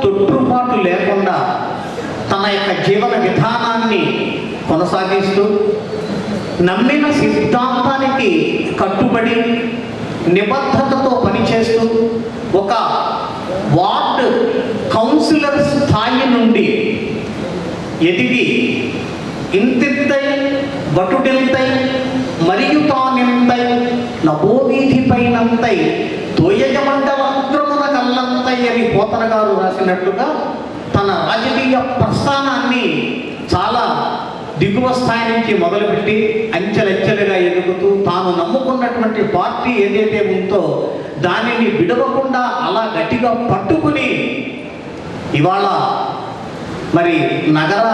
తొట్టుపాటు లేకుండా తన యొక్క జీవన విధానాన్ని కొనసాగిస్తూ నమ్మిన సిద్ధాంతానికి కట్టుబడి నిబద్ధతతో పనిచేస్తూ ఒక వార్డు కౌన్సిలర్ స్థాయి నుండి ఎదిగి ఇంతింతై వటుడింతై మరియు తానింతై నభోవీధిపైనంతై తోయజమండలంత్రమున కల్లంతై అని పోతన గారు రాసినట్లుగా తన రాజకీయ ప్రస్థానాన్ని చాలా దిగువ స్థాయి నుంచి మొదలుపెట్టి అంచెలంచెలుగా ఎదుగుతూ తాను నమ్ముకున్నటువంటి పార్టీ ఏదైతే ఉందో దానిని విడవకుండా అలా గట్టిగా పట్టుకుని ఇవాళ మరి నగర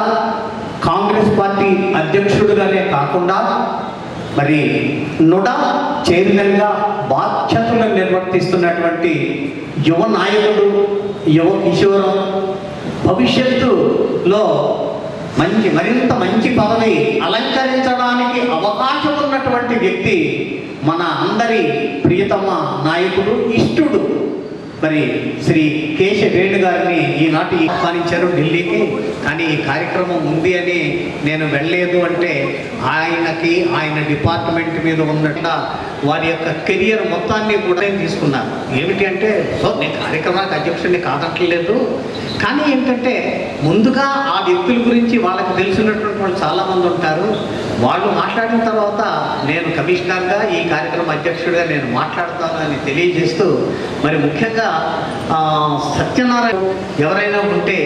కాంగ్రెస్ పార్టీ అధ్యక్షుడుగానే కాకుండా మరి నుడ చైర్మన్గా బాధ్యతలను నిర్వర్తిస్తున్నటువంటి యువ నాయకుడు, యువ కిషోరం, భవిష్యత్తులో మరింత మంచి పదవి అలంకరించడానికి అవకాశం ఉన్నటువంటి వ్యక్తి, మన అందరి ప్రియతమ నాయకుడు, ఇష్టుడు మరి శ్రీ కేశ వేణు గారిని ఈనాటి ఆహ్వానించారు ఢిల్లీకి. కానీ ఈ కార్యక్రమం ఉంది అని నేను వెళ్ళలేదు అంటే ఆయనకి ఆయన డిపార్ట్మెంట్ మీద ఉన్నట్టు వారి యొక్క కెరియర్ మొత్తాన్ని కూడా తీసుకున్నారు. ఏమిటి అంటే నేను కార్యక్రమానికి అధ్యక్షుడిని కాదట్లేదు, కానీ ఏంటంటే ముందుగా ఆ వ్యక్తుల గురించి వాళ్ళకి తెలిసినటువంటి వాళ్ళు చాలామంది ఉంటారు. వాళ్ళు మాట్లాడిన తర్వాత నేను కమిషనర్గా ఈ కార్యక్రమం అధ్యక్షుడిగా నేను మాట్లాడతాను అని తెలియజేస్తూ మరి ముఖ్యంగా సత్యనారాయణ ఎవరైనా ఉంటే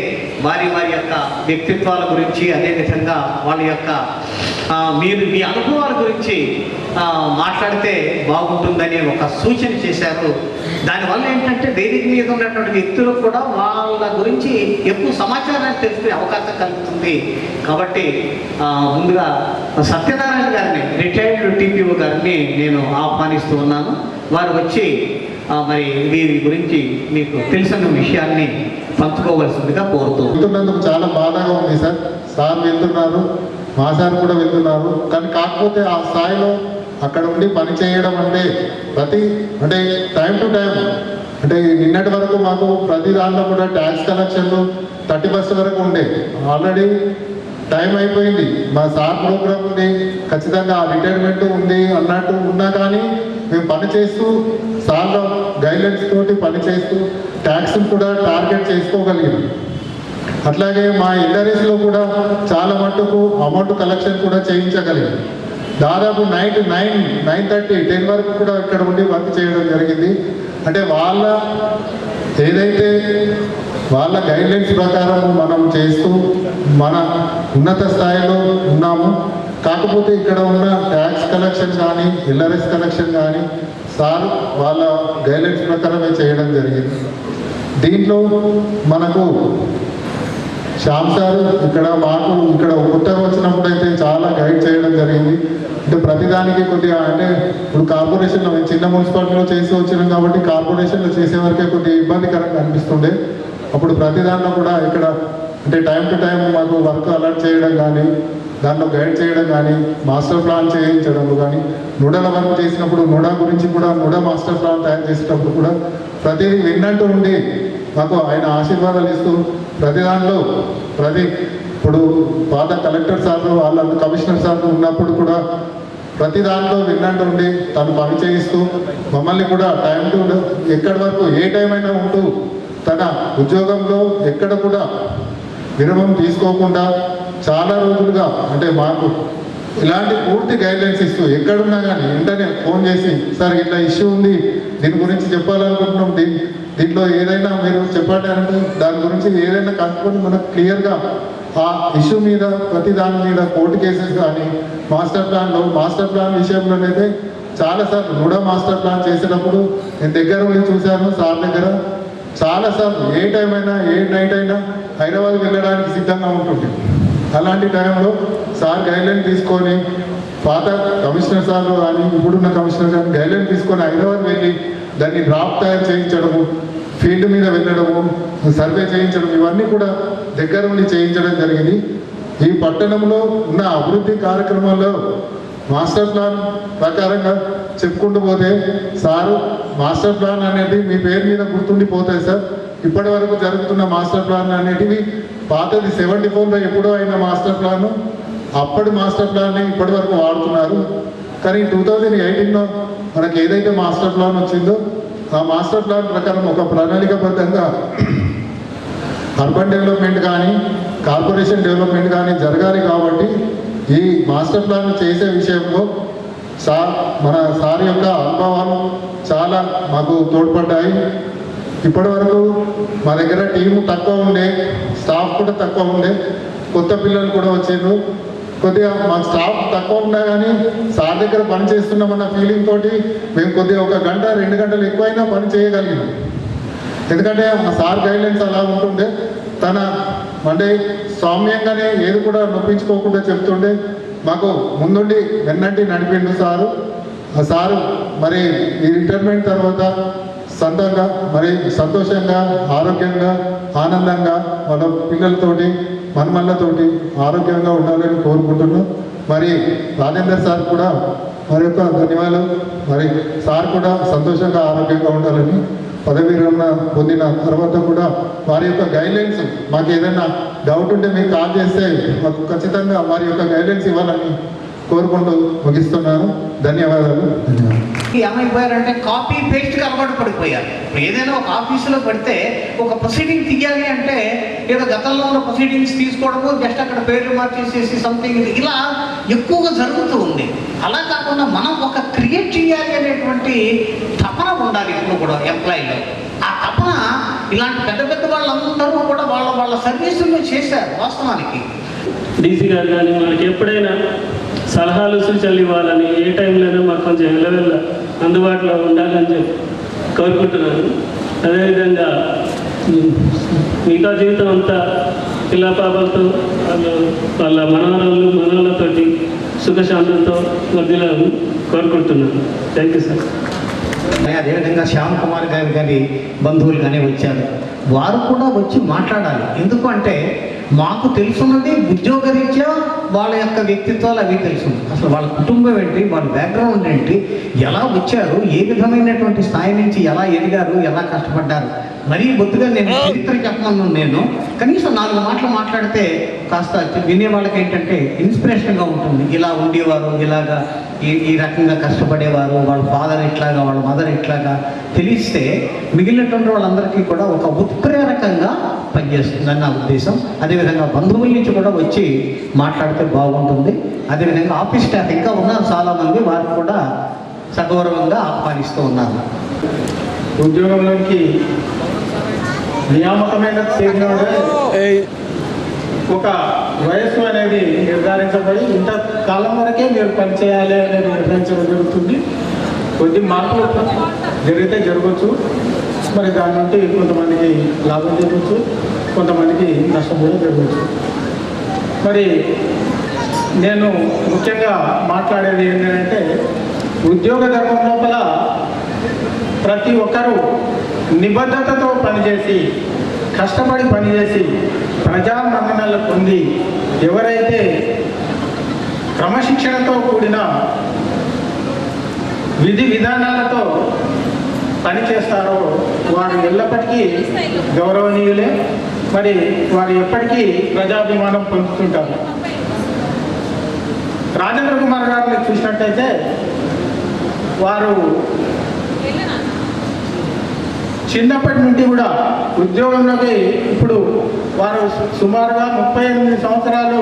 వారి యొక్క వ్యక్తిత్వాల గురించి, అదేవిధంగా వాళ్ళ యొక్క మీరు మీ అనుభవాల గురించి మాట్లాడితే బాగుంటుందని ఒక సూచన చేశారు. దానివల్ల ఏంటంటే వేదిక మీద ఉన్నటువంటి వ్యక్తులకు కూడా వాళ్ళ గురించి ఎక్కువ సమాచారాన్ని తెలుసుకునే అవకాశం కలుగుతుంది. కాబట్టి ముందుగా సత్యనారాయణ గారిని, రిటైర్డ్ టీపీఓ గారిని నేను ఆహ్వానిస్తూ ఉన్నాను. వారు వచ్చి మరి వీరి గురించి మీకు తెలిసిన విషయాన్ని పంచుకోవాల్సిందిగా కోరుతూ. వెళ్తున్నందుకు చాలా బాధగా ఉంది సార్. సార్ వెళ్తున్నారు, మా సార్ కూడా వెళ్తున్నారు. కానీ కాకపోతే ఆ స్థాయిలో అక్కడ ఉండి పని చేయడం అంటే అంటే టైం టు టైం, అంటే నిన్నటి వరకు మాకు ప్రతి దాంట్లో కూడా ట్యాక్స్ కలెక్షన్లు 30% వరకు ఉండే. ఆల్రెడీ టైం అయిపోయింది. మా సార్ ప్రోగ్రామ్ ఉంది, ఖచ్చితంగా ఆ రిటైర్మెంట్ ఉంది అన్నట్టు ఉన్నా కానీ మేము పని చేస్తూ సార్ల గైడ్లైన్స్ తోటి పని చేస్తూ ట్యాక్స్ కూడా టార్గెట్ చేసుకోగలిగాం. అట్లాగే మా ఇల్లరీస్లో కూడా చాలా మట్టుకు అమౌంట్ కలెక్షన్ కూడా చేయించగలిగాం. దాదాపు నైట్ 9:30, 10 వరకు కూడా ఇక్కడ ఉండి వర్క్ చేయడం జరిగింది. అంటే ఏదైతే వాళ్ళ గైడ్లైన్స్ ప్రకారం మనం చేస్తూ మన ఉన్నత స్థాయిలో ఉన్నాము. కాకపోతే ఇక్కడ ఉన్న ట్యాక్స్ కలెక్షన్ కానీ ఎల్ఆర్ఎస్ కలెక్షన్ కానీ సార్ వాళ్ళ గైడ్లైన్స్ ప్రకారమే చేయడం జరిగింది. దీంట్లో మనకు శ్యామ్ సార్ మాకు ఇక్కడ కొత్తగా వచ్చినప్పుడు అయితే చాలా గైడ్ చేయడం జరిగింది. అంటే ప్రతిదానికి కొద్దిగా అంటే ఇప్పుడు కార్పొరేషన్లో చిన్న మున్సిపాలిటీలో చేసి వచ్చినాం కాబట్టి కార్పొరేషన్లో చేసే వరకే కొద్దిగా ఇబ్బందికరంగా అనిపిస్తుండే. అప్పుడు ప్రతి దాంట్లో కూడా ఇక్కడ అంటే టైం టు టైం మాకు వర్క్ అలర్ట్ చేయడం కానీ, దాంట్లో గైడ్ చేయడం కానీ, మాస్టర్ ప్లాన్ చేయించడం కానీ, నుడల వర్క్ చేసినప్పుడు నుడా గురించి కూడా మాస్టర్ ప్లాన్ తయారు చేసేటప్పుడు కూడా ప్రతిదీ విన్నట్టు ఉండి మాకు ఆయన ఆశీర్వాదాలు ఇస్తూ ప్రతి దాంట్లో ఇప్పుడు పాత కలెక్టర్ సార్లు వాళ్ళ కమిషనర్ సార్లు ఉన్నప్పుడు కూడా ప్రతి దాంట్లో విన్నట్టు ఉండి తను పని చేయిస్తూ మమ్మల్ని కూడా టైం టు ఎక్కడి వరకు ఏ టైం అయినా ఉంటూ తన ఉద్యోగంలో ఎక్కడ కూడా విరామం తీసుకోకుండా చాలా రోజులుగా అంటే మాకు ఇలాంటి పూర్తి గైడ్లైన్స్ ఇస్తూ ఎక్కడున్నా కానీ వెంటనే ఫోన్ చేసి సార్ ఇట్లా ఇష్యూ ఉంది, దీని గురించి చెప్పాలనుకుంటున్నాం, దీంట్లో ఏదైనా మీరు చెప్పండి అంటే దాని గురించి ఏదైనా కనుక్కొని మనకు క్లియర్గా ఆ ఇష్యూ మీద ప్రతి దాని మీద కోర్టు కేసెస్ కానీ మాస్టర్ ప్లాన్ విషయంలోనైతే చాలాసార్లు కూడా మాస్టర్ ప్లాన్ చేసేటప్పుడు నేను దగ్గర ఉండి చూశాను సార్ దగ్గర. చాలాసార్లు ఏ టైం అయినా ఏ నైట్ అయినా హైదరాబాద్ వెళ్ళడానికి సిద్ధంగా ఉంటుంది. అలాంటి టైంలో సార్ గైడ్లైన్ తీసుకొని పాత కమిషనర్ సార్లు కానీ ఇప్పుడున్న కమిషనర్ కానీ గైడ్లైన్ తీసుకొని హైదరాబాద్ వెళ్ళి దాన్ని డ్రాఫ్ట్ తయారు చేయించడము, ఫీల్డ్ మీద వెళ్ళడము, సర్వే చేయించడం, ఇవన్నీ కూడా దగ్గర ఉండి చేయించడం జరిగింది. ఈ పట్టణంలో ఉన్న అభివృద్ధి కార్యక్రమాల్లో మాస్టర్ ప్లాన్ ప్రకారంగా చెప్పుకుంటూ పోతే సారు మాస్టర్ ప్లాన్ అనేది మీ పేరు మీద గుర్తుండిపోతాయి సార్. ఇప్పటి వరకు జరుగుతున్న మాస్టర్ ప్లాన్ అనేటివి పాతది 74లో ఎప్పుడో అయిన మాస్టర్ ప్లాను, అప్పటి మాస్టర్ ప్లాన్ని ఇప్పటి వరకు వాడుతున్నారు. కానీ 2018లో మనకి ఏదైతే మాస్టర్ ప్లాన్ వచ్చిందో ఆ మాస్టర్ ప్లాన్ ప్రకారం ఒక ప్రణాళికబద్ధంగా అర్బన్ డెవలప్మెంట్ కానీ కార్పొరేషన్ డెవలప్మెంట్ కానీ జరగాలి. కాబట్టి ఈ మాస్టర్ ప్లాన్ చేసే విషయంలో మన సార్ యొక్క అనుభవాలు చాలా మాకు తోడ్పడ్డాయి. ఇప్పటి వరకు మా దగ్గర టీము తక్కువ ఉండే, స్టాఫ్ కూడా తక్కువ ఉండే, కొత్త పిల్లలు కూడా వచ్చారు. కొద్దిగా మా స్టాఫ్ తక్కువ ఉన్నా కానీ సార్ దగ్గర పని చేస్తున్నామన్న ఫీలింగ్ తోటి మేము కొద్దిగా 1 గంట 2 గంటలు ఎక్కువైనా పని చేయగలిగినాం. ఎందుకంటే ఆ సార్ గైడ్లైన్స్ అలా ఉంటుండే, తన అంటే సౌమ్యంగానే ఏది కూడా నొప్పించుకోకుండా చెప్తుండే, మాకు ముందుండి వెన్నంటి నడిపిండు సారు. ఆ సారు మరి ఈ రిటైర్మెంట్ తర్వాత సొంతంగా మరి సంతోషంగా ఆరోగ్యంగా ఆనందంగా మన పిల్లలతోటి మనమళ్ళతోటి ఆరోగ్యంగా ఉండాలని కోరుకుంటున్నాం. మరి రాజేందర్ సార్ కూడా మరి యొక్క ధన్యవాదాలు. మరి సార్ కూడా సంతోషంగా ఆరోగ్యంగా ఉండాలని, పదవీ విరమణ పొందిన తర్వాత కూడా వారి యొక్క గైడ్లైన్స్ మాకు ఏదైనా డౌట్ ఉంటే మీకు కాల్ చేస్తే మాకు ఖచ్చితంగా వారి యొక్క గైడ్లైన్స్ ఇవ్వాలని కోరుకుంటూ ముగిస్తున్నాను. ధన్యవాదాలు. ఏమైపోయారంటే కాపీ పేస్ట్కి అలవాటు పడిపోయారు. ఇప్పుడు ఏదైనా ఒక ఆఫీసులో పెడితే ఒక ప్రొసీడింగ్ తీయాలి అంటే ఏదో గతంలో ఉన్న ప్రొసీడింగ్స్ తీసుకోవడము, జస్ట్ అక్కడ పేర్లు మార్చేసేసి సంథింగ్ ఇలా ఎక్కువగా జరుగుతూ ఉంది. అలా కాకుండా మనం ఒక క్రియేట్ చేయాలి అనేటువంటి తపన ఉండాలి ఇప్పుడు కూడా ఎంప్లాయీలో. ఆ తపన ఇలాంటి పెద్ద పెద్ద వాళ్ళందరూ కూడా వాళ్ళ సర్వీసుల్లో చేశారు. వాస్తవానికి డీసీ గారు కానీ మనకి ఎప్పుడైనా సలహాలు సూచనలు ఇవ్వాలని, ఏ టైంలోనైనా మాకు కొంచెం ఎల్లవెల్ల అందుబాటులో ఉండాలని చెప్పి కోరుకుంటున్నాను. అదేవిధంగా మిగతా జీవితం అంతా పిల్ల పాపలతో వాళ్ళ మనవలతోటి సుఖశాంతులతో మధ్యలో కోరుకుంటున్నాను. Thank you sir. అదేవిధంగా శ్యామ్ కుమార్ గారి బంధువులు కానీ వచ్చారు. వారు కూడా వచ్చి మాట్లాడాలి. ఎందుకు అంటే మాకు తెలుసున్నది ఉద్యోగరీత్యా వాళ్ళ యొక్క వ్యక్తిత్వాలు అవి తెలుసు. అసలు వాళ్ళ కుటుంబం ఏంటి, వాళ్ళ బ్యాక్గ్రౌండ్ ఏంటి, ఎలా వచ్చారు, ఏ విధమైనటువంటి స్థాయి నుంచి ఎలా ఎదిగారు, ఎలా కష్టపడ్డారు. మరీ బొత్తుగా నేను చరిత్ర చెప్పమన్నాను. నేను కనీసం 4 మాటలు మాట్లాడితే కాస్త వినే వాళ్ళకి ఏంటంటే ఇన్స్పిరేషన్గా ఉంటుంది. ఇలా ఉండేవారు, ఇలాగా ఈ రకంగా కష్టపడేవారు, వాళ్ళ ఫాదర్ ఇట్లాగా, వాళ్ళ మదర్ ఇట్లాగా తెలిస్తే మిగిలినటువంటి వాళ్ళందరికీ కూడా ఒక ఉత్ప్రేరకంగా పనిచేస్తుందని నా ఉద్దేశం. అదేవిధంగా బంధువుల నుంచి కూడా వచ్చి మాట్లాడితే బాగుంటుంది. అదేవిధంగా ఆఫీస్ స్టాఫ్ ఇంకా ఉన్నారు చాలామంది, వారు కూడా సగౌరవంగా ఆహ్వానిస్తూ ఉన్నారు. ఉద్యోగంలోకి నియామకమైన చేరినవాడే ఒక వయస్సు అనేది నిర్ధారించబడి ఇంత కాలం వరకే మీరు పనిచేయాలి అనేది నిర్ణయించడం జరుగుతుంది. కొద్ది మార్పులు జరిగితే జరగవచ్చు. మరి దాని నుండి కొంతమందికి లాభం జరగవచ్చు, కొంతమందికి నష్టం కూడా జరగవచ్చు. మరి నేను ముఖ్యంగా మాట్లాడేది ఏంటంటే ఉద్యోగ ధర్మం లోపల ప్రతి ఒక్కరూ నిబద్ధతతో పనిచేసి కష్టపడి పనిచేసి ప్రజా మన్ననలు పొంది ఎవరైతే క్రమశిక్షణతో కూడిన విధి విధానాలతో పనిచేస్తారో వారు ఎల్లప్పటికీ గౌరవనీయులే. మరి వారు ఎప్పటికీ ప్రజాభిమానం పొందుతుంటారు. రాజేంద్ర కుమార్ గారిని చూసినట్టయితే వారు చిన్నప్పటి నుండి కూడా ఉద్యోగంలోకి ఇప్పుడు వారు సుమారుగా 38 సంవత్సరాలు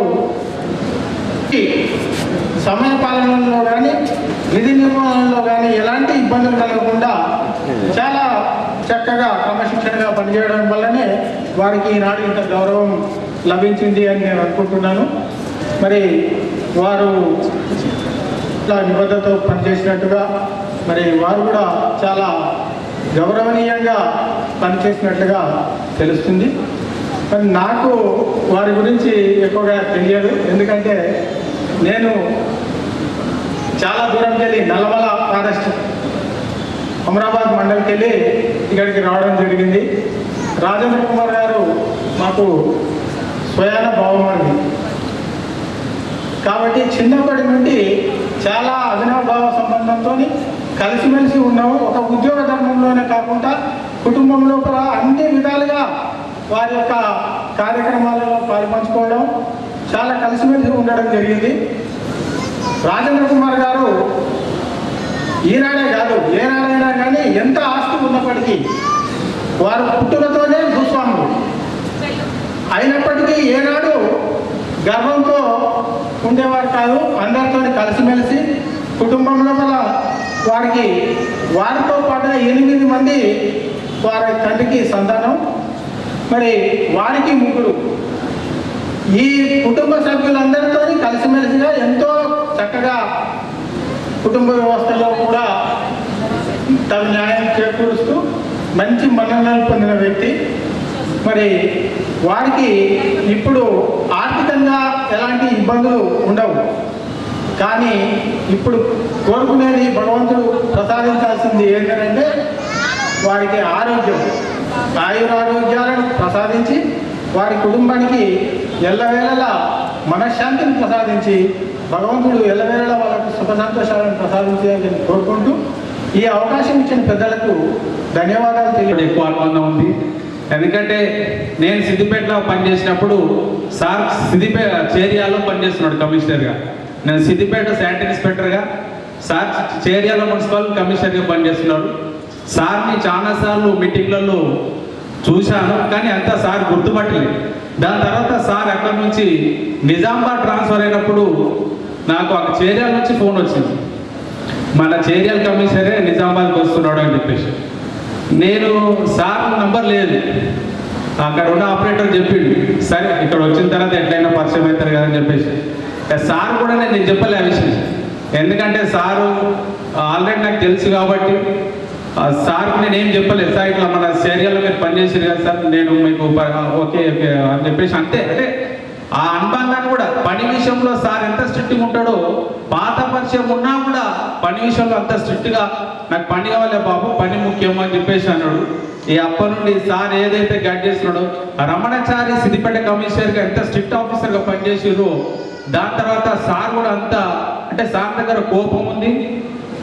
సమయ పాలనలో కానీ విధి నిర్వహణలో కానీ ఎలాంటి ఇబ్బందులు కలగకుండా చాలా చక్కగా క్రమశిక్షణగా పనిచేయడం వల్లనే వారికి ఈనాడు ఇంత గౌరవం లభించింది అని నేను అనుకుంటున్నాను. మరి వారు నిబద్ధతతో పనిచేసినట్టుగా మరి వారు కూడా చాలా గౌరవనీయంగా పనిచేసినట్లుగా తెలుస్తుంది. మరి నాకు వారి గురించి ఎక్కువగా తెలియదు. ఎందుకంటే నేను చాలా దూరంకి వెళ్ళి నల్లమల ఫారెస్ట్ అమరాబాద్ మండలికి వెళ్ళి ఇక్కడికి రావడం జరిగింది. రాజేంద్ర కుమార్ గారు మాకు స్వయాన భావమని. కాబట్టి చిన్నప్పటి నుండి చాలా అవినాభావ సంబంధంతో కలిసిమెలిసి ఉన్నాము. ఒక ఉద్యోగ ధర్మంలోనే కాకుండా కుటుంబం లోపల అన్ని విధాలుగా వారి యొక్క కార్యక్రమాలలో పాల్పంచుకోవడం, చాలా కలిసిమెలిసి ఉండడం జరిగింది. రాజేంద్ర కుమార్ గారు ఈనాడే కాదు ఏనాడైనా కానీ ఎంత ఆస్తి ఉన్నప్పటికీ వారు పుట్టుకతోనే భూస్వాములు అయినప్పటికీ ఏనాడు గర్వంతో ఉండేవారు కాదు. అందరితో కలిసిమెలిసి కుటుంబంలో వారితో పాటు 8 మంది వారి తండ్రికి సంతానం, మరి వారికి ముగ్గురు. ఈ కుటుంబ సభ్యులందరితో కలిసిమెలిసిగా ఎంతో చక్కగా కుటుంబ వ్యవస్థలో కూడా తమ న్యాయం చేకూరుస్తూ మంచి మన్ననలు పొందిన వ్యక్తి. మరి వారికి ఇప్పుడు ఆర్థికంగా ఎలాంటి ఇబ్బందులు ఉండవు. కానీ ఇప్పుడు కోరుకునేది భగవంతుడు ప్రసాదించాల్సింది ఏంటంటే వారికి ఆరోగ్యం, ఆయురారోగ్యాలను ప్రసాదించి వారి కుటుంబానికి ఎల్లవేళలా మనశ్శాంతిని ప్రసాదించి భగవంతుడు ఎల్లవేళలా వాళ్ళకు సుఖ సంతోషాలను ప్రసాదించాలని కోరుకుంటూ ఈ అవకాశం ఇచ్చిన పెద్దలకు ధన్యవాదాలు తెలియదు. ఎక్కువ అనుబంధం ఉంది. ఎందుకంటే నేను సిద్దిపేటలో పనిచేసినప్పుడు సార్ సిద్దిపేట చేరియాలో పనిచేస్తున్నాడు కమిషనర్గా, నేను సిద్దిపేట శానిటరీ ఇన్స్పెక్టర్గా, సార్ చేరియాల మున్సిపల్ కమిషనర్గా పనిచేస్తున్నాడు. సార్ని చాలాసార్లు మీటింగ్లలో చూశాను, కానీ అంతా సార్ గుర్తుపట్టలేదు. దాని తర్వాత సార్ అక్కడి నుంచి నిజామాబాద్ ట్రాన్స్ఫర్ అయినప్పుడు నాకు ఆ చేరియాల నుంచి ఫోన్ వచ్చింది, మన చేరియాల కమిషనరే నిజామాబాద్కి వస్తున్నాడు అని చెప్పేసి. నేను సార్ నంబర్ లేదు, అక్కడ ఉన్న ఆపరేటర్ చెప్పిండు, సరే ఇక్కడ వచ్చిన తర్వాత ఎట్లయినా పరిచయం అవుతారు కదా అని చెప్పేసి. సార్ కూడా నేను చెప్పలే ఆ విషయం, ఎందుకంటే సారు ఆల్రెడీ నాకు తెలుసు కాబట్టి సార్కి నేను ఏం చెప్పలేదు. సార్ ఇట్లా మన ఏరియాలో మీరు పనిచేసారు కదా సార్, నేను మీకు ఓకే ఓకే అని చెప్పేసి అంతే. అంటే ఆ అనుబంధాన్ని కూడా పని విషయంలో సార్ ఎంత స్ట్రిక్ట్గా ఉంటాడో, పాత పరిచయం ఉన్నా కూడా పని విషయంలో అంత స్ట్రిక్ట్గా నాకు పని కావాలే బాబు, పని ముఖ్యం అని చెప్పేసి అన్నాడు. ఈ అప్పటి నుండి సార్ ఏదైతే గైడ్ చేస్తున్నాడో, రమణాచారి సిద్దిపేట కమిషనర్గా ఎంత స్ట్రిక్ట్ ఆఫీసర్గా పనిచేసారో, దాని తర్వాత సార్ కూడా అంత, అంటే సార్ దగ్గర కోపం ఉంది,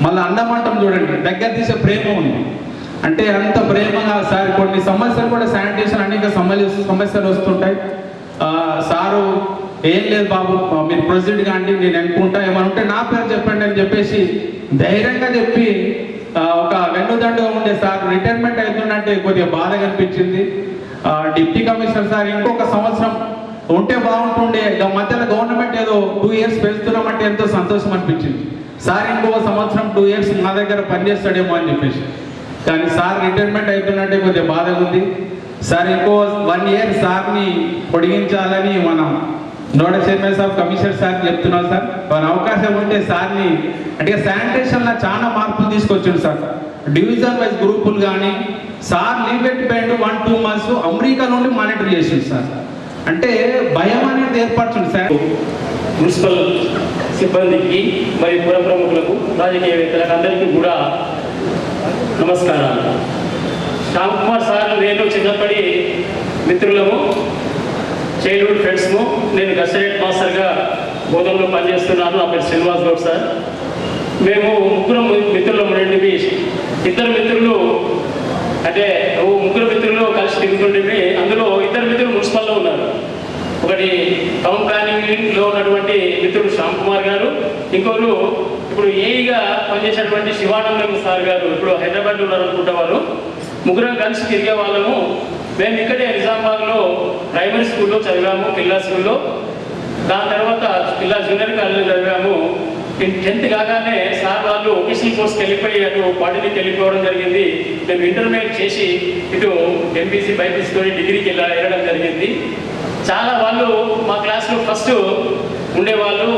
మళ్ళీ అన్నమంటం చూడండి దగ్గర తీసే ప్రేమ ఉంది. అంటే అంత ప్రేమగా సార్ కొన్ని సమస్యలు కూడా శానిటేషన్ అనేక సమస్యలు వస్తుంటాయి. సారు ఏం లేదు బాబు మీరు ప్రెసిడెంట్ కాండి, నేను అనుకుంటా ఏమనుంటే నా పేరు చెప్పండి అని చెప్పేసి ధైర్యంగా చెప్పి ఒక వెన్నుదండుగా ఉండే సార్ రిటైర్మెంట్ అవుతుందంటే కొద్దిగా బాధగా అనిపించింది. డిప్యూటీ కమిషనర్ సార్ ఇంకొక సంవత్సరం ఉంటే బాగుంటుండే, మధ్యలో గవర్నమెంట్ ఏదో 2 years పెంచుతున్నామంటే ఎంతో సంతోషం అనిపించింది. సార్ ఇంకో సంవత్సరం 2 years మా దగ్గర పనిచేస్తాడేమో అని చెప్పేసి. కానీ సార్ రిటైర్మెంట్ అవుతున్నట్టే కొద్దిగా బాధగా ఉంది. సార్ ఇంకో 1 year సార్ని పొడిగించాలని మనం nodal chairman sir commissioner sir చెప్తున్నాం సార్. మన అవకాశం ఉంటే సార్ని, అంటే శానిటేషన్లో చాలా మార్పులు తీసుకొచ్చాడు సార్. డివిజన్ వైజ్ గ్రూపులు కానీ సార్ లీవ్ పెట్టిపోయాడు 1-2 months అమెరికా నుండి మానిటర్ చేసింది సార్. అంటే భయం అనేది ఏర్పడుతుంది సార్. మున్సిపల్ సిబ్బందికి మరియు పుర ప్రముఖులకు, రాజకీయవేత్తలకు అందరికీ కూడా నమస్కారాలు. శ్యామ్ కుమార్ సార్ నేను చిన్నప్పటి మిత్రులము, చైల్డ్హుడ్ ఫ్రెండ్స్ము. నేను గస్టేట్ మాస్టర్గా బోధనలో పనిచేస్తున్నాను. నా పేరు శ్రీనివాస్ గౌడ్ సార్. మేము ముగ్గురం మిత్రులము. 2 మిత్రులు, అంటే 3 మిత్రులు కలిసి తిరుగుతుండేవి. అందులో 2 మిత్రులు మున్సిపల్లో ఉన్నారు. ఒకటి టౌన్ ప్లానింగ్లో ఉన్నటువంటి మిత్రుడు శ్యామ్ కుమార్ గారు, ఇంకొకరు ఇప్పుడు ఏఈగా పనిచేసేటువంటి శివానందం సార్ గారు ఇప్పుడు హైదరాబాద్లో ఉన్నారనుకుంటా. వారు ముగ్గురం కలిసి తిరిగే వాళ్ళము. మేము ఇక్కడే నిజామాబాద్లో ప్రైమరీ స్కూల్లో చదివాము, పిల్లా స్కూల్లో. దాని తర్వాత పిల్లా జూనియర్ కాలేజీలో చదివాము. 10th కాగానే సార్ వాళ్ళు వొకేషనల్ కోర్స్కి వెళ్ళిపోయి అటు పాలిటెక్నిక్ వెళ్ళిపోవడం జరిగింది. మేము ఇంటర్మీడియట్ చేసి ఇటు ఎంపీసీ బైపీసీతో డిగ్రీకి వెళ్ళడం జరిగింది. చాలా వాళ్ళు మా క్లాస్లో ఫస్ట్ ఉండేవాళ్ళు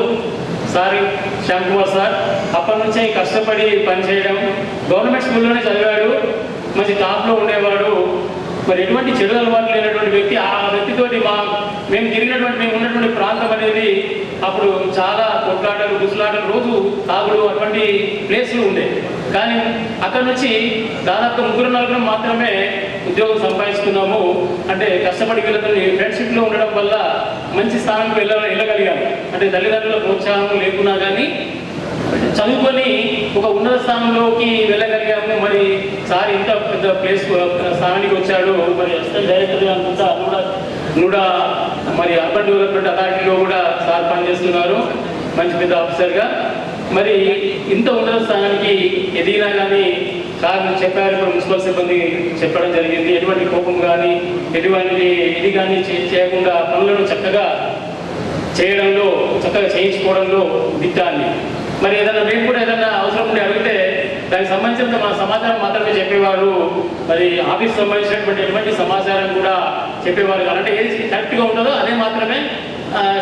సార్ శ్యామ్ కుమార్ సార్. అప్పటి నుంచే కష్టపడి పనిచేయడం, గవర్నమెంట్ స్కూల్లోనే చదివాడు, మంచి టాప్లో ఉండేవాడు. మరి ఎటువంటి చెడు అలవాటు లేనటువంటి వ్యక్తి. ఆ వ్యక్తితోటి మేము ఉన్నటువంటి ప్రాంతం అనేది అప్పుడు చాలా కొట్లాటలు, గుసలాటలు, రోజు తాగుడు అటువంటి ప్లేస్లు ఉండే. కానీ అక్కడ నుంచి దాదాపు 3-4 మాత్రమే ఉద్యోగం సంపాదించుకున్నాము. అంటే కష్టపడి వీళ్ళతోని ఫ్రెండ్షిప్లో ఉండడం వల్ల మంచి స్థానానికి వెళ్ళగలిగాము. అంటే తల్లిదండ్రుల ప్రోత్సాహం లేకున్నా కానీ చదువుకొని ఒక ఉన్నత స్థానంలోకి వెళ్ళగలిగాము. మరి సార్ ఇంత పెద్ద ప్లేస్ స్థానానికి వచ్చాడు. మరి అసిస్టెంట్ డైరెక్టర్గా అనుకుంటా నూడా మరి అర్బన్ డెవలప్మెంట్ అథారిటీలో కూడా సార్ పనిచేస్తున్నారు మంచి పెద్ద ఆఫీసర్గా. మరి ఇంత ఉన్నత స్థానానికి ఎదిగినా కానీ సార్ చెప్పారు, ఇప్పుడు మున్సిపల్ సిబ్బంది చెప్పడం జరిగింది, ఎటువంటి కోపం కానీ ఎటువంటి ఇది కానీ చేయకుండా పనులను చక్కగా చేయడంలో, చక్కగా చేయించుకోవడంలో దిట్టాన్ని. మరి ఏదైనా మేము కూడా ఏదైనా అవసరం ఉండి అడిగితే దానికి సంబంధించినంత మన సమాచారం మాత్రమే చెప్పేవారు. మరి ఆఫీస్ సంబంధించినటువంటి ఎటువంటి సమాచారం కూడా చెప్పేవారు కాదు. అంటే ఏది కరెక్ట్గా ఉంటుందో అదే మాత్రమే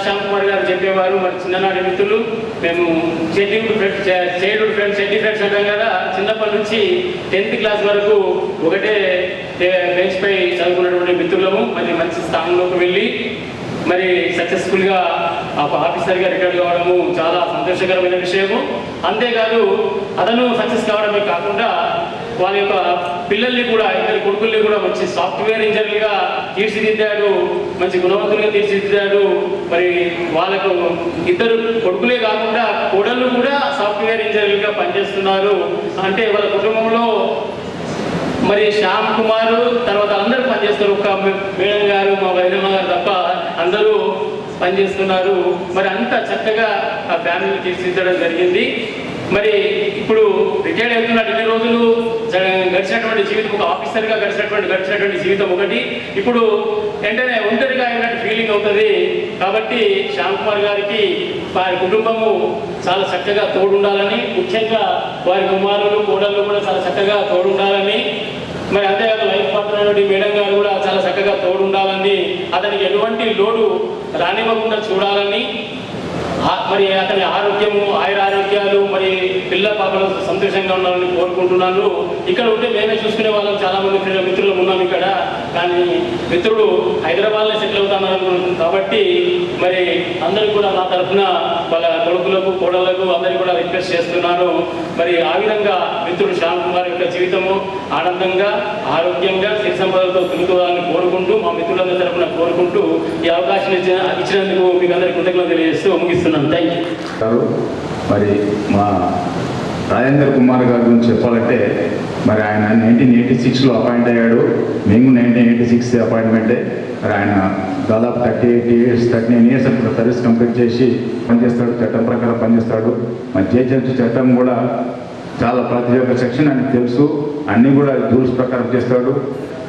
శ్యామ్ కుమార్ గారు చెప్పేవారు. మరి చిన్ననాటి మిత్రులు, మేము చైల్డ్హుడ్ ఫ్రెండ్స్ అంటాం కదా, చిన్నప్పటి నుంచి 10th క్లాస్ వరకు ఒకటే బెంచ్ పై చదువుకున్నటువంటి మిత్రులము. మరి మంచి స్థానంలోకి వెళ్ళి మరి సక్సెస్ఫుల్గా ఆఫీసర్గా రిటైర్ కావడము చాలా సంతోషకరమైన విషయము. అంతేకాదు అతను సక్సెస్ కావడమే కాకుండా వాళ్ళ యొక్క పిల్లల్ని కూడా, ఇద్దరు కొడుకుల్ని కూడా మంచి సాఫ్ట్వేర్ ఇంజనీర్గా తీర్చిదిద్దాడు, మంచి గుణవంతులుగా తీర్చిదిద్దాడు. మరి వాళ్ళకు ఇద్దరు కొడుకులే కాకుండా కోడళ్ళు కూడా సాఫ్ట్వేర్ ఇంజనీర్గా పనిచేస్తున్నారు. అంటే వాళ్ళ కుటుంబంలో మరి శ్యామ్ కుమార్ తర్వాత అందరూ పనిచేస్తారు. ఒక మేడం గారు, మా వైరమ్మ గారు తప్ప అందరూ పనిచేస్తున్నారు. మరి అంత చక్కగా ఆ ఫ్యామిలీ తీర్చిదిద్దడం జరిగింది. మరి ఇప్పుడు రిటైర్డ్ అవుతున్నట్టు ఇన్ని రోజులు గడిచినటువంటి జీవితం, ఒక ఆఫీసర్గా గడిచినటువంటి జీవితం ఒకటి, ఇప్పుడు వెంటనే ఒంటరిగా అయినట్టు ఫీలింగ్ అవుతుంది. కాబట్టి శ్యామ్ కుమార్ గారికి వారి కుటుంబము చాలా చక్కగా తోడుండాలని, ముఖ్యంగా వారి కుమారులు కోడళ్ళు కూడా చాలా చక్కగా తోడుండాలని, మరి అంతేకాదు లైఫ్ పార్ట్నర్ మేడం గారు కూడా చాలా చక్కగా తోడుండాలని, అతనికి ఎటువంటి లోటు రానివ్వకుండా చూడాలని, మరి అతని ఆరోగ్యము, ఆయురారోగ్యాలు, మరి పిల్ల పాపలు సంతోషంగా ఉండాలని కోరుకుంటున్నాను. ఇక్కడ ఉంటే మేమే చూసుకునే వాళ్ళం చాలా మంది మిత్రులు ఉన్నాం ఇక్కడ. కానీ మిత్రుడు హైదరాబాద్లో సెటిల్ అవుతున్నారు కాబట్టి మరి అందరికి కూడా నా తరఫున వాళ్ళ కొడుకులకు, కోడళ్లకు అందరికీ కూడా రిక్వెస్ట్ చేస్తున్నాను. మరి ఆ విధంగా మిత్రుడు శ్యామ్ కుమార్ యొక్క జీవితము ఆనందంగా, ఆరోగ్యంగా, సిరి సంపదలతో తిరుగుతుందని కోరుకుంటూ, మా మిత్రులందరి తరఫున కోరుకుంటూ ఈ అవకాశం ఇచ్చినందుకు మీకు అందరికీ కృతజ్ఞతలు తెలియజేస్తూ ముగిస్తున్నాను. Thank you. మరి మా రాజేంద్ర కుమార్ గారి గురించి చెప్పాలంటే, మరి ఆయన 1986లో అపాయింట్ అయ్యాడు. మేము 1986 అపాయింట్మెంటే. మరి ఆయన దాదాపు 39 ఇయర్స్ అప్పుడు సర్వీస్ కంప్లీట్ చేసి పనిచేస్తాడు, చట్టం ప్రకారం పనిచేస్తాడు. మరి జిహెచ్ఎంసీ చట్టం కూడా చాలా ప్రతి ఒక్క సెక్షన్ ఆయనకు తెలుసు, అన్నీ కూడా రూల్స్ ప్రకారం చేస్తాడు.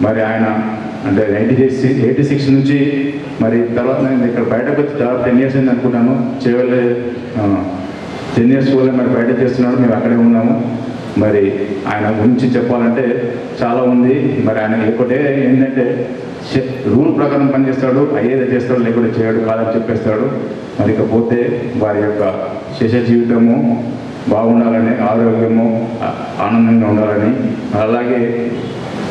మరి ఆయన అంటే 86 నుంచి మరి తర్వాత నేను ఇక్కడ బయటకు వచ్చి చాలా 10 ఇయర్స్ అయింది అనుకుంటాను. చేయలే 10 ఇయర్స్ వల్ల మరి బయట చేస్తున్నాడు, మేము అక్కడే ఉన్నాము. మరి ఆయన గురించి చెప్పాలంటే చాలా ఉంది. మరి ఆయన ఒకటే ఏంటంటే రూల్ ప్రకారం పనిచేస్తాడు, అయ్యేదే చేస్తాడు, లేకపోతే చేయడు కాదని చెప్పేస్తాడు. మరి ఇకపోతే వారి యొక్క శేష జీవితము బాగుండాలని, ఆరోగ్యము ఆనందంగా ఉండాలని, అలాగే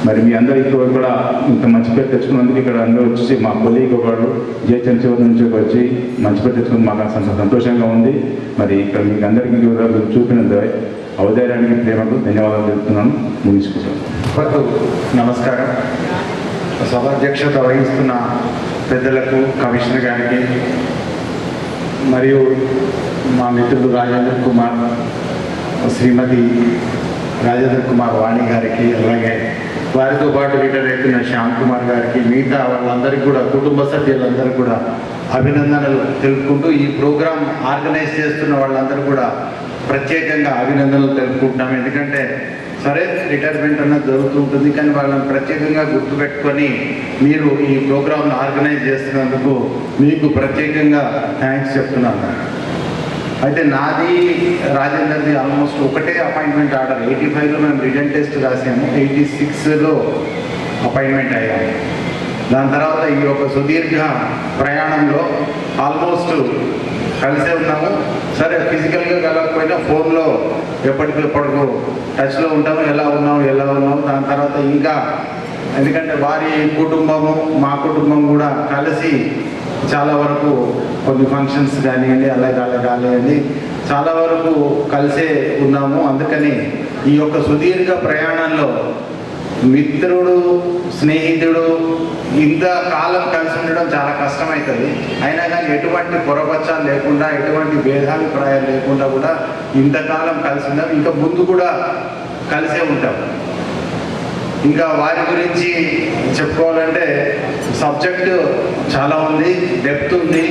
మరి మీ అందరికీ కూడా ఇంత మంచి పేరు తెచ్చుకున్నందుకు ఇక్కడ అందరూ వచ్చి మా కొలీగ్ ఒకడు జిహెచ్ఎంసీ నుంచి వచ్చి మంచి పేరు తెచ్చుకుని మాకు సంతోషంగా ఉంది. మరి ఇక్కడ మీకు అందరికీ చూపినంత ఔదార్యానికి, ప్రేమకు ధన్యవాదాలు తెలుపుతున్నాను. ముగించుకుంటాను. నమస్కారం. సభాధ్యక్షత వహిస్తున్న పెద్దలకు, కమిషనర్ గారికి, మరియు మా మిత్రుడు రాజేంద్ర కుమార్, శ్రీమతి రాజేంద్ర కుమార్ వాణి గారికి, అలాగే వారితో పాటు రిటైర్ అవుతున్న శ్యామ్ కుమార్ గారికి, మిగతా వాళ్ళందరికీ కూడా, కుటుంబ సభ్యులందరికీ కూడా అభినందనలు తెలుపుకుంటూ, ఈ ప్రోగ్రాం ఆర్గనైజ్ చేస్తున్న వాళ్ళందరూ కూడా ప్రత్యేకంగా అభినందనలు తెలుపుకుంటున్నాం. ఎందుకంటే సరే రిటైర్మెంట్ అన్నది జరుగుతూ ఉంటుంది, కానీ వాళ్ళని ప్రత్యేకంగా గుర్తుపెట్టుకొని మీరు ఈ ప్రోగ్రాంను ఆర్గనైజ్ చేస్తున్నందుకు మీకు ప్రత్యేకంగా థ్యాంక్స్ చెప్తున్నాను. అయితే నాది, రాజేందర్ది ఆల్మోస్ట్ ఒకటే అపాయింట్మెంట్ ఆర్డర్. 85లో మేము రిటర్న్ టెస్ట్ రాసాము, 86లో అపాయింట్మెంట్ అయ్యాము. దాని తర్వాత ఈ యొక్క సుదీర్ఘ ప్రయాణంలో ఆల్మోస్ట్ కలిసే ఉన్నాము. సరే ఫిజికల్గా కలగకపోయినా ఫోన్లో ఎప్పటికప్పుడు టచ్లో ఉంటాము, ఎలా ఉన్నాము. దాని తర్వాత ఇంకా ఎందుకంటే వారి కుటుంబము, మా కుటుంబం కూడా కలిసి చాలా వరకు కొన్ని ఫంక్షన్స్ కానివ్వండి, అలాగే కానివ్వండి చాలా వరకు కలిసే ఉన్నాము. అందుకని ఈ యొక్క సుదీర్ఘ ప్రయాణంలో మిత్రుడు, స్నేహితుడు ఇంత కాలం కలిసి ఉండడం చాలా కష్టమవుతుంది. అయినా కానీ ఎటువంటి పొరపచ్చాలు లేకుండా, ఎటువంటి భేదాభిప్రాయాలు లేకుండా కూడా ఇంతకాలం కలిసి ఉన్నాం. ఇంకా ముందు కూడా కలిసే ఉంటాం. ఇంకా వారి గురించి చెప్పుకోవాలంటే సబ్జెక్టు చాలా ఉంది, డెప్త్ ఉంది.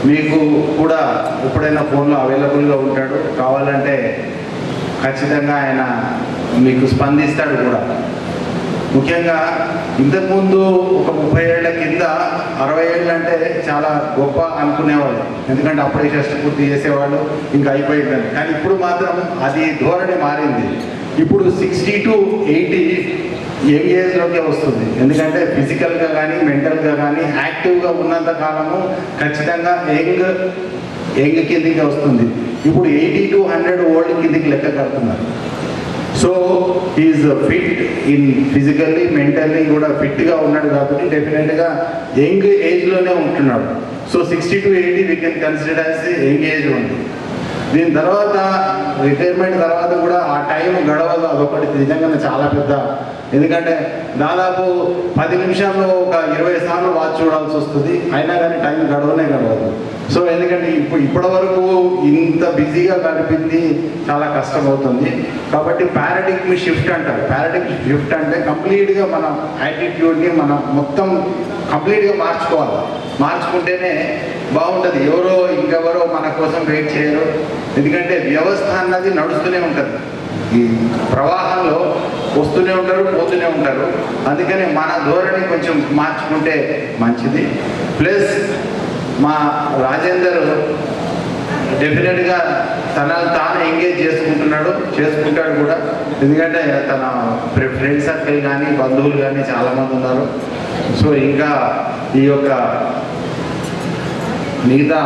మీకు కూడా ఎప్పుడైనా ఫోన్లో అవైలబుల్గా ఉంటాడు, కావాలంటే ఖచ్చితంగా ఆయన మీకు స్పందిస్తాడు కూడా. ముఖ్యంగా ఇంతకుముందు ఒక 30 ఏళ్ల కింద 60 ఏళ్ళు అంటే చాలా గొప్ప అనుకునేవాళ్ళు, ఎందుకంటే అప్పుడే షష్టి పూర్తి చేసేవాళ్ళు, ఇంకా అయిపోయిందని. కానీ ఇప్పుడు మాత్రం అది ధోరణి మారింది. ఇప్పుడు 60 to 80 యంగ్ ఏజ్లోకే వస్తుంది. ఎందుకంటే ఫిజికల్గా కానీ మెంటల్గా కానీ యాక్టివ్గా ఉన్నంత కాలము ఖచ్చితంగా యంగ్ కిందికి వస్తుంది. ఇప్పుడు 80 to 100 ఓల్డ్ కిందికి లెక్క కడుతున్నారు. So is fit in physically, mentally కూడా ఫిట్గా ఉన్నాడు కాబట్టి డెఫినెట్గా యంగ్ ఏజ్లోనే ఉంటున్నాడు. So 60 to 80 we can consider as young age ఉంది. దీని తర్వాత రిటైర్మెంట్ తర్వాత కూడా ఆ టైం గడవదు, అదొకటి నిజంగానే చాలా పెద్ద. ఎందుకంటే దాదాపు 10 నిమిషాల్లో ఒక 20 సార్లు వాచ్ చూడాల్సి వస్తుంది, అయినా కానీ టైం గడవదు. సో ఎందుకంటే ఇప్పటి వరకు ఇంత బిజీగా గడిపింది చాలా కష్టమవుతుంది. కాబట్టి పారాడిగ్మ్ షిఫ్ట్ అంటారు. పారాడిగ్మ్ షిఫ్ట్ అంటే కంప్లీట్గా మన యాటిట్యూడ్ని మనం మొత్తం కంప్లీట్గా మార్చుకుంటేనే బాగుంటుంది. ఇంకెవరో మన కోసం వెయిట్ చేయరు. ఎందుకంటే వ్యవస్థ అన్నది నడుస్తూనే ఉంటుంది, ఈ ప్రవాహంలో వస్తూనే ఉంటారు, పోతూనే ఉంటారు. అందుకని మన ధోరణి కొంచెం మార్చుకుంటే మంచిది. ప్లస్ మా రాజేందర్ డెఫినెట్గా తనను తాను ఎంగేజ్ చేసుకుంటాడు కూడా. ఎందుకంటే తన ఫ్రెండ్ సర్కిల్ కానీ బంధువులు కానీ చాలామంది ఉన్నారు. సో ఇంకా ఈ యొక్క మిగతా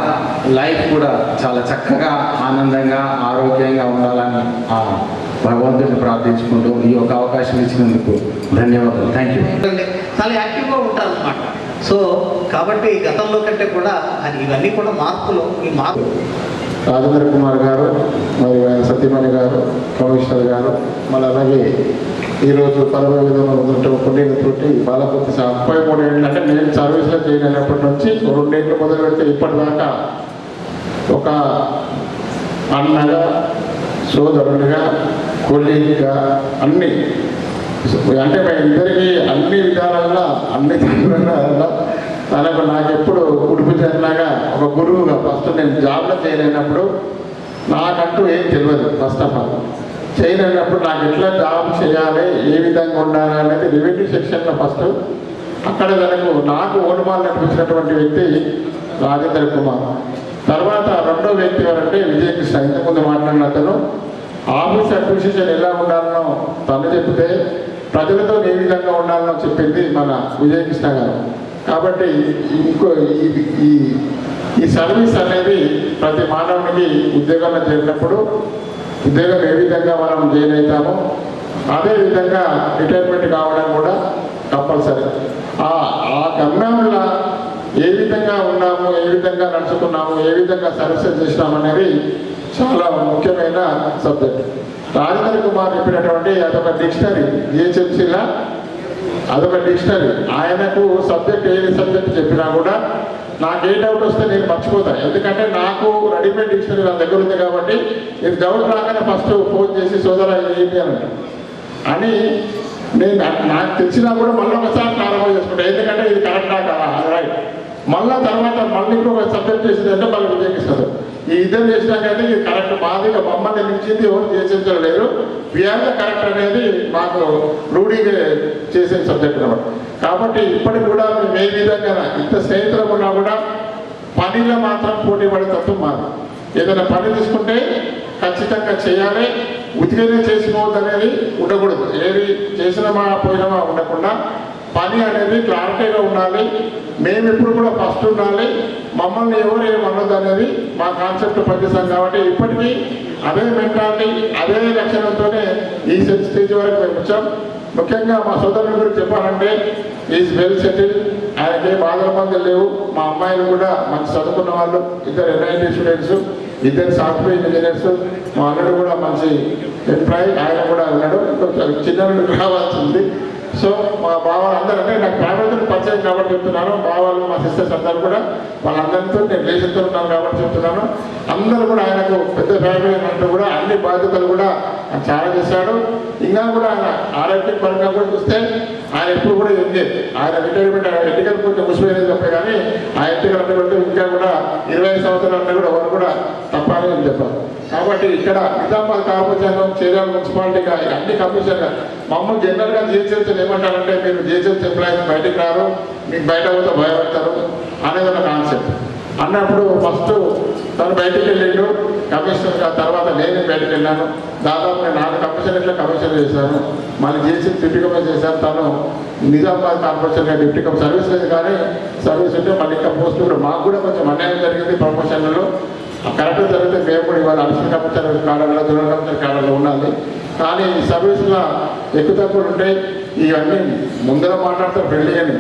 లైఫ్ కూడా చాలా చక్కగా, ఆనందంగా, ఆరోగ్యంగా ఉండాలని ఆ భగవంతుడిని ప్రార్థించుకుంటూ ఈ యొక్క అవకాశం ఇచ్చినందుకు ధన్యవాదాలు. Thank you. చాలా యాక్టివ్గా ఉంటారు అన్నమాట. సో కాబట్టి గతంలో కంటే కూడా అది ఇవన్నీ కూడా మార్పులు. ఈ మార్పు రాజేంద్ర కుమార్ గారు, మరియు ఆయన సత్యమణి గారు, కమిషనర్ గారు, మళ్ళీ అలాగే ఈరోజు 40 విధంగా పుణ్యతోటి బాలపూర్తి 33 ఏళ్ళు అంటే నేను సర్వీస్లో చేయనప్పటి నుంచి 2 ఏళ్ళు మొదలు పెడితే ఇప్పటిదాకా ఒక అన్నగా, సోదరుడిగా, కొలీగ్గా అన్ని అంటే మేము ఇద్దరికి అన్ని విధాలుగా, అన్ని తీవ్రంగా తనకు నాకు ఎప్పుడు ఉడుపు చేరినాగా ఒక గురువుగా. ఫస్ట్ నేను జాబ్లో చేయలేనప్పుడు నాకంటూ ఏం తెలియదు. ఫస్ట్ ఆఫ్ ఆల్ చేయలేనప్పుడు నాకు ఎట్లా జాబ్ చేయాలి, ఏ విధంగా ఉండాలి అనేది రెవెన్యూ సెక్షన్లో ఫస్ట్ అక్కడ నాకు ఓనుమాలు నడిపించినటువంటి వ్యక్తి రాజేంద్ర కుమార్. తర్వాత రెండో వ్యక్తి ఎవరంటే విజయకృష్ణ. ఇంతకుముందు మాట్లాడిన అతను ఆఫీస్ అడ్మినిస్ట్రేషన్ ఎలా ఉండాలనో తను చెప్తే ప్రజలతో ఏ విధంగా ఉండాలనో చెప్పింది మన విజయకృష్ణ గారు. కాబట్టి ఈ సర్వీస్ అనేది ప్రతి మానవునికి ఉద్యోగంలో చేరినప్పుడు ఉద్యోగం ఏ విధంగా మనం జాయిన్ అవుతామో అదేవిధంగా రిటైర్మెంట్ కావడం కూడా కంపల్సరీ. ఆ గమ్యంలో ఏ విధంగా ఉన్నాము, ఏ విధంగా నడుచుకున్నాము, ఏ విధంగా సర్వీసెస్ చేసినాము అనేది చాలా ముఖ్యమైన సబ్జెక్ట్. రాజేంద్ర కుమార్ చెప్పినటువంటి అదొక డిక్షనరీ, జిహెచ్ఎంసీలా అదొక డిక్షనరీ. ఆయనకు సబ్జెక్ట్ ఏది సబ్జెక్ట్ చెప్పినా కూడా నాకు ఏ డౌట్ వస్తే నేను మర్చిపోతాను. ఎందుకంటే నాకు రెడీమేడ్ డిక్షనరీ నా దగ్గర ఉంది కాబట్టి ఇది డౌట్ రాగానే ఫస్ట్ ఫోన్ చేసి సోదరా ఏంటి అని నేను నాకు తెలిసినా కూడా మళ్ళీ ఒకసారి ప్రారంభం చేసుకుంటాను. ఎందుకంటే ఇది కరెక్టా కదా, రైట్. మళ్ళీ తర్వాత మళ్ళీ ఒక సబ్జెక్ట్ చేసిందంటే మళ్ళీ విజయకిస్తారు. ఈ ఇద్దరు చేసినాకైతే ఇది కరెక్ట్. మాది మమ్మల్ని మించింది ఎవరు చేసించలేరు. వీఆర్ ద కరెక్ట్ అనేది మాకు రూఢీగా చేసే సబ్జెక్ట్ అనమాట. కాబట్టి ఇప్పటికి కూడా మేము ఏ విధంగా ఇంత స్నేహితులు ఉన్నా కూడా పనిలో మాత్రం పోటీ పడే తత్వం మాది. ఏదైనా పని తీసుకుంటే ఖచ్చితంగా చేయాలి, ఉతికనే చేసుకోవద్దు అనేది ఉండకూడదు. ఏది చేసినామా పోయినామా ఉండకుండా పని అనేది క్లారిటీగా ఉండాలి. మేము ఎప్పుడు కూడా ఫస్ట్ ఉండాలి, మమ్మల్ని ఎవరు ఏమన్నది అనేది మా కాన్సెప్ట్ పనిచేస్తాం. కాబట్టి ఇప్పటికీ అదే మెంటాలిటీ, అదే లక్షణంతోనే ఈ స్టేజ్ వరకు మేము వచ్చాం. ముఖ్యంగా మా సోదరుల గురించి చెప్పాలంటే ఈజ్ వెల్ సెటిల్. ఆయనకి బాధల మందులు లేవు. మా అమ్మాయిలు కూడా మంచి చదువుకున్న వాళ్ళు, ఇద్దరు NIT స్టూడెంట్స్. 2 సాఫ్ట్వేర్ ఇంజనీర్స్, మా అల్లుడు కూడా మంచి ఎంప్లాయీ, ఆయన కూడా ఉన్నాడు. కొంచెం చిన్న రావాల్సి ఉంది. సో మా బావాలు అందరూ, అంటే నాకు ఫ్యామిలీతో పరిచయం కాబట్టి చెప్తున్నాను. బావాలు, మా సిస్టర్స్ అందరూ కూడా వాళ్ళందరితో నేను రిలేషన్తో ఉన్నాను కాబట్టి చెప్తున్నాను. అందరూ కూడా ఆయనకు పెద్ద ఫ్యామిలీ అంటూ కూడా అన్ని బాధ్యతలు కూడా ఆయన చాలా చేశాడు. ఇంకా కూడా ఆయన ఆరోగ్య పరంగా కూడా చూస్తే ఆయన ఎప్పుడు కూడా ఆయన రిటైర్మెంట్ ఎన్నికలు కొంచెం ముసిపోయినది తప్పే కానీ ఆ ఎన్నికలు అంటే ఇంకా కూడా 25 సంవత్సరాలు కూడా ఎవరు కూడా తప్పని అని చెప్పారు. కాబట్టి ఇక్కడ నిజామాబాద్ కార్పొరేషన్, చేరాల మున్సిపాలిటీగా అన్ని కమిషన్గా మమ్మల్ని జనరల్గా జిహెచ్ఎంసీ ఏమంటారంటే మీరు జిహెచ్ఎంసీ ఎంప్లాయీస్ బయటికి రారు, మీకు బయట పోతే భయపడతారు అనేది ఒక కాన్సెప్ట్. అన్నప్పుడు ఫస్ట్ తను బయటికి వెళ్ళిండు కమిషనర్గా, తర్వాత నేను బయటకు వెళ్ళాను. దాదాపు నేను 4 కమిషనర్లో కమిషన్ చేశాను. మళ్ళీ జిహెచ్ఎంసీ డిప్యూటీ కమిషనర్ చేశాను. తను నిజామాబాద్ కార్పొరేషన్గా డిప్యూటీ కమిషనర్ సర్వీస్ లేదు కానీ సర్వీస్ ఉంటే మళ్ళీ ఇంకా పోస్ట్ కూడా మాకు కూడా కొంచెం అన్యాయం జరిగింది ప్రమోషన్లలో. కరెక్ట్ జరిగితే మేము కూడా ఇవాళ అడిషనల్ కమిషనర్ కాలంలో, జనరల్ కమిషనర్ కాలంలో ఉండాలి. కానీ ఈ సర్వీసులో ఎక్కువ తక్కువలు ఉంటాయి. ఇవన్నీ ముందర మాట్లాడతారు పెళ్ళి అని,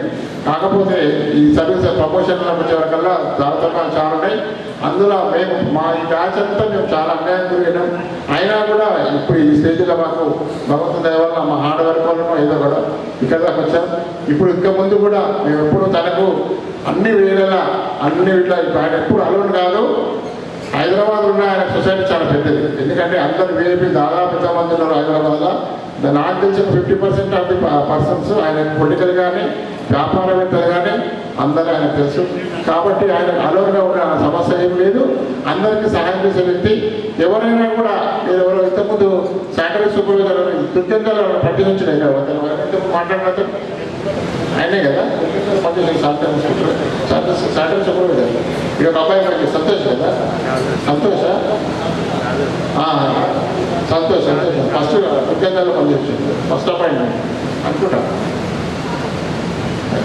కాకపోతే ఈ సర్వీస్ ప్రమోషన్లో వచ్చే వరకల్లా జాగ్రత్తలు చాలా ఉన్నాయి. అందులో మేము మా ఈ బ్యాచ్ అంతా మేము చాలా అన్యాయం జరిగినాం. అయినా కూడా ఇప్పుడు ఈ స్టేజ్లో మాకు భగవంతుని దయ వల్ల మా హార్డ్ వర్క్ వల్ల ఏదో కూడా ఇక్కడ దాకా వచ్చాం. ఇప్పుడు ఇంకా ముందు కూడా మేము ఎప్పుడు తనకు అన్ని వేరేలా అన్ని ఇట్లా ఆయన ఎప్పుడు అలవాటు కాదు. హైదరాబాద్ ఉన్న ఆయన సొసైటీ చాలా పెద్దది. ఎందుకంటే అందరు వేపి దాదాపు ఎంతమంది ఉన్నారు హైదరాబాద్లో. నాకు తెలిసిన 50% ఆఫ్ ది పర్సన్స్ ఆయన పొలిటికల్ కానీ వ్యాపారవేత్తలు కానీ అందరూ ఆయనకు తెలుసు. కాబట్టి ఆయన అలవగా ఉన్న సమస్య ఏం లేదు. అందరికీ సహాయం చేసే వ్యక్తి. ఎవరైనా కూడా మీరు ఎవరో ఇంతకుముందు శానిటరీ సూపర్వైజర్ దుర్గంగా పట్టించినాయి కదా, మాట్లాడినట్టు ఆయనే కదా శానిటరీ సూపర్వైజర్. ఇక ఒక అబ్బాయి మనకి సంతోష్ కదా, సంతోష ఫస్ట్ దుర్గంగాలో పనిచేస్తుంది, ఫస్ట్ అపాయింట్మెంట్ అనుకుంటా.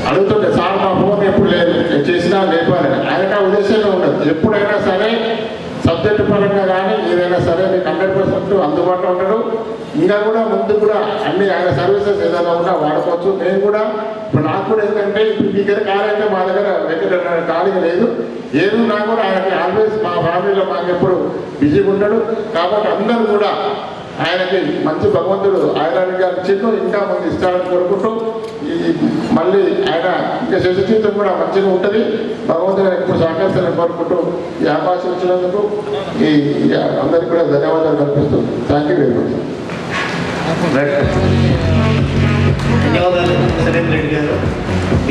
అడుగుతుంటే సార్ మా ఫోన్ ఎప్పుడు లేదు చేసినా లేపాలని. ఆయనకు ఆ ఉద్దేశంగా ఉండదు. ఎప్పుడైనా సరే సబ్జెక్టు పరంగా కానీ ఏదైనా సరే మీకు 100% అందుబాటులో ఉంటాడు. ఇంకా కూడా ముందు కూడా అన్ని ఆయన సర్వీసెస్ ఏదైనా ఉన్నా వాడుకోవచ్చు. నేను కూడా ఇప్పుడు నాకు కూడా ఏంటంటే ఇప్పుడు మీ దగ్గర కార్ అయితే మా దగ్గర వెంకట ఖాళీ లేదు. ఏదో నాకు కూడా ఆయనకి ఆల్వేస్ మా ఫ్యామిలీలో మాకు ఎప్పుడు బిజీగా ఉంటాడు. కాబట్టి అందరూ కూడా ఆయనకి మంచి భగవంతుడు ఆయురానికి ఇచ్చిండు, ఇంకా మంది ఇస్తాడని కోరుకుంటూ ఈ మళ్ళీ ఆయన ఇంకా శశిజీవితం కూడా మంచిగా ఉంటుంది. భగవంతుడు ఎప్పుడు సహకరిస్తారని కోరుకుంటూ ఈ అవకాశం ఇచ్చినందుకు ఈ అందరికీ కూడా ధన్యవాదాలు కల్పిస్తూ థ్యాంక్ యూ వెరీ మచ్. ధన్యవాదాలు సురేంద్ర రెడ్డి గారు.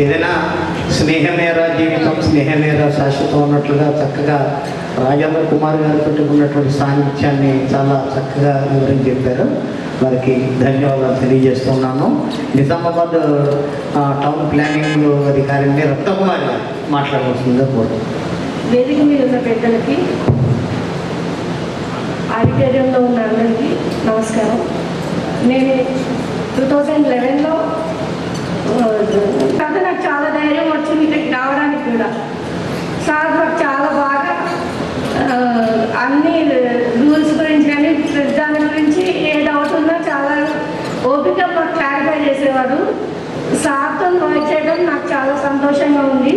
ఏదైనా స్నేహమేరా జీవితం, స్నేహమేరా శాశ్వతం అన్నట్లుగా చక్కగా రాజేంద్ర కుమార్ గారితో ఉన్నటువంటి సాన్నిధ్యాన్ని చాలా చక్కగా వివరించి చెప్పారు. వారికి ధన్యవాదాలు తెలియజేస్తున్నాను. నిజామాబాద్ టౌన్ ప్లానింగ్ అధికారిని రత్నకుమారి గారు మాట్లాడవలసిందిగా కోరుతున్నాను. వేదిక మీద ఉన్న పెద్దలకి, ఆడిటోరియంలో ఉన్న అందరికీ నమస్కారం. నేను 2011లో తర్వాత నాకు చాలా ధైర్యం వచ్చింది ఇక్కడికి రావడానికి కూడా. సార్ నాకు చాలా బాగా అన్ని రూల్స్ గురించి కానీ దాని గురించి ఏ డౌట్ ఉన్నా చాలా ఓపిక మాకు క్లారిఫై చేసేవాడు. సార్తో వర్క్ చేయడం నాకు చాలా సంతోషంగా ఉంది.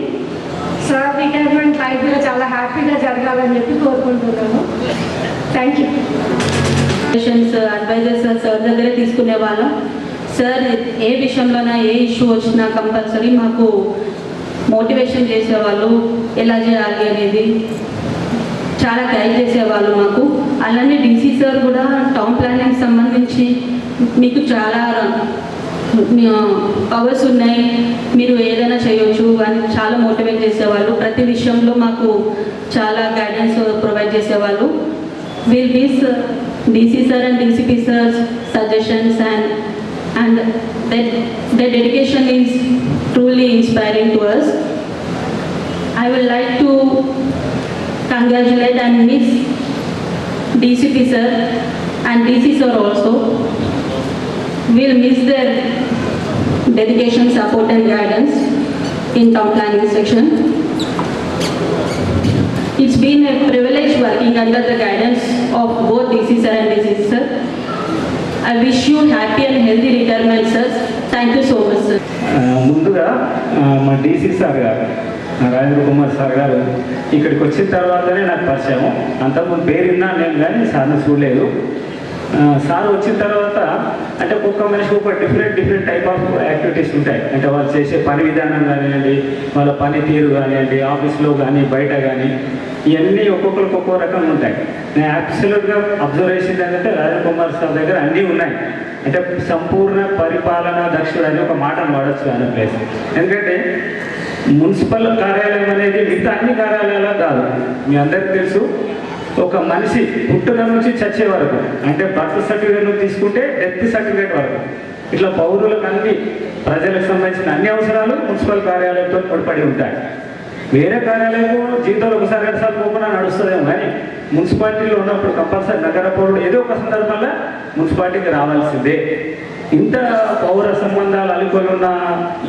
సార్ రిటైర్మెంట్ లైఫ్లో చాలా హ్యాపీగా జరగాలని చెప్పి కోరుకుంటున్నాను. Thank you. అడ్వైజర్స్ సార్ దగ్గరే తీసుకునే వాళ్ళం. సార్ ఏ విషయంలోనా ఏ ఇష్యూ వచ్చినా కంపల్సరీ మాకు మోటివేషన్ చేసేవాళ్ళు, ఎలా చేయాలి అనేది చాలా గైడ్ చేసేవాళ్ళు మాకు. అలానే డీసీ సార్ కూడా టౌన్ ప్లానింగ్ సంబంధించి మీకు చాలా పవర్స్ ఉన్నాయి, మీరు ఏదైనా చేయొచ్చు అని చాలా మోటివేట్ చేసేవాళ్ళు. ప్రతి విషయంలో మాకు చాలా గైడెన్స్ ప్రొవైడ్ చేసేవాళ్ళు. Will miss DC sir and DCP sir's suggestions and their dedication is truly inspiring to us. I would like to congratulate and miss DCP sir and DC sir also. We'll miss their dedication, support and guidance in town planning section. It's been a privilege working under the guidance of both DC sir and DC sir. I wish you happy and healthy retirement, sir. Thank you so much, sir. ముందుగా మా DC sir గారు Rajendra Kumar sir గారు ఇక్కడికి వచ్చిన తర్వాతనే నాకు పరిచయం. అంతకుముందు పేరు విన్నాను నేను, కానీ సార్ని చూడలేదు. సార్ వచ్చిన తర్వాత అంటే ఒక్కొక్క మనిషికి ఒక డిఫరెంట్ టైప్ ఆఫ్ యాక్టివిటీస్ ఉంటాయి. అంటే వాళ్ళు చేసే పని విధానం కానివ్వండి, వాళ్ళ పనితీరు కానివ్వండి, ఆఫీస్లో కానీ బయట కానీ, ఇవన్నీ ఒక్కొక్కరికి ఒక్కో రకంగా ఉంటాయి. నేను అబ్సల్యూట్గా అబ్జర్వ్ చేసింది ఏంటంటే రాజేంద్ర కుమార్ సార్ దగ్గర అన్నీ ఉన్నాయి. అంటే సంపూర్ణ పరిపాలన దక్షుడు అని ఒక మాటను వాడచ్చు అనే ప్లేస్. ఎందుకంటే మున్సిపల్ కార్యాలయం అనేది మిగతా అన్ని కార్యాలయాలు కాదు. మీ అందరికీ తెలుసు, ఒక మనిషి పుట్టుక నుంచి చచ్చే వరకు, అంటే బర్త్ సర్టిఫికేట్ తీసుకుంటే డెత్ సర్టిఫికేట్ వరకు, ఇట్లా పౌరులకు అన్ని ప్రజలకు సంబంధించిన అన్ని అవసరాలు మున్సిపల్ కార్యాలయంతో ముడిపడి ఉంటాయి. వేరే కార్యాలయం జీవితంలో ఒకసారి 2 సార్లు పోకుండా నడుస్తుందేమో, కానీ మున్సిపాలిటీలో ఉన్నప్పుడు కంపల్సరీ నగర పౌరుడు ఏదో ఒక సందర్భంలో మున్సిపాలిటీకి రావాల్సిందే. ఇంత పౌర సంబంధాలు అలుకొని ఉన్న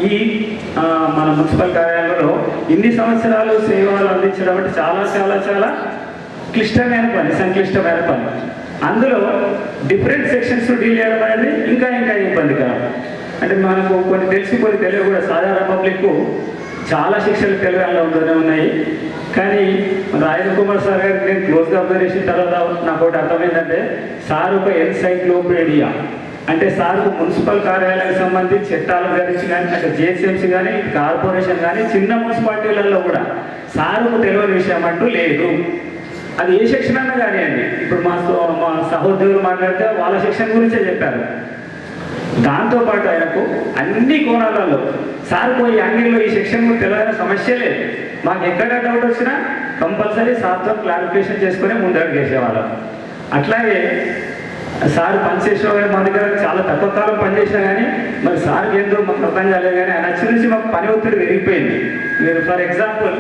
ఈ మన మున్సిపల్ కార్యాలయంలో ఇన్ని సంవత్సరాలు సేవలు అందించడం అంటే చాలా చాలా చాలా క్లిష్టమైన పని, సంక్లిష్టమైన పని. అందులో డిఫరెంట్ సెక్షన్స్ డీల్ చేయడం అనేది ఇంకా ఇబ్బందికరం. అంటే మనకు కొన్ని తెలిసి కొన్ని తెలియదు కూడా. సాధారణ పబ్లిక్ చాలా శిక్షలు తెలంగాణలో ఉంటూనే ఉన్నాయి. కానీ రాజేంద్ర కుమార్ సార్ గారికి నేను క్లోజ్గా అబ్జర్వ్ చేసిన తర్వాత నాకు ఒకటి అర్థమైందంటే, సార్ ఒక ఎన్సైక్లోపీడియా. అంటే సార్కు మున్సిపల్ కార్యాలయానికి సంబంధించి చట్టాల గురించి కానీ, అంటే జిహెచ్ఎంసీ కానీ, కార్పొరేషన్ కానీ, చిన్న మున్సిపాలిటీలలో కూడా సార్కు తెలియని విషయం అంటూ లేదు. అది ఏ సెక్షన్ అన్నా కానివ్వండి. ఇప్పుడు మా సహోద్యోగులు మాట్లాడితే వాళ్ళ సెక్షన్ గురించే చెప్పారు. దాంతోపాటు ఆయనకు అన్ని కోణాలలో సార్ పోయి యాంగిల్లో ఈ సెక్షన్ తెలియని సమస్య లేదు. మాకు ఎక్కడ డౌట్ వచ్చినా కంపల్సరీ సార్తో క్లారిఫికేషన్ చేసుకుని ముందడుగు వేసేవాళ్ళం. అట్లాగే సార్ పనిచేసిన మా దగ్గర చాలా తక్కువ కాలం పనిచేసినా కానీ మరి సార్కి ఏందో మాకు అర్థం కాలేదు. కానీ ఆయన వచ్చి నుంచి మాకు పని ఒత్తిడి పెరిగిపోయింది. మీరు ఫర్ ఎగ్జాంపుల్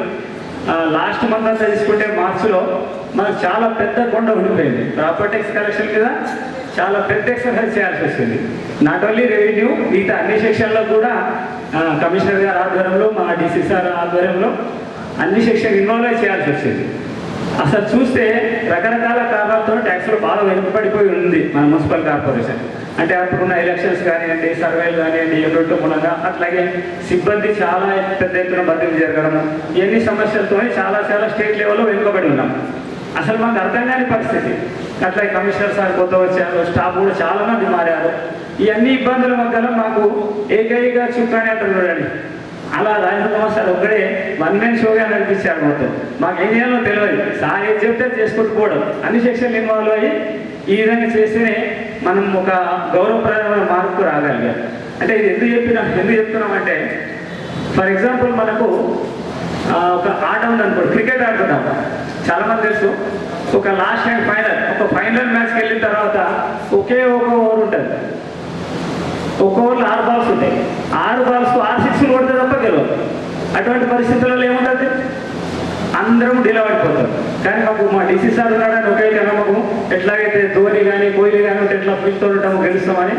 లాస్ట్ మంత్ అంతా తీసుకుంటే మార్చిలో మనకు చాలా పెద్ద కొండ ఉండిపోయింది. ప్రాపర్టీ ట్యాక్స్ కలెక్షన్ మీద చాలా పెద్ద ఎక్సర్సైజ్ చేయాల్సి వస్తుంది. నాట్ ఓన్లీ రెవెన్యూ, మిగతా అన్ని సెక్షన్లో కూడా కమిషనర్ గారి ఆధ్వర్యంలో, మా డీసీ సార్ ఆధ్వర్యంలో అన్ని సెక్షన్ ఇన్వాల్వ్ చేయాల్సి వచ్చింది. అసలు చూస్తే రకరకాల కారణాలతో ట్యాక్స్లో బాగా వెనుకబడిపోయి ఉంది మన మున్సిపల్ కార్పొరేషన్. అంటే అప్పుడున్న ఎలక్షన్స్ కానివ్వండి, సర్వేలు కానివ్వండి, ఎన్నో మూలంగా, అట్లాగే సిబ్బంది చాలా పెద్ద ఎత్తున బదిలీ జరగడము, ఇవన్నీ సమస్యలతో చాలా స్టేట్ లెవెల్లో వెనుకబడి ఉన్నాం. అసలు మాకు అర్థం కాని పరిస్థితి. అట్లాగే కమిషనర్ సార్ కొత్త వచ్చారు, స్టాఫ్ కూడా చాలా మంది మారారు. ఇవన్నీ ఇబ్బందుల మధ్యలో మాకు ఏకైక చుక్కానే అంటారు చూడండి, అలా రాజేంద్ర కుమార్ సార్ ఒక్కడే 1 man షోగా నడిపించారు. మొత్తం మాకు ఏం చేయాలో తెలియదు. సార్ ఏం చెప్తే చేసుకుంటూ పోవడం, అన్ని సెక్షన్లు ఇన్వాల్వ్ అయ్యి ఈ విధంగా చేస్తేనే మనం ఒక గౌరవప్రదమైన మార్పు రాగలిగాం. అంటే ఇది ఎందుకు చెప్తున్నామంటే, ఫర్ ఎగ్జాంపుల్ మనకు ఒక ఆట ఉందనుకోండి, క్రికెట్ ఆడుతున్నాం, చాలా మంది తెలుసు. ఒక లాస్ట్ అండ్ ఫైనల్, ఒక ఫైనల్ మ్యాచ్కి వెళ్ళిన తర్వాత ఒకే ఒక ఓవర్ ఉంటుంది. ఒక ఓవర్లో 6 balls ఉంటాయి. 6 balls 6 sixes కొడితే తప్ప గెలవదు. అటువంటి పరిస్థితులలో ఏముంటుంది, అందరం డీలా పడిపోతారు. కానీ మాకు మా డీసీ సార్ ఉన్నాడని ఒకే నమ్మకం. ఎట్లాగైతే ధోని కానీ కోహ్లీ కానీ ఉంటే ఎట్లా ఫీల్తో ఉంటాము గెలుస్తామని,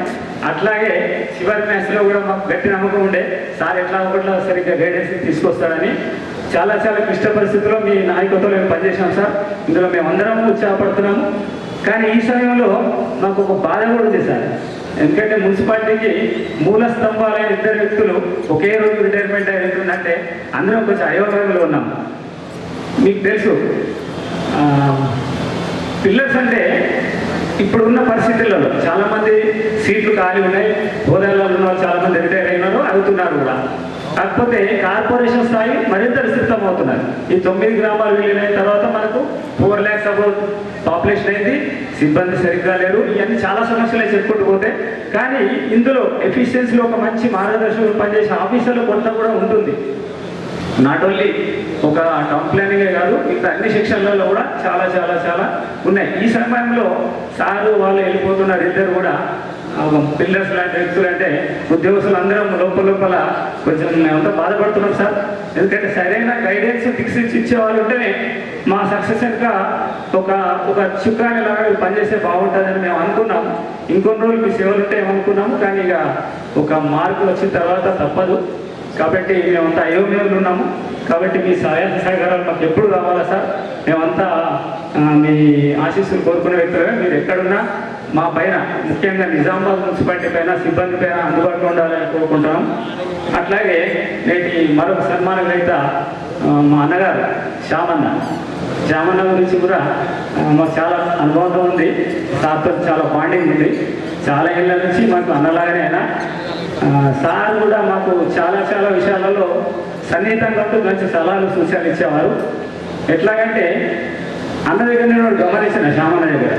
అట్లాగే చివరి మ్యాచ్లో కూడా మాకు గట్టి నమ్మకం ఉండే సార్ ఎట్లా ఒకట్లా సరిగ్గా గైడెన్స్ తీసుకొస్తాడని. చాలా క్లిష్ట పరిస్థితుల్లో మీ నాయకత్వంలో మేము పనిచేసాం సార్. ఇందులో మేము అందరం ఉత్సాహపడుతున్నాము. కానీ ఈ సమయంలో మాకు ఒక బాధ కూడా ఉంది సార్. ఎందుకంటే మున్సిపాలిటీకి మూల స్తంభాలైన 2 వ్యక్తులు ఒకే రోజు రిటైర్మెంట్ అవుతుందంటే అందరం కొంచెం అయోమయంలో ఉన్నాం. మీకు తెలుసు, పిల్లర్స్ అంటే ఇప్పుడున్న పరిస్థితులలో చాలామంది సీట్లు ఖాళీ ఉన్నాయి. హోదాలలో ఉన్న వాళ్ళు చాలామంది రిటైర్ అయినారు, అవుతున్నారు కూడా. కాకపోతే కార్పొరేషన్ స్థాయి మరింత విస్తృతం అవుతున్నారు. ఈ 9 గ్రామాలు విలీనైన తర్వాత మనకు 4 lakhs అబౌవ్ పాపులేషన్ అయింది. సిబ్బంది సరిగ్గా లేరు. ఇవన్నీ చాలా సమస్యలే చెప్పుకుంటూ పోతే, కానీ ఇందులో ఎఫిషియన్సీలో ఒక మంచి మార్గదర్శకులు పనిచేసే ఆఫీసర్లు కొంత కూడా ఉంటుంది. నాట్ ఓన్లీ ఒక టౌన్ ప్లానింగే కాదు, ఇంకా అన్ని సెక్షన్లలో కూడా చాలా ఉన్నాయి. ఈ సమయంలో సారు వాళ్ళు వెళ్ళిపోతున్నారు. ఇద్దరు కూడా పిల్లర్స్ లాంటి వ్యక్తులు. అంటే ఉద్యోగస్తులు అందరం లోపల కొంచెం మేమంతా బాధపడుతున్నాం సార్. ఎందుకంటే సరైన గైడెన్స్ ఫిక్స్ ఇచ్చే వాళ్ళు ఉంటేనే మా సక్సెస్ ఇంకా ఒక చుక్కాని లాగా పనిచేస్తే బాగుంటుందని మేము అనుకున్నాము. ఇంకొన్ని రోజులు మీ సేవలు ఉంటే ఏమనుకున్నాము. కానీ ఇక ఒక మార్పు వచ్చిన తర్వాత తప్పదు. కాబట్టి మేమంతా అయోమయంలో ఉన్నాము. కాబట్టి మీ సహాయ సహకారాలు మాకు ఎప్పుడు కావాలా సార్? మేమంతా మీ ఆశీస్సులు కోరుకునే వ్యక్తులుగా మీరు ఎక్కడున్నా మా పైన, ముఖ్యంగా నిజామాబాద్ మున్సిపాలిటీ పైన, సిబ్బంది పైన అందుబాటులో ఉండాలని కోరుకుంటున్నాం. అట్లాగే నేటి మరొక సన్మాన గ్రహీత మా అన్నగారు శ్యామన్న గురించి కూడా మాకు చాలా అనుభవం ఉంది. సార్తో చాలా బాండింగ్ ఉంది. చాలా ఏళ్ళ నుంచి మాకు అన్నలాగానే అయినా సార్ కూడా మాకు చాలా చాలా విషయాలలో సన్నిహితంగా ఉంటూ మంచి సలహాలు సూచనలు ఇచ్చేవారు. ఎట్లాగంటే అన్న దగ్గర నేను గమనించిన శ్యామన్న దగ్గర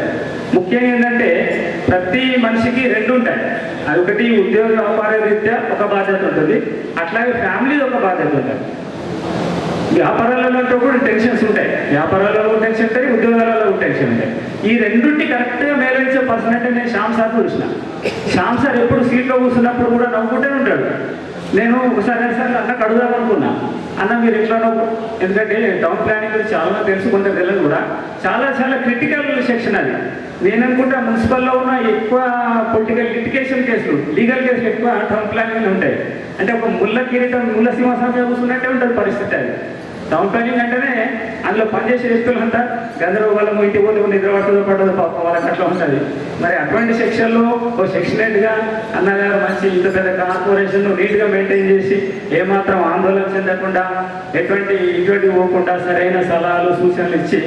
ముఖ్యంగా ఏంటంటే ప్రతి మనిషికి రెండు ఉంటాయి. అది ఒకటి ఉద్యోగ వ్యాపార రీత్యా ఒక బాధ్యత ఉంటుంది, అట్లాగే ఫ్యామిలీ ఒక బాధ్యత ఉంటుంది. వ్యాపారాలలో కూడా టెన్షన్స్ ఉంటాయి, వ్యాపారాలలో టెన్షన్ ఉంటాయి, ఉద్యోగాలలో టెన్షన్ ఉంటాయి. ఈ రెండింటి కరెక్ట్గా మేనేజ్ పర్సన్ అంటే నేను శ్యామ్ సార్ చూసిన. శ్యామ్ సార్ ఎప్పుడు సీట్లో కూర్చున్నప్పుడు కూడా నవ్వుకుంటూనే ఉంటాడు. నేను ఒకసారి అన్నకు అడుగుదాం అనుకున్నా, అన్న మీరు ఎట్లా నవ్వు, ఎందుకంటే టౌన్ ప్లానింగ్ గురించి చాలా తెలుసుకుంటే వెళ్ళదు కూడా చాలా చాలా క్రిటికల్ సెక్షన్ అది. నేను అనుకుంటా మున్సిపల్లో ఉన్న ఎక్కువ పొలిటికల్ లిటిగేషన్ కేసులు, లీగల్ కేసులు ఎక్కువ టౌన్ ప్లానింగ్లో ఉంటాయి. అంటే ఒక ముళ్ళ కిరీటం ముళ్ళ సింహాసనం కూర్చున్నట్టే ఉంటుంది పరిస్థితి అది. టౌన్ ప్లానింగ్ అంటేనే అందులో పనిచేసే వ్యక్తులంతా గందరగోళము, ఇంటి పోతే నిద్ర పట్టదో పాపం వాళ్ళకి అట్లా ఉంటుంది. మరి అటువంటి సెక్షన్లో ఓ సెక్షన్ హెడ్గా అన్నగారు మంచి ఇంత పెద్ద కార్పొరేషన్ నీట్గా మెయింటైన్ చేసి ఏమాత్రం ఆందోళన చెందకుండా ఇటువంటి పోకుండా సరైన సలహాలు సూచనలు ఇచ్చి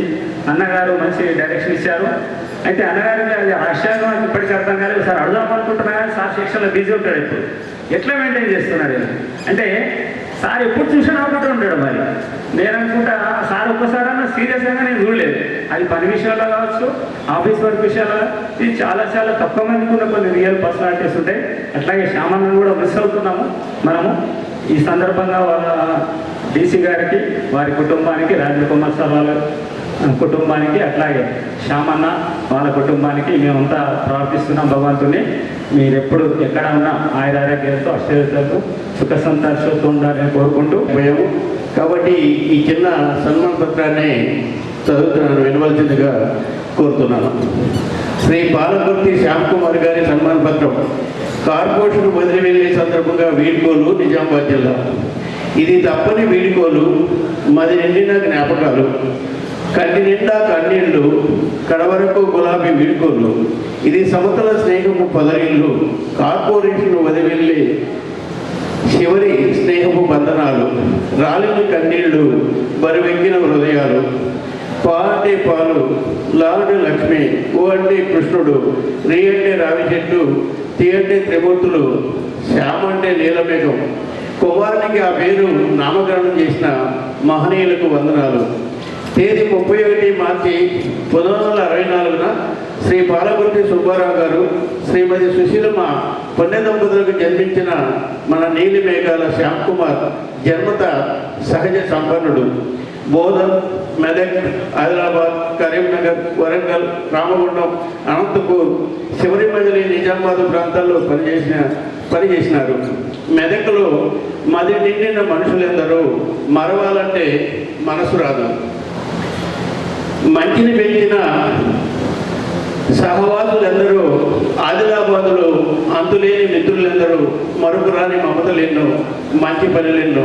అన్నగారు మంచి డైరెక్షన్ ఇచ్చారు. అయితే అన్నగారికి అది ఆశ్చర్యంగా ఇప్పటికీ అర్థం కాలేదు. సార్ అడుగుదాం అనుకుంటున్నా కానీ సార్ సెక్షన్లో బిజీ ఉంటాడు. ఇప్పుడు ఎట్లా మెయింటైన్ చేస్తున్నాడు అంటే సార్ ఎప్పుడు చూసినా నవ్వుకుంటూ ఉంటాడు. మరి నేను అనుకుంటా సార్ ఒక్కసారన్నా సీరియస్గా నేను చూడలేదు. అది పని విషయాల్లో కావచ్చు, ఆఫీస్ వర్క్ విషయాల్లో, ఇది చాలా చాలా తక్కువ మందికి ఉన్న కొన్ని రియల్ పర్సనాలిటీస్ ఉంటాయి. అట్లాగే శ్యామన్నను కూడా మిస్ అవుతున్నాము మనము. ఈ సందర్భంగా వాళ్ళ డీసీ గారికి, వారి కుటుంబానికి, రాజేంద్ర కుమార్ సార్ వాళ్ళ కుటుంబానికి, అట్లాగే శ్యామన్న వాళ్ళ కుటుంబానికి మేమంతా ప్రార్థిస్తున్నాం భగవంతుని. మీరెప్పుడు ఎక్కడ ఉన్నా ఆయురారోగ్యాలతో అష్టతో సుఖ సంతోషంతో ఉండాలని కోరుకుంటూ పోయాము. కాబట్టి ఈ చిన్న సన్మాన పత్రాన్ని చదువుతున్నాను, వినవలసిందిగా కోరుతున్నాను. శ్రీ పాలకుర్తి శ్యామ్ కుమార్ గారి సన్మాన పత్రం. కార్పొరేషన్ వదిలి వెళ్ళే సందర్భంగా వీడ్కోలు, నిజామాబాద్ జిల్లా. ఇది తప్పని వీడ్కోలు, మది నిండిన జ్ఞాపకాలు, కంటి నిండా కన్నీళ్లు, కడవరకు గులాబీ వీడ్కోలు. ఇది సమతల స్నేహము పదరిల్లు, కార్పొరేషన్ వదిలి చివరి స్నేహపు బంధనాలు, రాలిన కన్నీళ్లు, బరువెక్కిన హృదయాలు. పా అంటే పాలు, లా అంటే లక్ష్మి, ఓ అంటే కృష్ణుడు, రీ అంటే రావి చెట్టు, తి అంటే త్రిమూర్తులు, శ్యామ అంటే నీలమేఘం. కుమారునికి ఆ పేరు నామకరణం చేసిన మహనీయులకు వందనాలు. తేదీ 31 మార్చి 1964 శ్రీ పాలకుర్తి సుబ్బారావు గారు, శ్రీమతి సుశీలమ్మ పుణ్య దంపతులకు జన్మించిన మన నీలి మేఘాల శ్యామ్ కుమార్ జన్మత సహజ సంపన్నుడు. బోధన్, మెదక్, ఆదిలాబాద్, కరీంనగర్, వరంగల్, రామగుండం, అనంతపూర్, శివరిమజలి, నిజామాబాద్ ప్రాంతాల్లో పనిచేసినారు. మెదక్లో మది నిండిన మనుషులెందరూ మరవాలంటే మనసు రాదు. మంచిని పెంచిన సహవాసులందరూ ఆదిలాబాదులో అంతులేని మిత్రులందరూ మరొకరాని మమతలెన్నో, మంచి పనులెన్నో,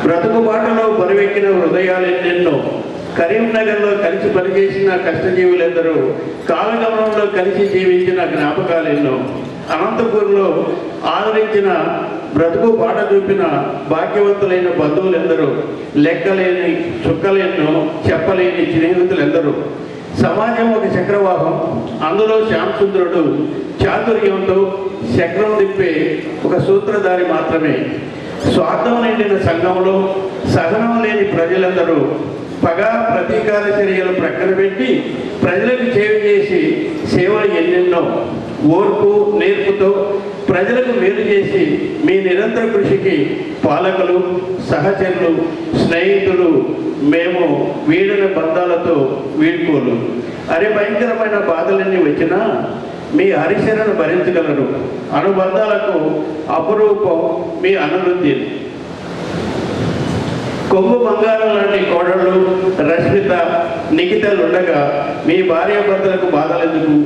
బ్రతుకు బాటలో బరువెక్కిన హృదయాలెన్నెన్నో. కరీంనగర్లో కలిసి పనిచేసిన కష్టజీవులందరూ కాలగమనంలో కలిసి జీవించిన జ్ఞాపకాలెన్నో. అనంతపూర్లో ఆదరించిన బ్రతుకు బాట చూపిన భాగ్యవంతులైన బంధువులెందరూ, లెక్కలేని చుక్కలెన్నో, చెప్పలేని స్నేహితులెందరూ. సమాజం ఒక చక్రవాహం, అందులో శ్యామసుందరుడు చాతుర్యంతో చక్రం తిప్పే ఒక సూత్రధారి మాత్రమే. స్వార్థం నిండిన సంఘంలో సహనం లేని ప్రజలందరూ పగ ప్రతీకార చర్యలు ప్రక్కన పెట్టి ప్రజలకు సేవ చేసి సేవలు ఎన్నెన్నో. ఓర్పు నేర్పుతో ప్రజలకు మేలు చేసి మీ నిరంతర కృషికి పాలకులు, సహచరులు, స్నేహితులు, మేము వీడిన బంధాలతో వీడ్కోలు. భయంకరమైన బాధలన్నీ వచ్చినా మీ హరిశరణను భరించగలరు. అనుబంధాలకు అపురూపం మీ అనువృత్తి. కొంగు బంగారం లాంటి కోడళ్ళు రష్మిత, నిఖితలు ఉండగా మీ భార్యాభర్తలకు బాధలెందుకు?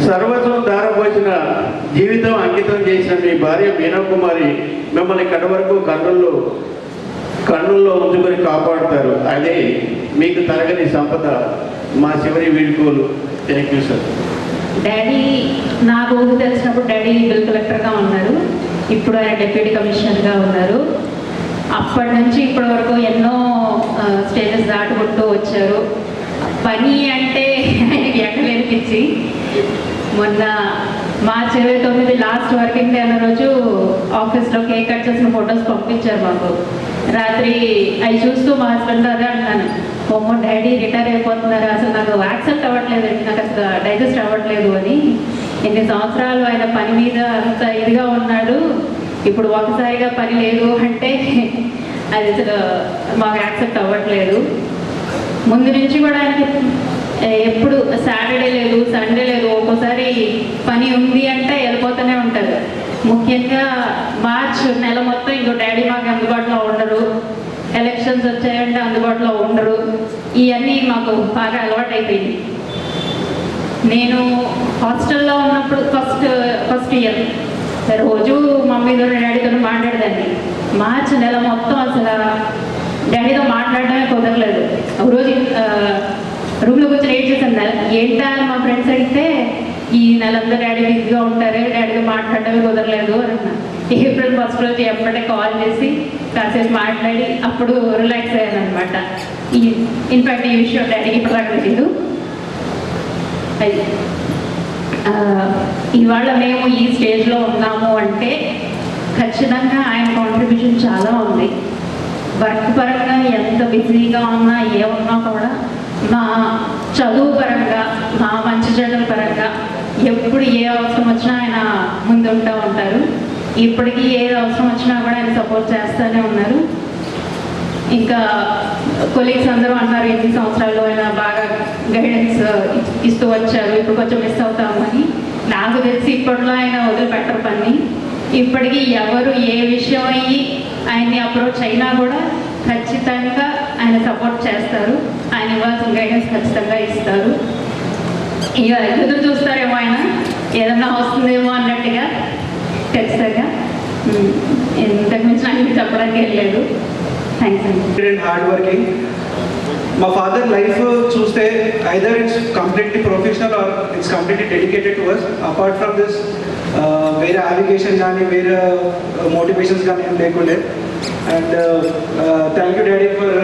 సర్వస్వం ధారపోసిన జీవితం అంకితం చేసిన మీ భార్య మీనాకుమారి మిమ్మల్ని ఇక్కడి వరకు కన్నుల్లో ఉంచుకొని కాపాడుతారు. అదే మీకు తరగని సంపద. మా చివరి వీడ్కోలు. Thank you sir. డాడీ నాకు తెలిసినప్పుడు డాడీ బిల్ కలెక్టర్గా ఉన్నారు. ఇప్పుడు ఆయన డిప్యూటీ కమిషనర్గా ఉన్నారు. అప్పటి నుంచి ఇప్పటి వరకు ఎన్నో స్టేజెస్ దాటుకుంటూ వచ్చారు. పని అంటే ఆయనకి ఎక్కలేనిపించి మొన్న మార్చి 29 లాస్ట్ వర్కింగ్ డే అన్న రోజు ఆఫీస్లో కేక్ కట్ చేసిన ఫొటోస్ పంపించారు మాకు. రాత్రి అవి చూస్తూ మా హస్బెండ్ అదే అంటున్నాను, ఓమో డాడీ రిటైర్ అయిపోతున్నారు, అసలు నాకు యాక్సెప్ట్ అవ్వట్లేదు, నాకు అసలు డైజెస్ట్ అవ్వట్లేదు అని. ఎన్ని సంవత్సరాలు ఆయన పని మీద అంత ఇదిగా ఉన్నాడు, ఇప్పుడు ఒకసారిగా పని లేదు అంటే అది అసలు మాకు యాక్సెప్ట్ అవ్వట్లేదు. ముందు నుంచి కూడా ఆయనకి ఎప్పుడు సాటర్డే లేదు, సండే లేదు, ఒక్కోసారి పని ఉంది అంటే వెళ్ళిపోతూనే ఉంటారు. ముఖ్యంగా మార్చ్ నెల మొత్తం ఇంకో డాడీ మాకు అందుబాటులో ఉండరు, ఎలక్షన్స్ వచ్చాయంటే అందుబాటులో ఉండరు. ఇవన్నీ మాకు బాగా అలవాటైపోయింది. నేను హాస్టల్లో ఉన్నప్పుడు ఫస్ట్ ఇయర్ రోజు మమ్మీతో డాడీతో మాట్లాడేదాన్ని. మార్చి నెల మొత్తం అసలు డాడీతో మాట్లాడడమే కుదరలేదు. ఒకరోజు రూమ్లో కూర్చొని ఏడ్ చేశాను. ఏంటా మా ఫ్రెండ్స్ అడిగితే ఈ నెలంతా డాడీ బిజీగా ఉంటారు, డాడీతో మాట్లాడడమే కుదరలేదు అని అన్నా. ఏప్రిల్ 1st రోజు ఎప్పుడే కాల్ చేసి కాసేపు మాట్లాడి అప్పుడు రిలాక్స్ అయ్యాను అనమాట. ఇన్ఫ్యాక్ట్ ఈ విషయం డాడీకి ఇప్పుడు దాకా తెలియదు. ఇవాళ మేము ఈ స్టేజ్లో ఉన్నాము అంటే ఖచ్చితంగా ఆయన కాంట్రిబ్యూషన్ చాలా ఉంది. వర్క్ పరంగా ఎంత బిజీగా ఉన్నా ఏమన్నా కూడా మా చదువు పరంగా, మా మంచి చెడుల పరంగా ఎప్పుడు ఏ అవసరం వచ్చినా ఆయన ముందుంటూ ఉంటారు. ఇప్పటికీ ఏ అవసరం వచ్చినా కూడా ఆయన సపోర్ట్ చేస్తూనే ఉన్నారు. ఇంకా కొలీగ్స్ అందరూ అన్నారు ఎన్ని సంవత్సరాల్లో ఆయన బాగా గైడెన్స్ ఇస్తూ వచ్చారు, ఇప్పుడు కొంచెం మిస్ అవుతామని. నాకు తెలిసి ఇప్పట్లో ఆయన వదిలిపెట్టరు పని. ఇప్పటికీ ఎవరు ఏ విషయం అయ్యి ఆయన్ని అప్రోచ్ అయినా కూడా ఖచ్చితంగా ఆయన సపోర్ట్ చేస్తారు. ఆయన ఇవ్వాల్సిన గైడెన్స్ ఖచ్చితంగా ఇస్తారు. ఇక ఎదురు చూస్తారేమో ఆయన ఏదన్నా వస్తుందేమో అన్నట్టుగా. ఖచ్చితంగా ఇంతకు మించి నాకు చెప్పడానికి వెళ్ళలేదు. థ్యాంక్స్ అండి. Hard working. మా ఫాదర్ లైఫ్ చూస్తే either it's completely professional or it's completely dedicated to us. Apart from this వేరే అప్లికేషన్ కానీ వేరే మోటివేషన్స్ కానీ ఏం లేకుండే. And thank you daddy for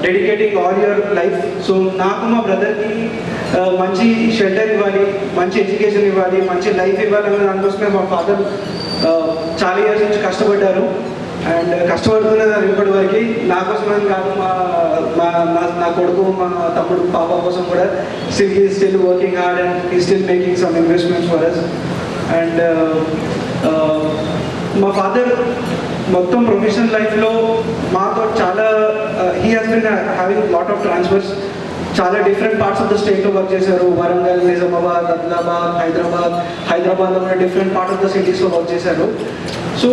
dedicating all your life. So నాకు మా బ్రదర్కి మంచి షెల్టర్ ఇవ్వాలి, మంచి ఎడ్యుకేషన్ ఇవ్వాలి, మంచి లైఫ్ ఇవ్వాలి అన్న దానికోసమే మా ఫాదర్ చాలా ఇయర్స్ నుంచి కష్టపడ్డారు. అండ్ కష్టపడుతున్నారు ఇప్పటి వరకు. నా కోసమని కాదు, నా కొడుకు, మా తమ్ముడు, పాప కోసం కూడా still working hard and he still making some investments for us. And మా ఫాదర్ మొత్తం ప్రొఫెషనల్ లైఫ్లో మాతో చాలా he has been having lot of transfers. చాలా డిఫరెంట్ పార్ట్స్ ఆఫ్ ద స్టేట్లో వర్క్ చేశారు. వరంగల్, నిజామాబాద్, ఆదిలాబాద్, హైదరాబాద్లో ఉన్న డిఫరెంట్ పార్ట్ ఆఫ్ ద సిటీస్లో వర్క్ చేశారు. సో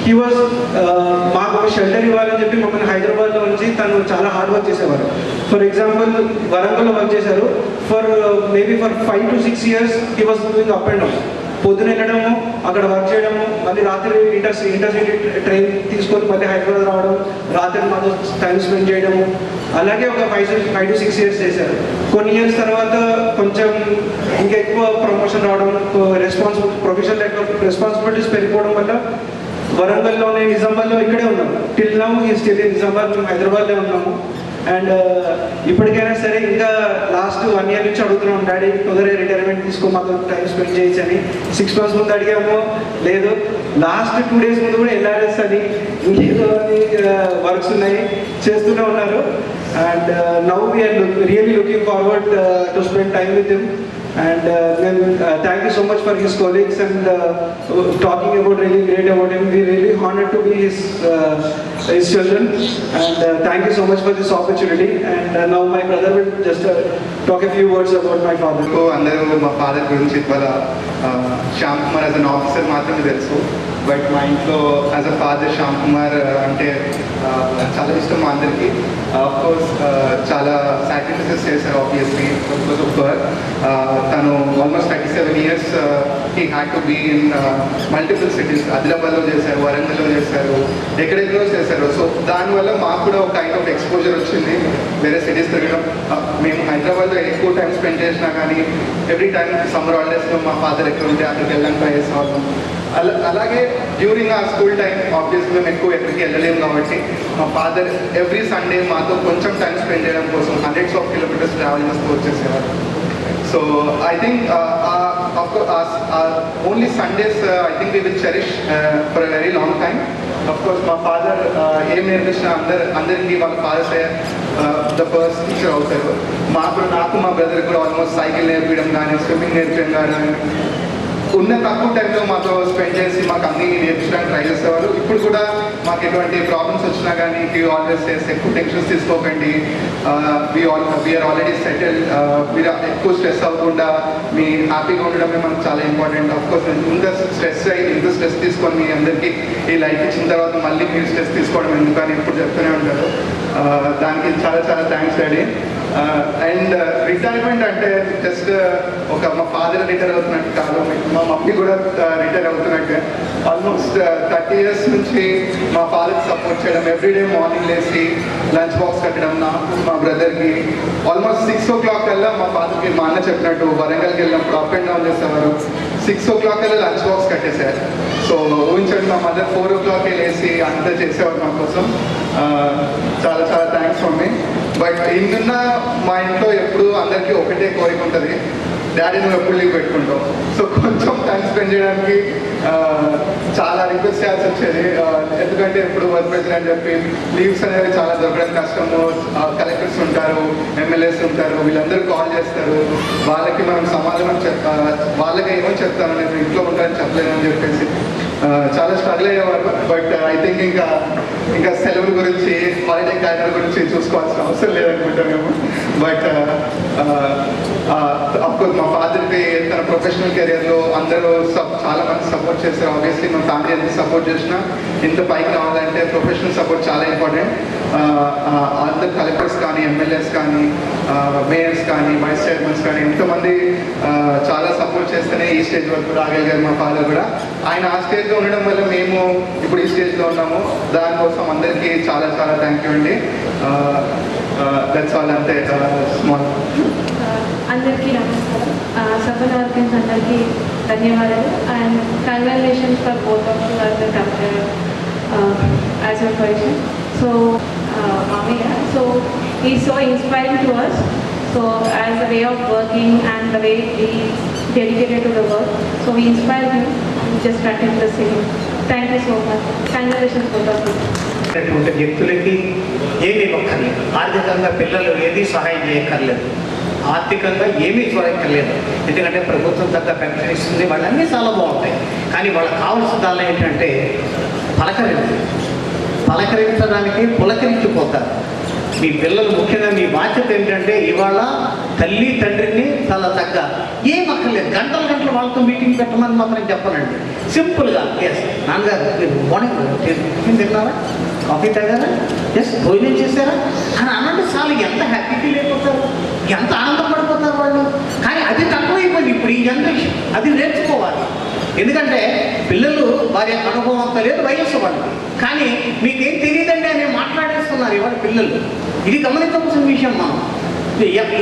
హీ వాజ్ మాకు ఒక షెల్టర్ ఇవ్వాలని చెప్పి మమ్మల్ని హైదరాబాద్లో ఉంచి తను చాలా హార్డ్ వర్క్ చేసేవారు. ఫర్ ఎగ్జాంపుల్ వరంగల్లో వర్క్ చేశారు maybe for 5 to 6 years he was doing up and down. పొద్దున వెళ్ళడము, అక్కడ వర్క్ చేయడము, మళ్ళీ రాత్రి ఇంటర్సిటీ ట్రైన్ తీసుకొని మళ్ళీ హైదరాబాద్ రావడం, రాత్రి మాతో టైం స్పెండ్ చేయడము. అలాగే ఒక 5 to 6 years చేశారు. కొన్ని ఇయర్స్ తర్వాత కొంచెం ఇంకా ఎక్కువ ప్రమోషన్ రావడం, ప్రొఫెషనల్ రెస్పాన్సిబిలిటీస్ పెరిగిపోవడం వల్ల వరంగల్లోనే, నిజామాబాద్లో ఇక్కడే ఉన్నాము. టిల్ నౌ ఈ స్టిల్ ఇన్ నిజామాబాద్, మేము హైదరాబాద్లో ఉన్నాము. అండ్ ఇప్పటికైనా సరే ఇంకా లాస్ట్ 1 year నుంచి అడుగుతున్నాం, డాడీ తొందరగా రిటైర్మెంట్ తీసుకో, మాతో టైం స్పెండ్ చేయొచ్చు అని. 6 months ముందు అడిగాము, లేదు. లాస్ట్ 2 days ముందు కూడా ఎల్ఆర్ఎస్ అని ఇంకేదో వర్క్స్ ఉన్నాయి, చేస్తూనే ఉన్నారు. And now we're really looking forward to spend time with him. And thank you so much for his colleagues and talking about really great about him. We really honored to be his children. And thank you so much for this opportunity. And now my brother will just talk a few words about my father. అందరూ మా father గురించి Shyam Kumar as an officer మాత్రమే తెలుసు. But మా ఇంట్లో as a father Shyam Kumar అంటే చాలా ఇష్టం మా అందరికీ. కోర్స్ చాలా సాక్రిఫైసెస్ చేశారు ఆబ్వియస్లీ బికాస్ ఆఫ్ వర్క్. తను almost 37 years he had to be in multiple cities. ఆదిలాబాద్లో చేశారు, వరంగల్లో చేశారు, ఎక్కడెక్కడో చేశారు. సో దానివల్ల మాకు కూడా ఒక కైండ్ ఆఫ్ ఎక్స్పోజర్ వచ్చింది వేరే సిటీస్ తిరగడం. మేము హైదరాబాద్లో ఎక్కువ టైం స్పెండ్ చేసినా కానీ ఎవ్రీ టైం సమ్మర్ హాలిడేస్లో మా ఫాదర్ ఎక్కడ ఉంటే అక్కడికి వెళ్ళడానికి ట్రై చేసేవాళ్ళం. అలాగే డ్యూరింగ్ ఆ స్కూల్ టైం ఆబ్వియస్లీ మేము ఎక్కువ ఎక్కడికి వెళ్ళలేము కాబట్టి మా ఫాదర్ ఎవ్రీ సండే మాతో కొంచెం టైం స్పెండ్ చేయడం కోసం hundreds of kilometers ట్రావెల్ చేస్తూ వచ్చేసేవారు. So I think only Sundays I think we will cherish for a very long time. Of course మా ఫాదర్ ఏం నేర్పించినా అందరికీ వాళ్ళ ఫాదర్సే ద ఫస్ట్ టీచర్ అవుతారు. నాకు మా బ్రదర్ కూడా ఆల్మోస్ట్ సైకిల్ నేర్పించడం కానీ స్విమ్మింగ్ నేర్పించడం కానీ ఉన్న తక్కువ టైంలో మాతో స్పెండ్ చేసి మాకు అన్ని నేర్పించడానికి ట్రై చేసేవారు. ఇప్పుడు కూడా మాకు ఎటువంటి ప్రాబ్లమ్స్ వచ్చినా కానీ ఆల్వేస్ చేస్తే ఎక్కువ టెన్షన్స్ తీసుకోకండి, వీఆర్ ఆల్రెడీ సెటిల్, మీరు ఎక్కువ స్ట్రెస్ అవ్వకుండా మీ హ్యాపీగా ఉండడమే మనకు చాలా ఇంపార్టెంట్. అఫ్కోర్స్ ఇంత స్ట్రెస్ తీసుకొని మీ అందరికీ ఈ లైఫ్ ఇచ్చిన తర్వాత మళ్ళీ మీరు స్ట్రెస్ తీసుకోవడం ఎందుకని ఇప్పుడు చెప్తూనే ఉంటారు. దానికి చాలా చాలా థ్యాంక్స్ డాడీ. అండ్ రిటైర్మెంట్ అంటే జస్ట్ ఒక మా ఫాదర్ రిటైర్ అవుతున్నట్టు కాదు, మా మమ్మీ కూడా రిటైర్ అవుతున్నట్టు. ఆల్మోస్ట్ 30 years నుంచి మా ఫాదర్కి సపోర్ట్ చేయడం, ఎవ్రీడే మార్నింగ్ లేసి లంచ్ బాక్స్ కట్టడం నాకు మా బ్రదర్కి. ఆల్మోస్ట్ 6 o'clock కల్లా మా ఫాదర్కి మా అన్న చెప్పినట్టు వరంగల్కి వెళ్ళినప్పుడు అప్ అండ్ డౌన్ చేసేవారు. 6 o'clock కల్లా లంచ్ బాక్స్ కట్టేశారు. సో ఊహించండి మా మదర్ 4 o'clock లేసి అంతా చేసేవారు మా కోసం. చాలా చాలా థ్యాంక్స్ మమ్మీ. బట్ ఇందున్న మా ఇంట్లో ఎప్పుడు అందరికీ ఒకటే కోరిక ఉంటుంది, డాడీ నువ్వు ఎప్పుడు లీవ్ పెట్టుకుంటావు. సో కొంచెం టైం స్పెండ్ చేయడానికి చాలా రిక్వెస్ట్ చేయాల్సి వచ్చేది. ఎందుకంటే ఎప్పుడు వర్క్ ప్రెసిడెంట్ చెప్పి లీవ్స్ అనేవి చాలా దొరకడం కష్టము. కలెక్టర్స్ ఉంటారు, ఎమ్మెల్యేస్ ఉంటారు, వీళ్ళందరూ కాల్ చేస్తారు. వాళ్ళకి మనం సమాధానం వాళ్ళకి ఏమో చెప్తాను, నేను ఇంట్లో ఉంటానని చెప్పలేనని చెప్పేసి చాలా స్ట్రగుల్ అయ్యేవారు. బట్ ఐ థింక్ ఇంకా సెలవుల గురించి హాలిడే క్యాలెండర్ గురించి చూసుకోవాల్సిన అవసరం లేదనుకుంటామేమో. బట్ అఫ్కోర్స్ మా ఫాదర్కి తన ప్రొఫెషనల్ కెరియర్లో అందరూ చాలా మంది సపోర్ట్ చేస్తారు. ఆబ్వియస్లీ మా ఫ్యామిలీ ఎంత సపోర్ట్ చేసినా ఇంత పైకి రావాలంటే ప్రొఫెషనల్ సపోర్ట్ చాలా ఇంపార్టెంట్. అందరు కలెక్టర్స్ కానీ, ఎమ్మెల్యేస్ కానీ, మేయర్స్ కానీ, వైస్ చైర్మన్స్ కానీ ఎంతోమంది చాలా సపోర్ట్ చేస్తేనే ఈ స్టేజ్ వరకు రాగలిగారు మా ఫాదర్ కూడా. ఆయన ఆ స్టేజ్లో ఉండడం వల్ల మేము ఇప్పుడు ఈ స్టేజ్లో ఉన్నాము. దానికోసం అందరికీ చాలా చాలా థ్యాంక్ యూ అండి. That's all. అంతే స్మాల్. అందరికీ నమస్కారం. సభన్ ఆర్గన్స్ అందరికీ ధన్యవాదాలు and congratulations for both of you as a as a person. So Mamiya, so he's so inspiring to us. So as a way of working and the way he is dedicated to the work, so we inspire him to just continue the same. Thank you so much. Congratulations both of you. అటువంటి వ్యక్తులకి ఏమీ ఒక్కర్లేదు, ఆర్థికంగా పిల్లలు ఏది సహాయం చేయక్కర్లేదు, ఆర్థికంగా ఏమీ చూడక్కర్లేదు. ఎందుకంటే ప్రభుత్వం తగ్గ పెన్షన్ ఇస్తుంది, వాళ్ళన్నీ చాలా బాగుంటాయి. కానీ వాళ్ళకి కావాల్సిందల్లా ఏంటంటే పలకరించడానికి పులకరించిపోతారు. మీ పిల్లలు ముఖ్యంగా మీ బాధ్యత ఏంటంటే ఇవాళ తల్లి తండ్రిని చాలా తగ్గ ఏం అక్కర్లేదు, గంటలు వాళ్ళతో మీటింగ్ పెట్టమని మాత్రం చెప్పనండి. సింపుల్గా ఎస్ నాన్నగారు మీరు మార్నింగ్ టిఫిన్ తిన్నారా, కాఫీ తాగారా, ఎస్ భోజనం చేశారా అని అనంటే చాలు. ఎంత హ్యాపీ ఫీల్ అయిపోతారు, ఎంత ఆనందపడిపోతారు వాళ్ళు. కానీ అది తక్కువైపోయింది ఇప్పుడు ఈ జనరేషన్. అది నేర్చుకోవాలి. ఎందుకంటే పిల్లలు వారి యొక్క అనుభవం అంత లేదు, వయస్సు వాళ్ళు. కానీ మీకేం తెలియదండి అని మాట్లాడేస్తున్నారు ఇవాళ పిల్లలు. ఇది గమనించవలసిన విషయం. మనం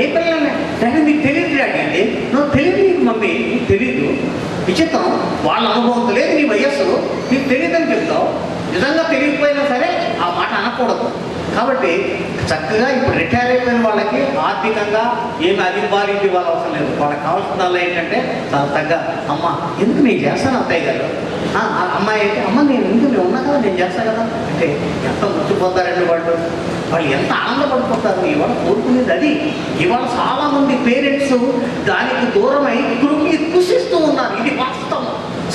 ఏ పిల్లలనే డాడీ మీకు తెలియదు, డాడీ అంటే నువ్వు తెలియదు, నీకు మమ్మీ నీకు తెలీదు. విచిత్రం, వాళ్ళ అనుభవం లేదు, నీ వయస్సు నీకు తెలియదని చెప్తావు. నిజంగా తెలియకపోయినా సరే ఆ మాట అనకూడదు. కాబట్టి చక్కగా ఇప్పుడు రిటైర్ అయిపోయిన వాళ్ళకి ఆర్థికంగా ఏమి అది ఇవ్వాలి ఇది ఇవ్వాలి అవసరం లేదు. వాళ్ళకి కావాల్సిన ఏంటంటే చాలా తగ్గ అమ్మ ఎందుకు నేను చేస్తాను అత్తయ్య గారు, అమ్మాయి అయితే అమ్మ నేను ఎందుకు నేను ఉన్నా కదా నేను చేస్తాను కదా అంటే ఎంత ముచ్చిపోతారండి వాళ్ళు ఎంత ఆనందపడిపోతారు. ఇవాళ కోరుకునేది అది. ఇవాళ చాలామంది పేరెంట్స్ దానికి దూరమై కృషిస్తూ ఉన్నారు. ఇది వాస్తవం,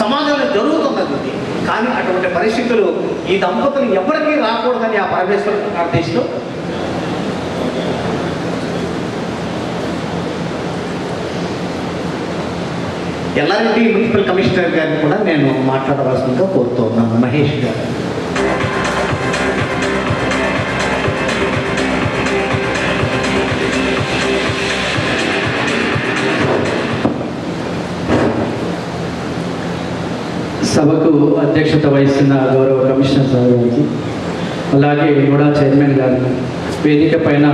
సమాజంలో జరుగుతున్నది ఇది. కానీ అటువంటి పరిస్థితులు ఈ దంపతులు ఎవరికీ రాకూడదని ఆ పరమేశ్వరుడు ప్రార్థిస్తూ ఎల్ఆర్డి మున్సిపల్ కమిషనర్ గారిని కూడా నేను మాట్లాడవలసిందిగా కోరుతున్నాను. మహేష్ గారు. సభకు అధ్యక్షత వహిస్తున్న గౌరవ కమిషనర్ సార్ గారికి, అలాగే కూడా చైర్మన్ గారికి, వేదిక పైన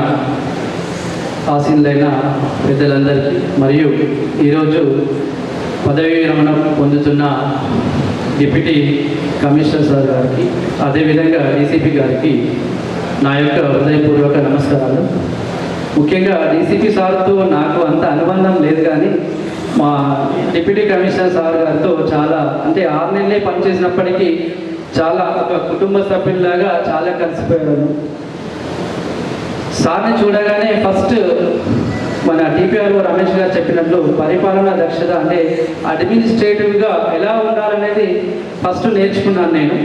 ఆసీనులైన పెద్దలందరికీ, మరియు ఈరోజు పదవీ విరమణ పొందుతున్న డిప్యూటీ కమిషనర్ సార్ గారికి, అదేవిధంగా డీసీపీ గారికి నా యొక్క హృదయపూర్వక నమస్కారాలు. ముఖ్యంగా డీసీపీ సార్తో నాకు అంత అనుబంధం లేదు, కానీ మా డిప్యూటీ కమిషనర్ సార్ గారితో చాలా, అంటే 6 నెలలే పనిచేసినప్పటికీ చాలా ఒక కుటుంబ సభ్యుల్లాగా చాలా కలిసిపోయాను. సార్ని చూడగానే ఫస్ట్ మన టీపీఆర్ఓ రమేష్ గారు చెప్పినట్లు పరిపాలనా దక్షత, అంటే అడ్మినిస్ట్రేటివ్గా ఎలా ఉండాలనేది ఫస్ట్ నేర్చుకున్నాను నేను.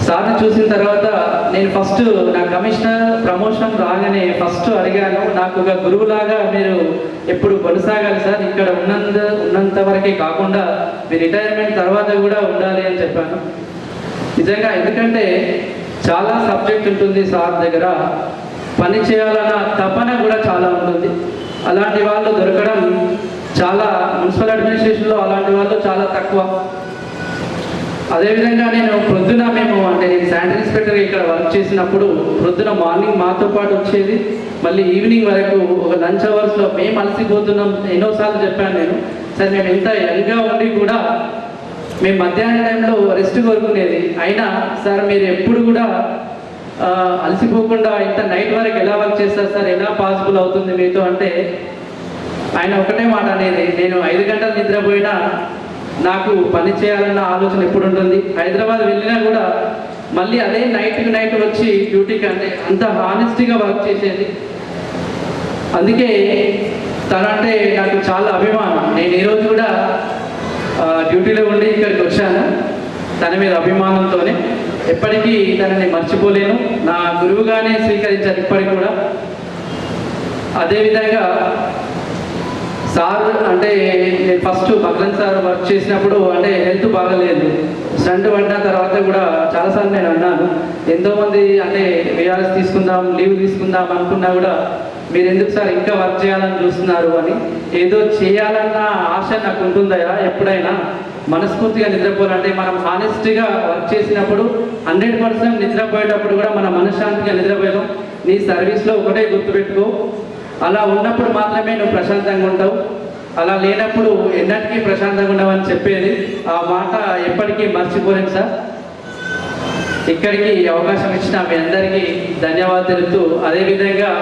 సార్ని చూసిన తర్వాత నేను ఫస్ట్ నా కమిషనర్ ప్రమోషన్ రాగానే ఫస్ట్ అడిగాను, నాకు ఒక గురువులాగా మీరు ఎప్పుడు కొనసాగాలి సార్, ఇక్కడ ఉన్నంత వరకే కాకుండా మీ రిటైర్మెంట్ తర్వాత కూడా ఉండాలి అని చెప్పాను. నిజంగా, ఎందుకంటే చాలా సబ్జెక్ట్ ఉంటుంది సార్ దగ్గర, పని చేయాలన్న తపన కూడా చాలా ఉంటుంది. అలాంటి వాళ్ళు దొరకడం చాలా, మున్సిపల్ అడ్మినిస్ట్రేషన్లో అలాంటి వాళ్ళు చాలా తక్కువ. అదేవిధంగా నేను ప్రొద్దున నేను శానిటరీ ఇన్స్పెక్టర్ ఇక్కడ వర్క్ చేసినప్పుడు ప్రొద్దున మార్నింగ్ మాతో పాటు వచ్చేది, మళ్ళీ ఈవినింగ్ వరకు ఒక లంచ్ అవర్స్లో మేము అలసిపోతున్నాం ఎన్నోసార్లు చెప్పాను నేను. సార్ మేము ఎంత యంగ్గా ఉండి కూడా మేము మధ్యాహ్నం టైంలో రెస్ట్ కోరుకునేది, అయినా సార్ మీరు ఎప్పుడు కూడా అలసిపోకుండా ఇంత నైట్ వరకు ఎలా వర్క్ చేస్తారు సార్, ఎలా పాసిబుల్ అవుతుంది మీతో అంటే ఆయన ఒకటే మాట అనేది, నేను 5 గంటలు నిద్రపోయినా నాకు పని చేయాలన్న ఆలోచన ఎప్పుడు ఉంటుంది. హైదరాబాద్ వెళ్ళినా కూడా మళ్ళీ అదే నైట్ వచ్చి డ్యూటీకి, అంటే అంత హానెస్టీగా వర్క్ చేసేది. అందుకే తనంటే నాకు చాలా అభిమానం. నేను ఈరోజు కూడా డ్యూటీలో ఉండి ఇక్కడికి వచ్చాను తన మీద అభిమానంతోనే. ఎప్పటికీ తనని మర్చిపోలేను, నా గురువుగానే స్వీకరించాను ఇప్పటికి కూడా. అదేవిధంగా సార్ అంటే నేను ఫస్ట్ మగ్లన్ సార్ వర్క్ చేసినప్పుడు అంటే హెల్త్ బాగాలేదు, స్టంట్ పడిన తర్వాత కూడా చాలాసార్లు నేను అన్నాను, ఎంతోమంది అంటే విఆర్ఎస్ తీసుకుందాం, లీవ్ తీసుకుందాం అనుకున్నా కూడా మీరు ఎందుకు సార్ ఇంకా వర్క్ చేయాలని చూస్తున్నారు అని. ఏదో చేయాలన్న ఆశ నాకు ఉంటుందయా, ఎప్పుడైనా మనస్ఫూర్తిగా నిద్రపోవాలంటే మనం హానెస్ట్గా వర్క్ చేసినప్పుడు 100% నిద్రపోయేటప్పుడు కూడా మన మనశ్శాంతిగా నిద్రపోయాం. నీ సర్వీస్లో ఒకటే గుర్తుపెట్టుకో, అలా ఉన్నప్పుడు మాత్రమే నువ్వు ప్రశాంతంగా ఉంటావు, అలా లేనప్పుడు ఎన్నటికీ ప్రశాంతంగా ఉండవని చెప్పేది. ఆ మాట ఎప్పటికీ మర్చిపోలేను సార్. ఇక్కడికి అవకాశం ఇచ్చిన మీ అందరికీ ధన్యవాదాలు తెలుపుతూ, అదేవిధంగా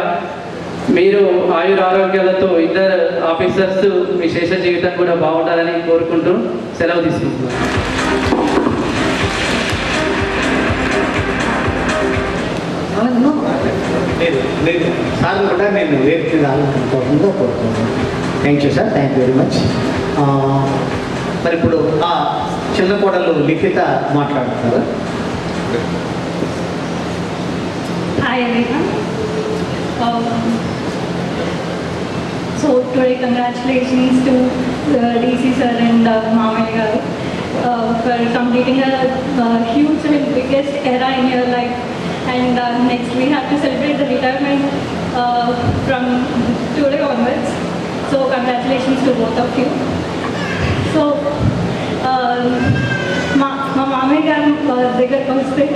మీరు ఆయురారోగ్యాలతో ఇద్దరు ఆఫీసర్స్ మీ శేష జీవితం కూడా బాగుండాలని కోరుకుంటూ సెలవు తీసుకుంటున్నాను. లేదు సార్ కూడా నేను వేదిక రావాలనుకోకుండా కోరుతున్నాను. Thank you sir, thank you very much. మరి ఇప్పుడు ఆ చిన్న కోడలు లిఖిత మాట్లాడతారు. Hi everyone. So today congratulations to DC sir and Mamaya garu for completing a huge and biggest era in your life. And next we have to celebrate the retirement from today onwards. So congratulations to both of you. So మా మామయ్య గారు దగ్గరకు వస్తే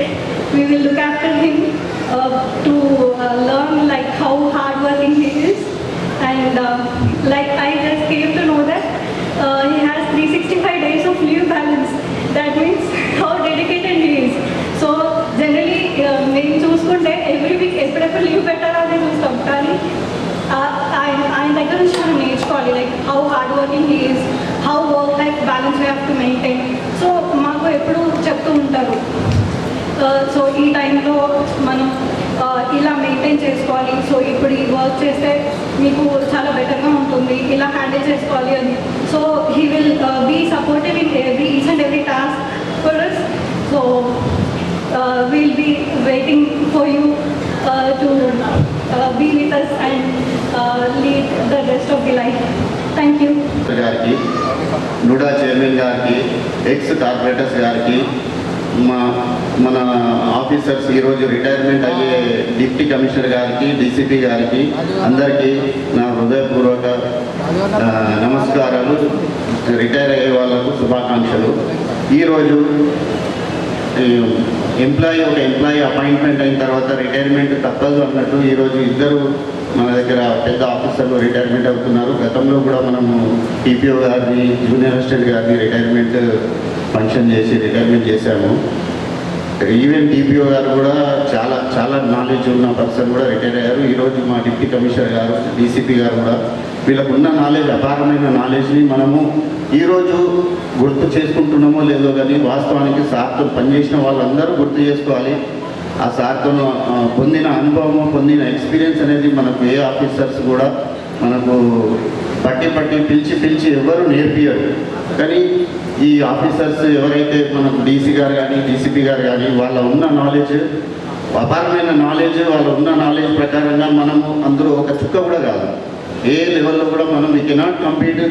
we will look after him to learn like how hard working he is, and like I just came to know that he has 365 days of leave balance. That means how dedicated he is. So generally మేము చూసుకుంటే every week ఎప్పుడెప్పుడు leave పెట్టాలో అదే చూస్తాం, కానీ ఆయన దగ్గర నుంచి మనం నేర్చుకోవాలి like how hard working he is, how work life balance we have to maintain. So మాకు ఎప్పుడు చెప్తూ ఉంటారు, సో ఈ టైంలో మనం ఇలా మెయింటైన్ చేసుకోవాలి, సో ఇప్పుడు ఈ వర్క్ చేస్తే మీకు చాలా బెటర్గా ఉంటుంది, ఇలా హ్యాండిల్ చేసుకోవాలి అని. So he will be supportive in each and every task for us. So we'll be waiting for you to be with us and lead the rest of the life. Thank you. గారికి, NUDA chairman గారికి, X corporators గారికి, మన officers ఈరోజు retirement అయ్యే deputy commissioner గారికి, DCP గారికి అందరికీ నా హృదయపూర్వక నమస్కారాలు. రిటైర్ అయ్యే వాళ్ళకు శుభాకాంక్షలు. ఈరోజు ఒక ఎంప్లాయీ అపాయింట్మెంట్ అయిన తర్వాత రిటైర్మెంట్ తప్పదు అన్నట్టు ఈరోజు ఇద్దరు మన దగ్గర పెద్ద ఆఫీసర్లు రిటైర్మెంట్ అవుతున్నారు. గతంలో కూడా మనము టీపీఓ గారిని, జూనియర్ అసిస్టెంట్ గారిని రిటైర్మెంట్ ఫంక్షన్ చేసి రిటైర్మెంట్ చేశాము. ఈవెన్ టీపీఓ గారు కూడా చాలా నాలెడ్జ్ ఉన్న పర్సన్ కూడా రిటైర్ అయ్యారు. ఈరోజు మా డిప్యూటీ కమిషనర్ గారు, డీసీపీ గారు కూడా వీళ్ళకు ఉన్న నాలెడ్జ్, అపారమైన నాలెడ్జ్ని మనము ఈరోజు గుర్తు చేసుకుంటున్నామో లేదో కానీ వాస్తవానికి సార్తో పనిచేసిన వాళ్ళందరూ గుర్తు చేసుకోవాలి. ఆ సార్తో పొందిన అనుభవము, పొందిన ఎక్స్పీరియన్స్ అనేది మనకు ఏ ఆఫీసర్స్ కూడా మనకు పట్టి పిలిచి ఎవరు నేర్పియరు. కానీ ఈ ఆఫీసర్స్ ఎవరైతే మనకు డీసీ గారు కానీ, డీసీపీ గారు కానీ వాళ్ళ ఉన్న నాలెడ్జ్, అపారమైన నాలెడ్జ్, వాళ్ళ ఉన్న నాలెడ్జ్ ప్రకారంగా మనము అందరూ ఒక చుక్క కూడా కాదు, ఏ లెవెల్లో కూడా మనం we cannot compete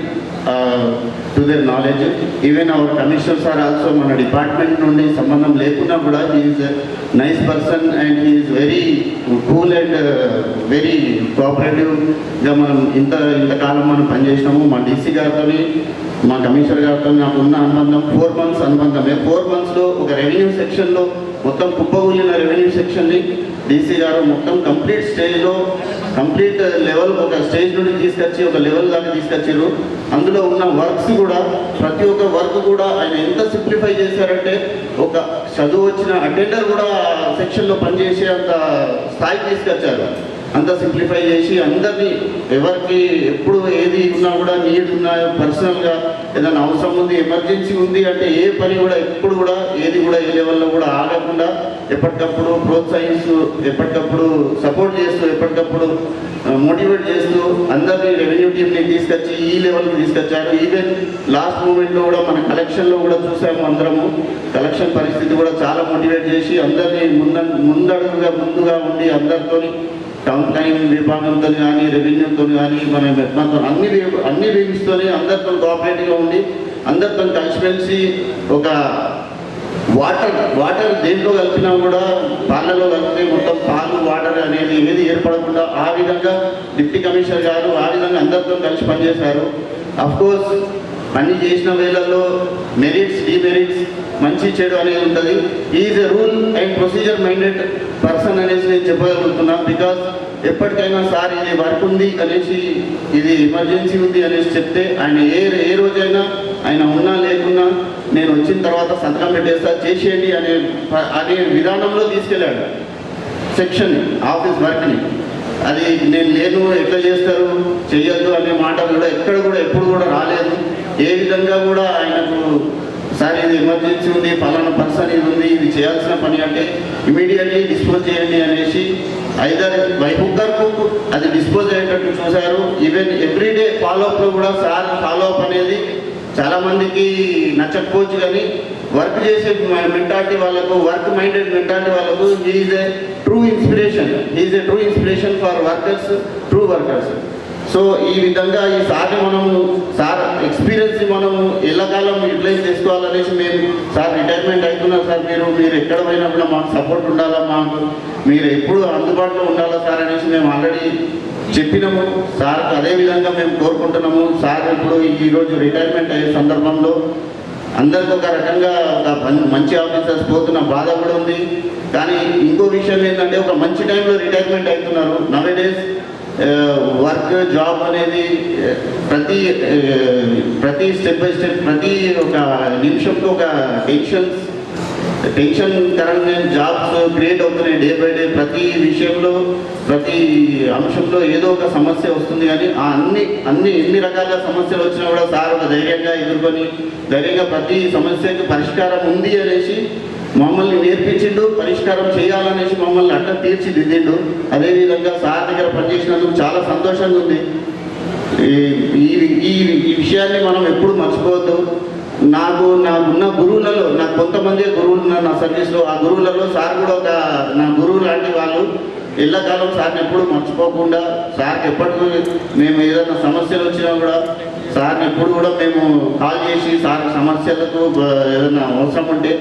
to their knowledge. Even our commissioners are also మన డిపార్ట్మెంట్ నుండి సంబంధం లేకున్నా కూడా he's nice person and he's very cool and very కోఆపరేటివ్గా మనం ఇంతకాలం మనం పనిచేసినాము. మా డీసీ గారితో, మా కమిషనర్ గారితో నాకు ఉన్న అనుబంధం 4 months అనుబంధమే. 4 monthsలో ఒక రెవెన్యూ సెక్షన్లో మొత్తం కుప్పగూలిన రెవెన్యూ సెక్షన్ని డీసీ గారు మొత్తం కంప్లీట్ లెవెల్, ఒక స్టేజ్ నుండి తీసుకొచ్చి ఒక లెవెల్ దాకా తీసుకొచ్చారు. అందులో ఉన్న వర్క్స్ కూడా, ప్రతి ఒక్క వర్క్ కూడా ఆయన ఎంత సింప్లిఫై చేశారంటే ఒక చదువు వచ్చిన అటెండర్ కూడా సెక్షన్లో పనిచేసే అంత స్థాయికి తీసుకొచ్చారు. అంతా సింప్లిఫై చేసి అందరినీ, ఎవరికి ఎప్పుడు ఏది ఉన్నా కూడా, నీడ్ ఉన్నా, పర్సనల్గా ఏదైనా అవసరం ఉంది, ఎమర్జెన్సీ ఉంది అంటే ఏ పని కూడా ఎప్పుడు కూడా ఏది కూడా ఏ లెవెల్లో కూడా ఆగకుండా ఎప్పటికప్పుడు ప్రోత్సహిస్తూ, ఎప్పటికప్పుడు సపోర్ట్ చేస్తూ, ఎప్పటికప్పుడు మోటివేట్ చేస్తూ అందరినీ రెవెన్యూ టీమ్ని తీసుకొచ్చి ఈ లెవెల్కి తీసుకొచ్చారు. ఈవెన్ లాస్ట్ మూమెంట్లో కూడా మన కలెక్షన్లో కూడా చూసాము అందరము. కలెక్షన్ పరిస్థితి కూడా చాలా మోటివేట్ చేసి అందరినీ ముందుగా ఉండి అందరితో, టౌన్ ప్లానింగ్ విభాగంతో కానీ, రెవెన్యూతో కానీ, మన మెట్మాతో అన్ని వింగ్స్తో అందరితో కోఆపరేటివ్గా ఉండి అందరితో కలిసిమెలిసి ఒక వాటర్ దేంట్లో కలిపినా కూడా, పాలలో కలిపితే మొత్తం పాలు, వాటర్ అనేది ఏది ఏర్పడకుండా ఆ విధంగా డిప్యూటీ కమిషనర్ గారు ఆ విధంగా అందరితో కలిసి పనిచేశారు. అఫ్కోర్స్ పని చేసిన వేళల్లో మెరిట్స్, డిమెరిట్స్, మంచి చెడు అనేది ఉంటుంది. Is a rule and procedure minded person అనేసి నేను చెప్పగలుగుతున్నా. బికాస్ ఎప్పటికైనా సార్ ఇది వర్క్ ఉంది అనేసి, ఇది ఎమర్జెన్సీ ఉంది అనేసి చెప్తే ఆయన ఏ రోజైనా ఆయన ఉన్నా లేకున్నా నేను వచ్చిన తర్వాత సంతకం పెట్టేస్తా, చేసేయండి అనే విధానంలో తీసుకెళ్ళాడు సెక్షన్ ఆఫీస్ వర్క్ని. అది నేను లేను, ఎట్లా చేస్తారు, చెయ్యొద్దు అనే మాట కూడా ఎప్పుడు కూడా రాలేదు. ఏ విధంగా కూడా ఆయనకు సార్ ఇది ఎమర్జెన్సీ ఉంది, ఫలానా పర్సన్ ఇది ఉంది, ఇది చేయాల్సిన పని అంటే ఇమీడియట్లీ డిస్పోజ్ చేయండి అనేసి ఐదర్ వైపుద్దరుకు అది డిస్పోజ్ అయ్యేటట్టు చూశారు. ఈవెన్ ఎవ్రీడే ఫాలోఅప్లో కూడా సార్ ఫాలోఅప్ అనేది చాలామందికి నచ్చకపోవచ్చు, కానీ వర్క్ చేసే మెంటాలిటీ వాళ్ళకు, వర్క్ మైండెడ్ మెంటాలిటీ వాళ్ళకు is a true inspiration for workers, true workers. So ఈ విధంగా ఈ సార్ ఎక్స్పీరియన్స్ మనము ఎల్లకాలం యూటిలైజ్ చేసుకోవాలనేసి మేము సార్ రిటైర్మెంట్ అవుతున్నారు సార్, మీరు ఎక్కడ పోయినా కూడా మాకు సపోర్ట్ ఉండాలా, మీరు ఎప్పుడు అందుబాటులో ఉండాలా సార్ అనేసి మేము ఆల్రెడీ చెప్పినాము. సార్కి అదే విధంగా మేము కోరుకుంటున్నాము. సార్ ఇప్పుడు ఈరోజు రిటైర్మెంట్ అయ్యే సందర్భంలో అందరికి ఒక రకంగా ఒక మంచి ఆఫీసర్స్ పోతున్న బాధ కూడా ఉంది. కానీ ఇంకో విషయం ఏంటంటే ఒక మంచి టైంలో రిటైర్మెంట్ అవుతున్నారు. నవేడేస్ వర్క్, జాబ్ అనేది ప్రతి స్టెప్ బై స్టెప్, ప్రతి ఒక నిమిషంలో ఒక టెన్షన్ కరెంట్ జాబ్స్ క్రియేట్ అవుతున్నాయి డే బై డే. ప్రతి విషయంలో, ప్రతి అంశంలో ఏదో ఒక సమస్య వస్తుంది. కానీ ఆ ఎన్ని రకాల సమస్యలు వచ్చినా కూడా సార్ ఒక ధైర్యంగా ఎదుర్కొని, ధైర్యంగా ప్రతి సమస్యకి పరిష్కారం ఉంది అనేసి మమ్మల్ని నేర్పించిండు, పరిష్కారం చేయాలనేసి మమ్మల్ని అట్లా తీర్చిదిద్దిండు. అదేవిధంగా సార్ దగ్గర పనిచేసినందుకు చాలా సంతోషంగా ఉంది. ఈ విషయాన్ని మనం ఎప్పుడు మర్చిపోవద్దు. నాకున్న గురువులలో, నాకు కొంతమంది గురువులు ఉన్నారు నా సర్వీస్లో. ఆ గురువులలో సార్ కూడా ఒక నా గురువు లాంటి వాళ్ళు. ఎల్లకాలం సార్ని ఎప్పుడు మర్చిపోకుండా, సార్కి ఎప్పటికీ మేము ఏదైనా సమస్యలు వచ్చినా కూడా సార్ని ఎప్పుడు కూడా మేము కాల్ చేసి సార్ సమస్యలకు ఏదైనా అవసరం ఉంటే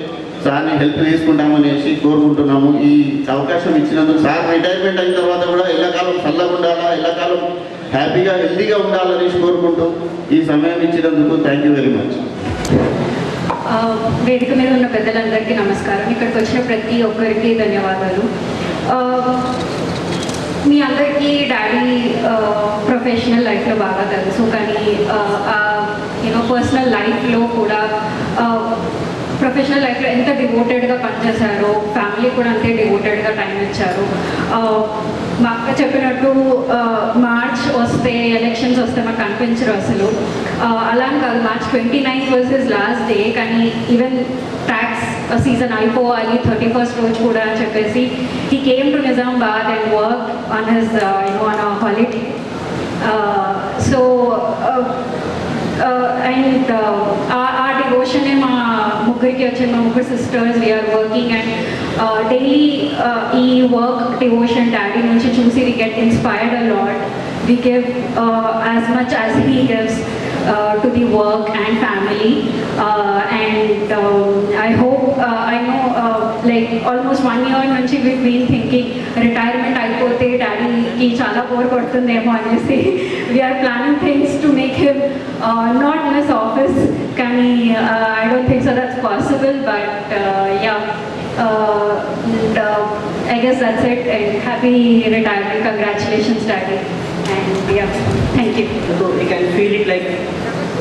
సార్ని హెల్ప్ తీసుకుంటామనేసి కోరుకుంటున్నాము. ఈ అవకాశం ఇచ్చినందుకు సార్ రిటైర్మెంట్ అయిన తర్వాత కూడా ఎల్లకాలం చల్లగా ఉండాలా, ఎల్లకాలం హ్యాపీగా హెల్తీగా ఉండాలనేసి కోరుకుంటూ ఈ సమయం ఇచ్చినందుకు థ్యాంక్ యూ వెరీ మచ్. వేదిక మీద ఉన్న పెద్దలందరికీ నమస్కారం. ఇక్కడికి వచ్చిన ప్రతి ఒక్కరికి ధన్యవాదాలు. మీ అందరికీ డాడీ ప్రొఫెషనల్ లైఫ్లో బాగా తెలుసు, కానీ పర్సనల్ లైఫ్లో కూడా ప్రొఫెషనల్ లైఫ్లో ఎంత డివోటెడ్గా పనిచేశారో, ఫ్యామిలీ కూడా అంతే డివోటెడ్గా టైం ఇచ్చారు. మా అక్క చెప్పినట్టు మార్చ్ వస్తే, ఎలక్షన్స్ వస్తే మాకు కనిపించరు అసలు. అలా కాదు, March 29 was his last day, కానీ ఈవెన్ ట్యాక్స్ సీజన్ అయిపోవాలి 31st రోజు కూడా అని చెప్పేసి he came to Nizamabad and work on his on a holiday. So and ఆ డివోషనే మా ముగ్గురికి వచ్చింది, మా ముగ్గురు sisters we're working and daily ఈ వర్క్ డివోషన్ డాడీ నుంచి చూసి we get inspired a lot. We give as much as he gives to the work and family, and I hope I know like almost 1 year nunchi we've been thinking retirement అయిపోతే డాడీకి చాలా bore కొడుతుందేమో అనేసి we are planning things to make him not miss office, కానీ I don't think so that's possible, but yeah, and I guess that's it, and happy retirement, congratulations daddy, and yeah, thank you. So you can feel it like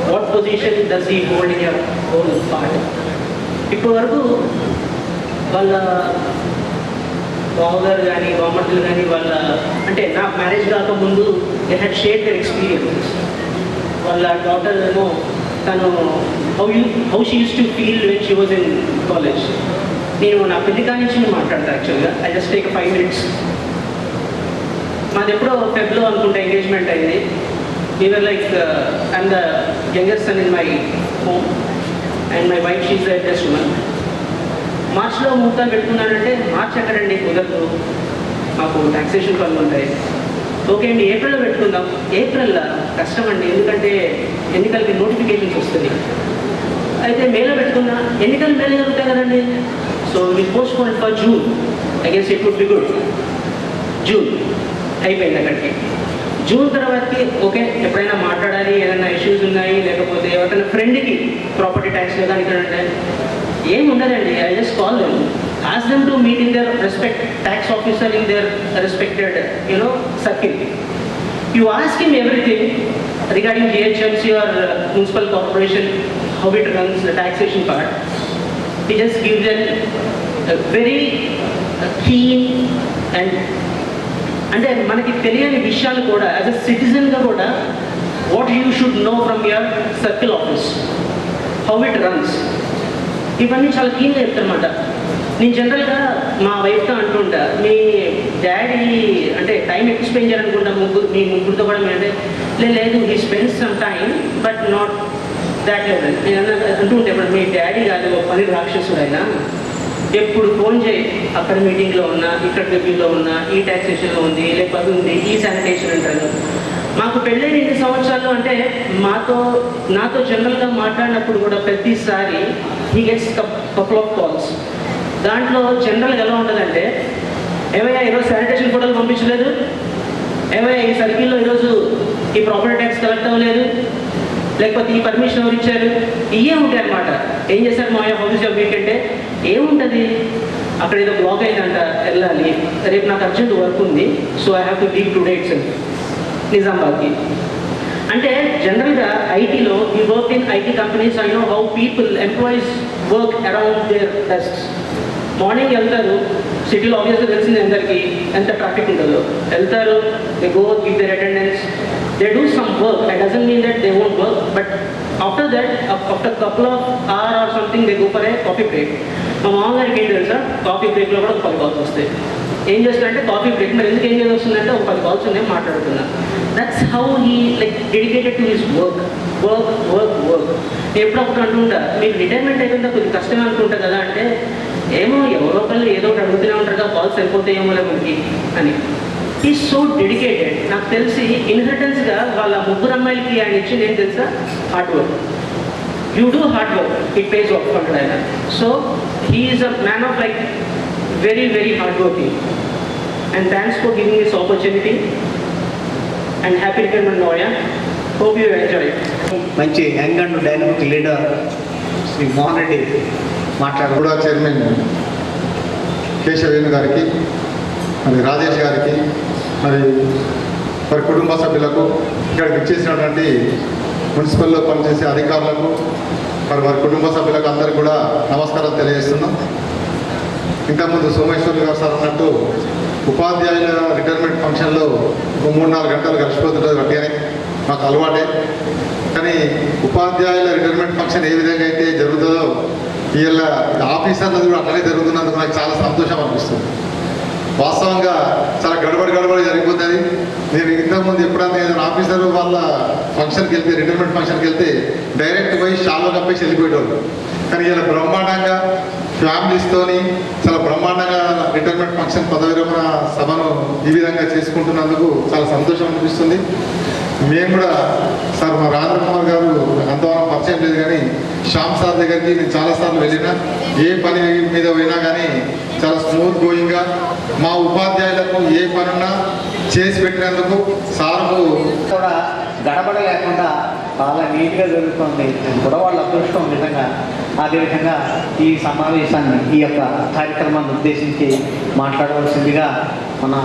what position does he hold in your whole part. ఇప్పటి వరకు వాళ్ళ బావగారు కానీ బామ్మర్తులు కానీ వాళ్ళ అంటే నా marriage కాకముందు they had share their experiences. వాళ్ళ డాటర్ ఏమో తను how she use to feel when she was in college. నేను నా పెళ్లి కానించి మాట్లాడతాను యాక్చువల్గా. I just take 5 minutes. మాది ఎప్పుడో ఫెబ్లో అనుకుంటే ఎంగేజ్మెంట్ అయింది. We were like, I'm the youngest son in my home, and my wife, she's the eldest woman. మార్చ్లో ముహూర్తాలు పెట్టుకున్నానంటే మార్చ్ ఎక్కడండి, కుదరదు, మాకు టాక్సేషన్ పనులు ఉంటాయి. ఓకే అండి, ఏప్రిల్లో పెట్టుకుందాం. ఏప్రిల్లో కష్టం అండి, ఎందుకంటే ఎన్నికలకి నోటిఫికేషన్స్ వస్తుంది. అయితే మేలో పెట్టుకున్నా, ఎన్నికలు మేలో జరుగుతాయి కదండి. So we postpone for June. I guess it would be good. June అయిపోయింది అక్కడికి. జూన్ తర్వాతకి ఓకే ఎప్పుడైనా మాట్లాడాలి, ఏదైనా ఇష్యూస్ ఉన్నాయి, లేకపోతే ఎవరికైనా ఫ్రెండ్కి ప్రాపర్టీ ట్యాక్స్ లేదా ఇక్కడ అంటే ఏమి ఉండదండి. I just call them, ask them to meet in their respect tax officer in their respected circle. You ask him everything regarding GHMC or municipal corporation, how it runs the taxation part. He just gives them a very keen and అంటే మనకి తెలియని విషయాలు కూడా as a సిటిజన్గా కూడా what you should know from your circle office, how it runs, ఇవన్నీ చాలా క్లీన్గా చెప్తారన్నమాట. నేను జనరల్గా మా వైఫ్తో అంటుంటా, మీ డాడీ అంటే టైం ఎక్కువ స్పెండ్ చేయాలనుకుంటా మీ ముగ్గురితో కూడా అంటే లేదు, he spends some time but not that level. నేను అంటుంటే ఇప్పుడు మీ డాడీ కాదు పని రాక్షసుడు అయినా, ఎప్పుడు ఫోన్ చేయి, అక్కడ మీటింగ్లో ఉన్నా, ఇక్కడ రివ్యూలో ఉన్నా, ఈ ట్యాక్సేషన్లో ఉంది, లేకపోతే ఉంది, ఈ శానిటేషన్ అంటారు. మాకు పెళ్ళైన 2 సంవత్సరాలు అంటే నాతో జనరల్గా మాట్లాడినప్పుడు కూడా ప్రతిసారి he gets couple of calls. దాంట్లో జనరల్గా ఎలా ఉంటుందంటే, ఏమయ్యా ఈరోజు శానిటేషన్ ఫోటోలు పంపించలేదు, ఏమయ్యా ఈ సర్కిల్లో ఈరోజు ఈ ప్రాపర్టీ ట్యాక్స్ కలెక్ట్ అవ్వలేదు, లేకపోతే ఈ పర్మిషన్ ఎవరు ఇచ్చారు, ఇవే ఉంటాయి అన్నమాట. ఏం చేశారు మా హౌస్ జాబ్ వీక్ అంటే ఏముంటుంది, అక్కడ ఏదో బ్లాక్ అయిందంట, వెళ్ళాలి, రేపు నాకు అర్జెంట్ వర్క్ ఉంది, so I have to leave today itself నిజామాబాద్కి. అంటే జనరల్గా ఐటీలో ఈ work in IT companies, I know how people employees work around their desks. Morning వెళ్తారు, సిటీలో ఆబ్వియస్గా తెలిసింది అందరికీ ఎంత ట్రాఫిక్ ఉంటుందో, వెళ్తారు, they go give their attendance, they do some work. That doesn't mean that they won't work, but after that, after a couple of hours or something, they go for a coffee break. మా మామగారికి ఏంటి తెలుసా, coffee బ్రేక్లో కూడా 10 calls వస్తాయి. ఏం చేస్తారంటే coffee break, మరి ఎందుకు ఏం చేసి వస్తుందంటే ఒక 10 calls ఉన్నాయి, మాట్లాడుతున్నా. That's how he like dedicated to his work. ఎప్పుడప్పుడు అంటుంటా, మీకు రిటైర్మెంట్ అయిపోయిందా కొద్దిగా కష్టమే అనుకుంటా కదా అంటే, ఏమో ఎవరో ఒకళ్ళు ఏదో ఒకటి అడుగుతూనే ఉంటారు కదా, కాల్స్ అయిపోతాయేమో మనకి అని. Is so dedicated. నాకు తెలిసి ఇన్హెరిటెన్స్గా వాళ్ళ ముగ్గురు అమ్మాయిలకి ఆయన ఇచ్చింది ఏం తెలుసా? Hard work. You do hard work, it pays off అంటాడు ఆయన. So he is a man of like very very hard working. And thanks for giving this opportunity and happy retirement నోయా. Hope you enjoy. మంచి young and dynamic leader Shri Mohan Reddy మాట్లాడారు. కూడా chairman Keshavenu గారికి, మరి రాజేష్ గారికి, మరి వారి కుటుంబ సభ్యులకు, ఇక్కడికి ఇచ్చేసినటువంటి మున్సిపల్లో పనిచేసే అధికారులకు, మరి వారి కుటుంబ సభ్యులకు అందరికీ కూడా నమస్కారాలు తెలియజేస్తున్నాం. ఇంతకుముందు సోమేశ్వర్ గారు సార్ అన్నట్టు ఉపాధ్యాయుల రిటైర్మెంట్ ఫంక్షన్లో 3-4 గంటలు గడిచిపోతుంటుంది గట్టిగానే, మాకు అలవాటే. కానీ ఉపాధ్యాయుల రిటైర్మెంట్ ఫంక్షన్ ఏ విధంగా అయితే జరుగుతుందో వీళ్ళ ఆఫీసర్లది కూడా అట్లనే జరుగుతున్నందుకు నాకు చాలా సంతోషం అనిపిస్తుంది. వాస్తవంగా చాలా గడబడి జరిగిపోతుంది. నేను ఇంతకుముందు ఎప్పుడన్నా ఏదైనా ఆఫీసర్ వాళ్ళ ఫంక్షన్కి వెళ్తే, రిటైర్మెంట్ ఫంక్షన్కి వెళ్తే డైరెక్ట్ పోయి షాల్లో కప్పేసి వెళ్ళిపోయేటోళ్ళు. కానీ ఇలా బ్రహ్మాండంగా ఫ్యామిలీస్తోని చాలా బ్రహ్మాండంగా రిటైర్మెంట్ ఫంక్షన్ పదవి విరమణ సభను ఈ విధంగా చేసుకుంటున్నందుకు చాలా సంతోషం అనిపిస్తుంది. మేము కూడా సార్ మా రాజేంద్ర కుమార్ గారు అంతవరకు పరిచయం లేదు, కానీ శ్యామ్ సార్ దగ్గరికి నేను చాలాసార్లు వెళ్ళినా, ఏ పని మీద పోయినా కానీ చాలా స్మూత్ గోయింగ్గా మా ఉపాధ్యాయులకు ఏ పనున్నా చేసి పెట్టినందుకు సార్కు కూడా గడబడ లేకుండా చాలా నీట్గా జరుగుతుంది. కూడా వాళ్ళ అదృష్టం నిజంగా. అదేవిధంగా ఈ సమావేశాన్ని, ఈ యొక్క కార్యక్రమాన్ని ఉద్దేశించి మాట్లాడవలసిందిగా మన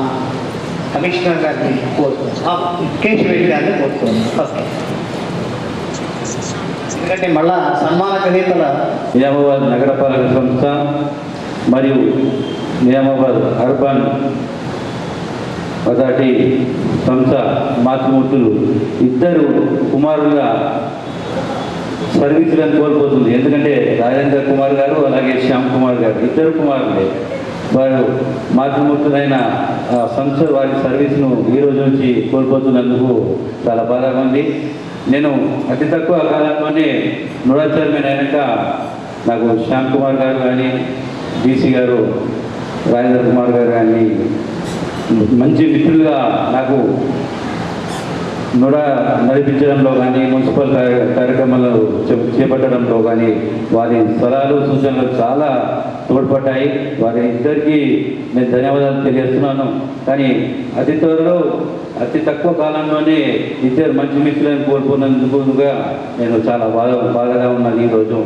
కమిషనర్ గారిని కోరుతున్నాం, కేశవేణి గారిని కోరుతున్నాం. ఓకే, ఎందుకంటే మళ్ళా సన్మాన గ్రహీతల నిజామాబాద్ నగరపాలక సంస్థ మరియు నిజామాబాద్ అర్బన్ అథారిటీ సంస్థ మాతృమూర్తులు ఇద్దరు కుమారులుగా సర్వీసులను కోల్పోతుంది. ఎందుకంటే రాజేంద్ర కుమార్ గారు అలాగే శ్యామ్ కుమార్ గారు ఇద్దరు కుమారులే. వారు మాతృమూర్తులైన సంస్థ వారి సర్వీస్ను ఈ రోజు నుంచి కోల్పోతున్నందుకు చాలా బాధగా ఉంది. నేను అతి తక్కువ కాలంలోనే నోడా చైర్మన్ అయినాక నాకు శ్యామ్ కుమార్ గారు కానీ, డీసీ గారు రాజేంద్ర కుమార్ గారు కానీ మంచి మిత్రులుగా నాకు నోడా నడిపించడంలో కానీ, మున్సిపల్ కార్యక్రమాలు చేపట్టడంలో కానీ వారి సలహాలు సూచనలు చాలా తోడ్పడ్డాయి. వారి ఇద్దరికీ నేను ధన్యవాదాలు తెలియజేస్తున్నాను. కానీ అతి త్వరలో అతి తక్కువ కాలంలోనే ఇద్దరు మంచి మిత్రులను కోల్పోయినందుకుగా నేను చాలా బాధగా ఉన్నది ఈరోజు.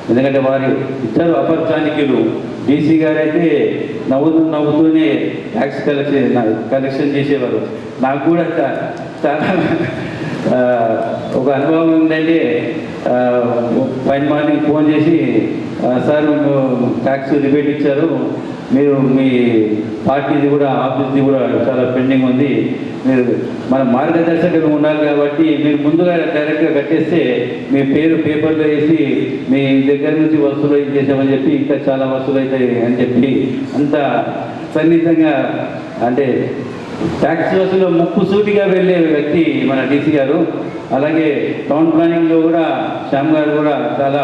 ఎందుకంటే వారి ఇద్దరు అపర్చానికులు. డీసీ గారైతే నవ్వుతూనే ట్యాక్స్ కలెక్షన్ చేసేవారు. నాకు కూడా చాలా ఒక అనుభవం ఉందంటే, ఫైన్ మార్నింగ్ ఫోన్ చేసి, సార్ ట్యాక్స్ రిబేట్ ఇచ్చారు, మీరు మీ పార్టీది కూడా ఆఫీస్ది కూడా చాలా పెండింగ్ ఉంది, మీరు మన మార్గదర్శకులు ఉండాలి కాబట్టి మీరు ముందుగా డైరెక్ట్గా కట్టేస్తే మీ పేరు పేపర్లో వేసి మీ దగ్గర నుంచి వసూలు చేసామని చెప్పి ఇంకా చాలా వసూలు అవుతాయి అని చెప్పి అంత సన్నిహితంగా, అంటే ట్యాక్స్ వసూలు ముక్కుసూటిగా వెళ్ళే వ్యక్తి మన డీసీ గారు. అలాగే టౌన్ ప్లానింగ్లో కూడా శ్యామ్ గారు కూడా చాలా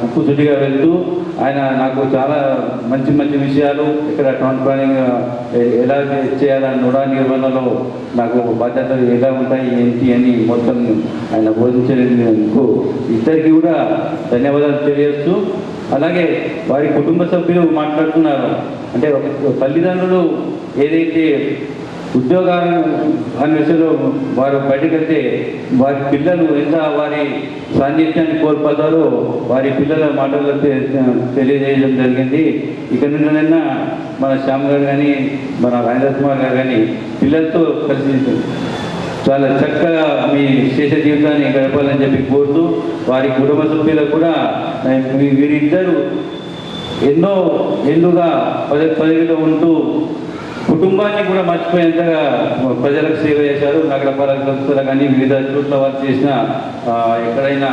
ముక్కుసూటిగా వెళ్తూ ఆయన నాకు చాలా మంచి మంచి విషయాలు, ఇక్కడ టౌన్ ప్లానింగ్ ఎలా చేయాలని నోడా నిర్వహణలో నాకు బాధ్యతలు ఎలా ఉంటాయి ఏంటి అని మొత్తం ఆయన బోధించేందుకు ఇద్దరికి కూడా ధన్యవాదాలు తెలియజేస్తూ, అలాగే వారి కుటుంబ సభ్యులు మాట్లాడుతున్నారు. అంటే ఒక తల్లిదండ్రులు ఏదైతే ఉద్యోగాలు అనే విషయంలో వారు బయటకు వెళ్తే వారి పిల్లలు ఎంత వారి సాన్నిధ్యాన్ని కోల్పోతారో వారి పిల్లల మాటల్లో తెలియజేయడం జరిగింది. ఇక్కడ నుండైనా మన శ్యామ్ గారు కానీ, మన రాజేంద్ర కుమార్ గారు కానీ పిల్లలతో కలిసి చాలా చక్కగా మీ శేష జీవితాన్ని గడపాలని చెప్పి కోరుతూ, వారి కుటుంబ సభ్యులకు కూడా వీరిద్దరూ ఎన్నో ఏళ్ళుగా పదవిలో ఉంటూ కుటుంబాన్ని కూడా మర్చిపోయేంతగా ప్రజలకు సేవ చేశారు. నగరపాలక సంస్థలు కానీ వివిధ చోట్ల వారు చేసిన ఎక్కడైనా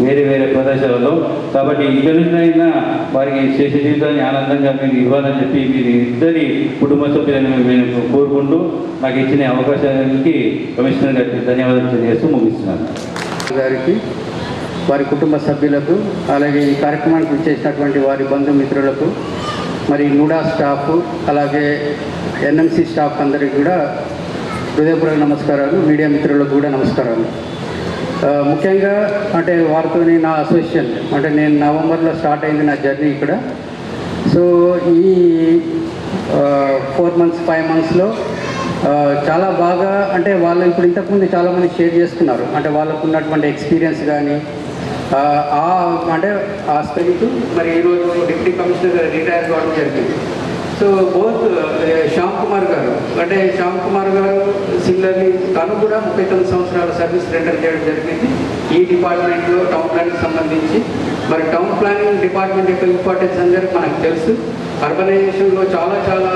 వేరే వేరే ప్రదేశాలలో. కాబట్టి ఇక్కడి నుంచి అయినా వారికి శేష జీవితాన్ని ఆనందంగా మీరు ఇవ్వాలని చెప్పి మీరు ఇద్దరి కుటుంబ సభ్యులను నేను కోరుకుంటూ నాకు ఇచ్చిన అవకాశానికి కమిషనర్ గారికి ధన్యవాదాలు తెలియజేస్తూ ముగిస్తున్నాను. గారికి, వారి కుటుంబ సభ్యులకు, అలాగే ఈ కార్యక్రమానికి చేసినటువంటి వారి బంధుమిత్రులకు మరి నూడా స్టాఫ్ అలాగే ఎన్ఎంసి స్టాఫ్ అందరికీ కూడా హృదయపూర్వక నమస్కారాలు, మీడియా మిత్రులకు కూడా నమస్కారాలు. ముఖ్యంగా అంటే వారితో నా అసోసియేషన్ అంటే నేను నవంబర్లో స్టార్ట్ అయింది నా జర్నీ ఇక్కడ. సో ఈ 4 months 5 monthsలో చాలా బాగా అంటే వాళ్ళు ఇప్పుడు ఇంతకుముందు చాలామంది షేర్ చేసుకున్నారు. అంటే వాళ్ళకు ఉన్నటువంటి ఎక్స్పీరియన్స్ కానీ అంటే ఆ స్పిరిట్ మరి ఈరోజు డిప్యూటీ కమిషనర్ రిటైర్ కావడం జరిగింది. సో బోత్ శ్యామ్ కుమార్ గారు అంటే శ్యామ్ కుమార్ గారు సిమిలర్లీ తను కూడా 39 సంవత్సరాల సర్వీస్ రెండర్ చేయడం జరిగింది ఈ డిపార్ట్మెంట్లో టౌన్ ప్లానింగ్ సంబంధించి. మరి టౌన్ ప్లానింగ్ డిపార్ట్మెంట్ యొక్క ఇంపార్టెన్స్ అందరికీ మనకు తెలుసు. అర్బనైజేషన్లో చాలా చాలా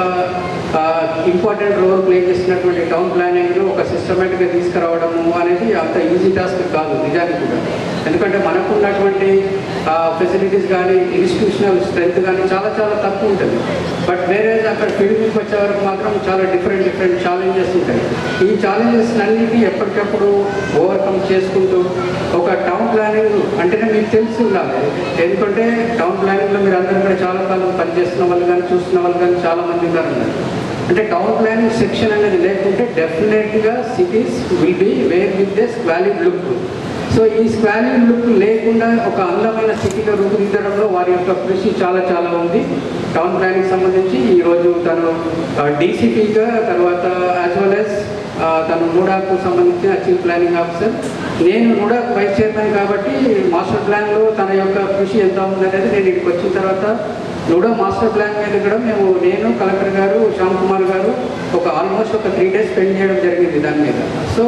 ఇంపార్టెంట్ రోల్ ప్లే చేసినటువంటి టౌన్ ప్లానింగ్లో ఒక సిస్టమేటిక్గా తీసుకురావడము అనేది అంత ఈజీ టాస్క్ కాదు నిజానికి కూడా. ఎందుకంటే మనకు ఉన్నటువంటి ఫెసిలిటీస్ కానీ ఇన్స్టిట్యూషనల్ స్ట్రెంత్ కానీ చాలా చాలా తక్కువ ఉంటుంది. బట్ వేరే అక్కడ ఫీల్డ్కి వచ్చే వరకు మాత్రం చాలా డిఫరెంట్ ఛాలెంజెస్ ఉంటాయి. ఈ ఛాలెంజెస్ అన్నింటినీ ఎప్పటికప్పుడు ఓవర్కమ్ చేసుకుంటూ ఒక టౌన్ ప్లానింగ్ అంటేనే మీకు తెలిసి ఉండాలి. ఎందుకంటే టౌన్ ప్లానింగ్లో మీరు అందరూ కూడా చాలా కాలం పనిచేస్తున్న వాళ్ళు కానీ చూస్తున్న వాళ్ళు కానీ చాలామంది ఉన్నారు. అంటే టౌన్ ప్లానింగ్ సెక్షన్ అనేది లేకుంటే డెఫినెట్గా cities will be wear with the squalid look. So ఈ స్క్వాలిడ్ లుక్ లేకుండా ఒక అందమైన సిటీగా రూపుదిద్దడంలో వారి యొక్క కృషి చాలా చాలా ఉంది. టౌన్ ప్లానింగ్ సంబంధించి ఈరోజు తను డీసీపీగా, తర్వాత యాజ్ వెల్ యాజ్ తను నూడాకు సంబంధించిన చీఫ్ ప్లానింగ్ ఆఫీసర్. నేను నూడాకు వైస్ చైర్మన్ కాబట్టి మాస్టర్ ప్లాన్లో తన యొక్క కృషి ఎంత ఉందనేది నేను ఇక్కడికి వచ్చిన తర్వాత నూడా మాస్టర్ ప్లాన్ మీద కూడా నేను కలెక్టర్ గారు శ్యామ్ కుమార్ గారు ఆల్మోస్ట్ ఒక 3 days స్పెండ్ చేయడం జరిగింది దాని మీద. సో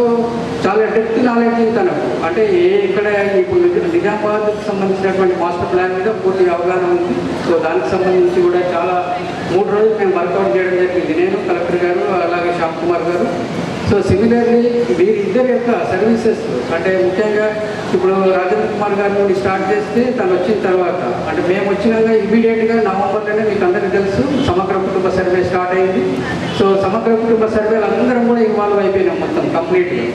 చాలా డెప్త్ నాలెడ్జ్ తనకు అంటే ఇక్కడ ఇప్పుడు నిజామాబాద్కి సంబంధించినటువంటి మాస్టర్ ప్లాన్ మీద పూర్తి అవగాహన ఉంది. సో దానికి సంబంధించి కూడా చాలా 3 రోజులు మేము వర్కౌట్ చేయడం జరిగింది, నేను కలెక్టర్ గారు అలాగే శ్యామ్ కుమార్ గారు. సో సిమిలర్లీ వీరిద్దరి యొక్క సర్వీసెస్ అంటే ముఖ్యంగా ఇప్పుడు రాజేంద్ర కుమార్ గారి నుండి స్టార్ట్ చేస్తే తను వచ్చిన తర్వాత అంటే మేము వచ్చినాక ఇమీడియట్గా నవంబర్లోనే మీకు అందరికీ తెలుసు సమగ్ర కుటుంబ సర్వే స్టార్ట్ అయింది. సో సమగ్ర కుటుంబ సర్వేలు అందరం కూడా ఇన్వాల్వ్ అయిపోయినాం మొత్తం కంప్లీట్గా.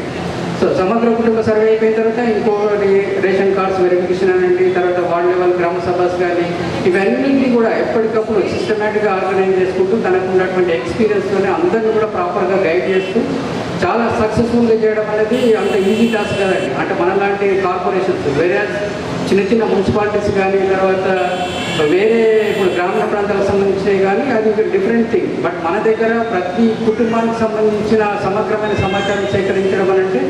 సో సమగ్ర కుటుంబ సర్వే అయిపోయిన తర్వాత ఇంకోటి రేషన్ కార్డ్స్ వెరిఫికేషన్ అనండి, తర్వాత వార్డ్ లెవెల్ గ్రామ సభస్ కానీ ఇవన్నింటినీ కూడా ఎప్పటికప్పుడు సిస్టమేటిక్గా ఆర్గనైజ్ చేసుకుంటూ తనకు ఉన్నటువంటి ఎక్స్పీరియన్స్తోనే అందరినీ కూడా ప్రాపర్గా గైడ్ చేస్తూ చాలా సక్సెస్ఫుల్గా చేయడం అనేది అంత ఈజీ టాస్క్ కదండి. అంటే మనలాంటి కార్పొరేషన్స్ వేరే చిన్న మున్సిపాలిటీస్ కానీ తర్వాత వేరే ఇప్పుడు గ్రామీణ ప్రాంతాలకు సంబంధించినవి కానీ అది డిఫరెంట్ థింగ్. బట్ మన దగ్గర ప్రతి కుటుంబానికి సంబంధించిన సమగ్రమైన సమాచారం సేకరించడం అంటే